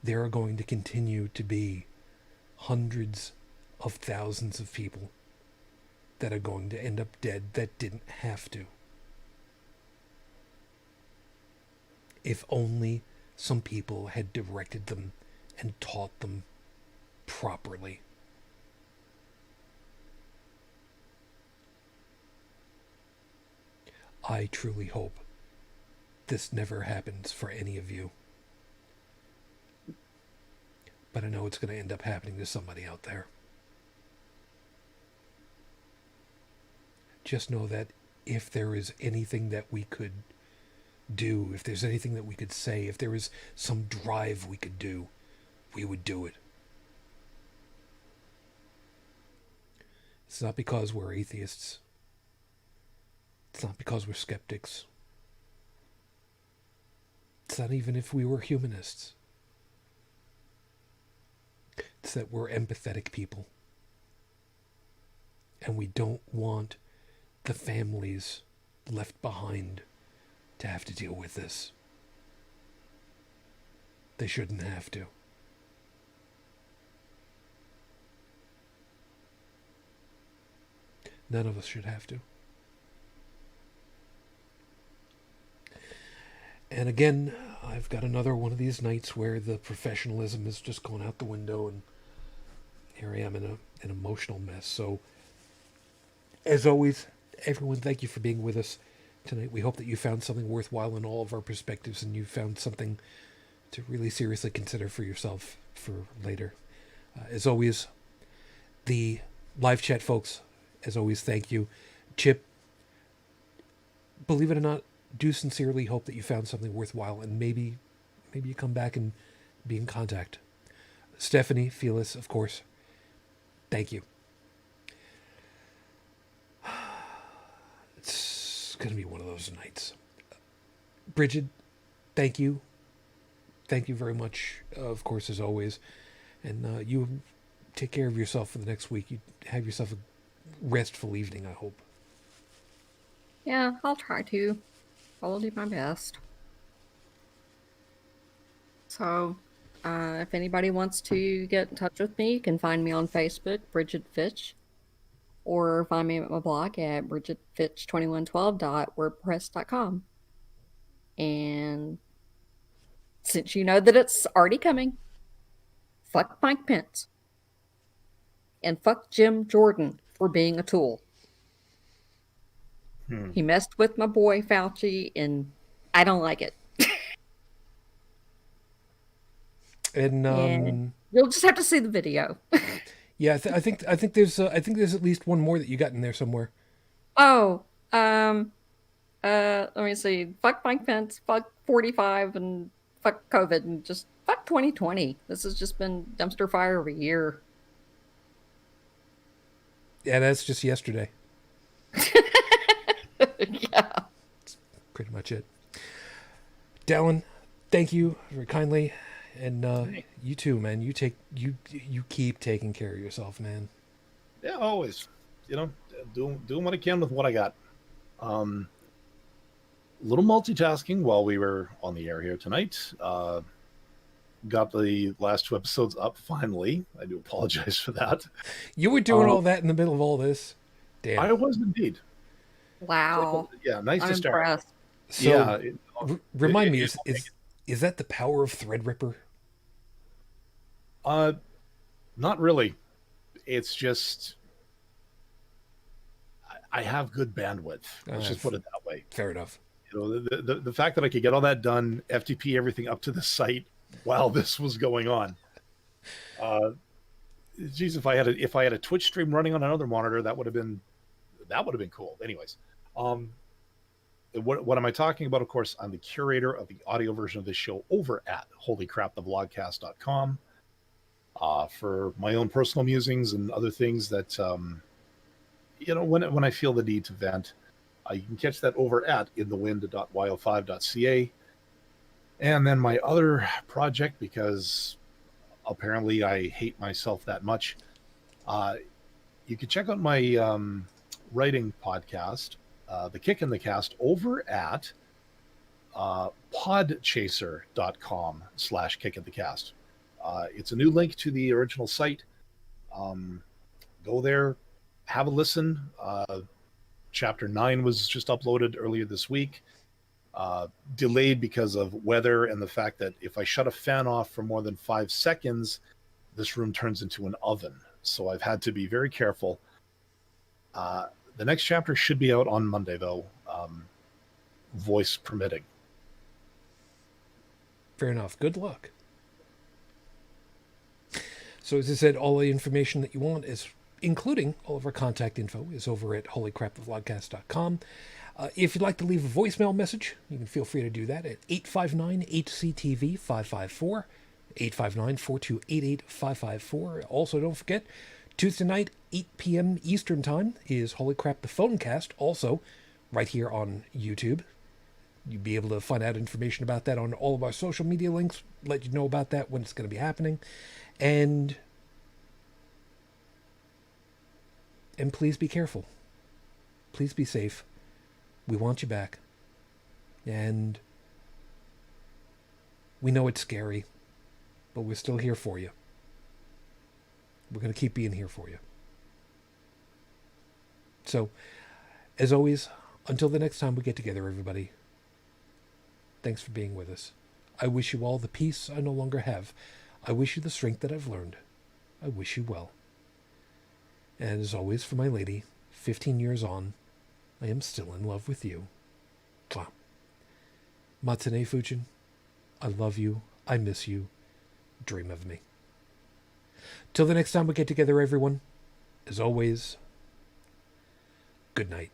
there are going to continue to be hundreds of thousands of people that are going to end up dead that didn't have to. If only some people had directed them and taught them properly. I truly hope this never happens for any of you. But I know it's going to end up happening to somebody out there. Just know that if there is anything that we could do, if there's anything that we could say, if there is some drive we could do, we would do it. It's not because we're atheists. It's not because we're skeptics. It's not even if we were humanists. It's that we're empathetic people. And we don't want the families left behind to have to deal with this. They shouldn't have to. None of us should have to. And again, I've got another one of these nights where the professionalism is just going out the window, and here I am in an emotional mess. So, as always, everyone, thank you for being with us tonight. We hope that you found something worthwhile in all of our perspectives, and you found something to really seriously consider for yourself for later. As always, the live chat folks, as always, thank you. Chip, believe it or not, do sincerely hope that you found something worthwhile, and maybe you come back and be in contact. Stephanie, Phyllis, of course, thank you. It's going to be one of those nights. Brigid, thank you. Thank you very much, of course, as always. And you take care of yourself for the next week. You have yourself a restful evening, I hope. Yeah, I'll try to. I'll do my best. So, if anybody wants to get in touch with me, you can find me on Facebook, Brigid Fitch, or find me at my blog at brigidfitch2112.wordpress.com. And since you know that it's already coming, fuck Mike Pence. And fuck Jim Jordan for being a tool. He messed with my boy Fauci, and I don't like it. And you'll just have to see the video. Yeah, I think there's at least one more that you got in there somewhere. Oh, let me see. Fuck Mike Pence, fuck 45, and fuck COVID, and just fuck 2020. This has just been dumpster fire of a year. Yeah, that's just yesterday. Yeah. That's pretty much it. Dalan, thank you very kindly. And you too, man. You keep taking care of yourself, man. Yeah, always. Doing what I can with what I got. Little multitasking while we were on the air here tonight. Got the last 2 episodes up finally. I do apologize for that. You were doing all that in the middle of all this. Damn. I was indeed. Wow. Yeah, nice I'm to start. impressed. So, yeah. Remind me, is that the power of Threadripper? Not really. It's just I have good bandwidth. Let's just put it that way. Fair enough. The fact that I could get all that done, FTP everything up to the site while this was going on. Geez, if I had a Twitch stream running on another monitor, that would have been cool. Anyways, what am I talking about? Of course, I'm the curator of the audio version of this show over at holycrapthevlogcast.com. For my own personal musings and other things that, when I feel the need to vent, you can catch that over at inthewind.yo5.ca. And then my other project, because apparently I hate myself that much, you can check out my writing podcast, The Kick in the Cast, over at podchaser.com/kickinthecast. It's a new link to the original site. Go there, have a listen. Chapter 9 was just uploaded earlier this week. Delayed because of weather and the fact that if I shut a fan off for more than 5 seconds, this room turns into an oven. So I've had to be very careful. The next chapter should be out on Monday, though, voice permitting. Fair enough. Good luck. So as I said, all the information that you want is, including all of our contact info, is over at holycrapthevlogcast.com. If you'd like to leave a voicemail message, you can feel free to do that at 859-HCTV-554, 859-428-8554. Also, don't forget, Tuesday night, 8 p.m. Eastern Time, is Holy Crap the Phonecast, also right here on YouTube. You'll be able to find out information about that on all of our social media links, let you know about that when it's going to be happening. And please be careful. Please be safe. We want you back. And we know it's scary. but we're still here for you. We're going to keep being here for you. So, as always, until the next time we get together, everybody, thanks for being with us. I wish you all the peace I no longer have. I wish you the strength that I've learned. I wish you well. And as always, for my lady, 15 years on, I am still in love with you. Mwah. Matsune Fujin, I love you. I miss you. Dream of me. Till the next time we get together, everyone, as always, good night.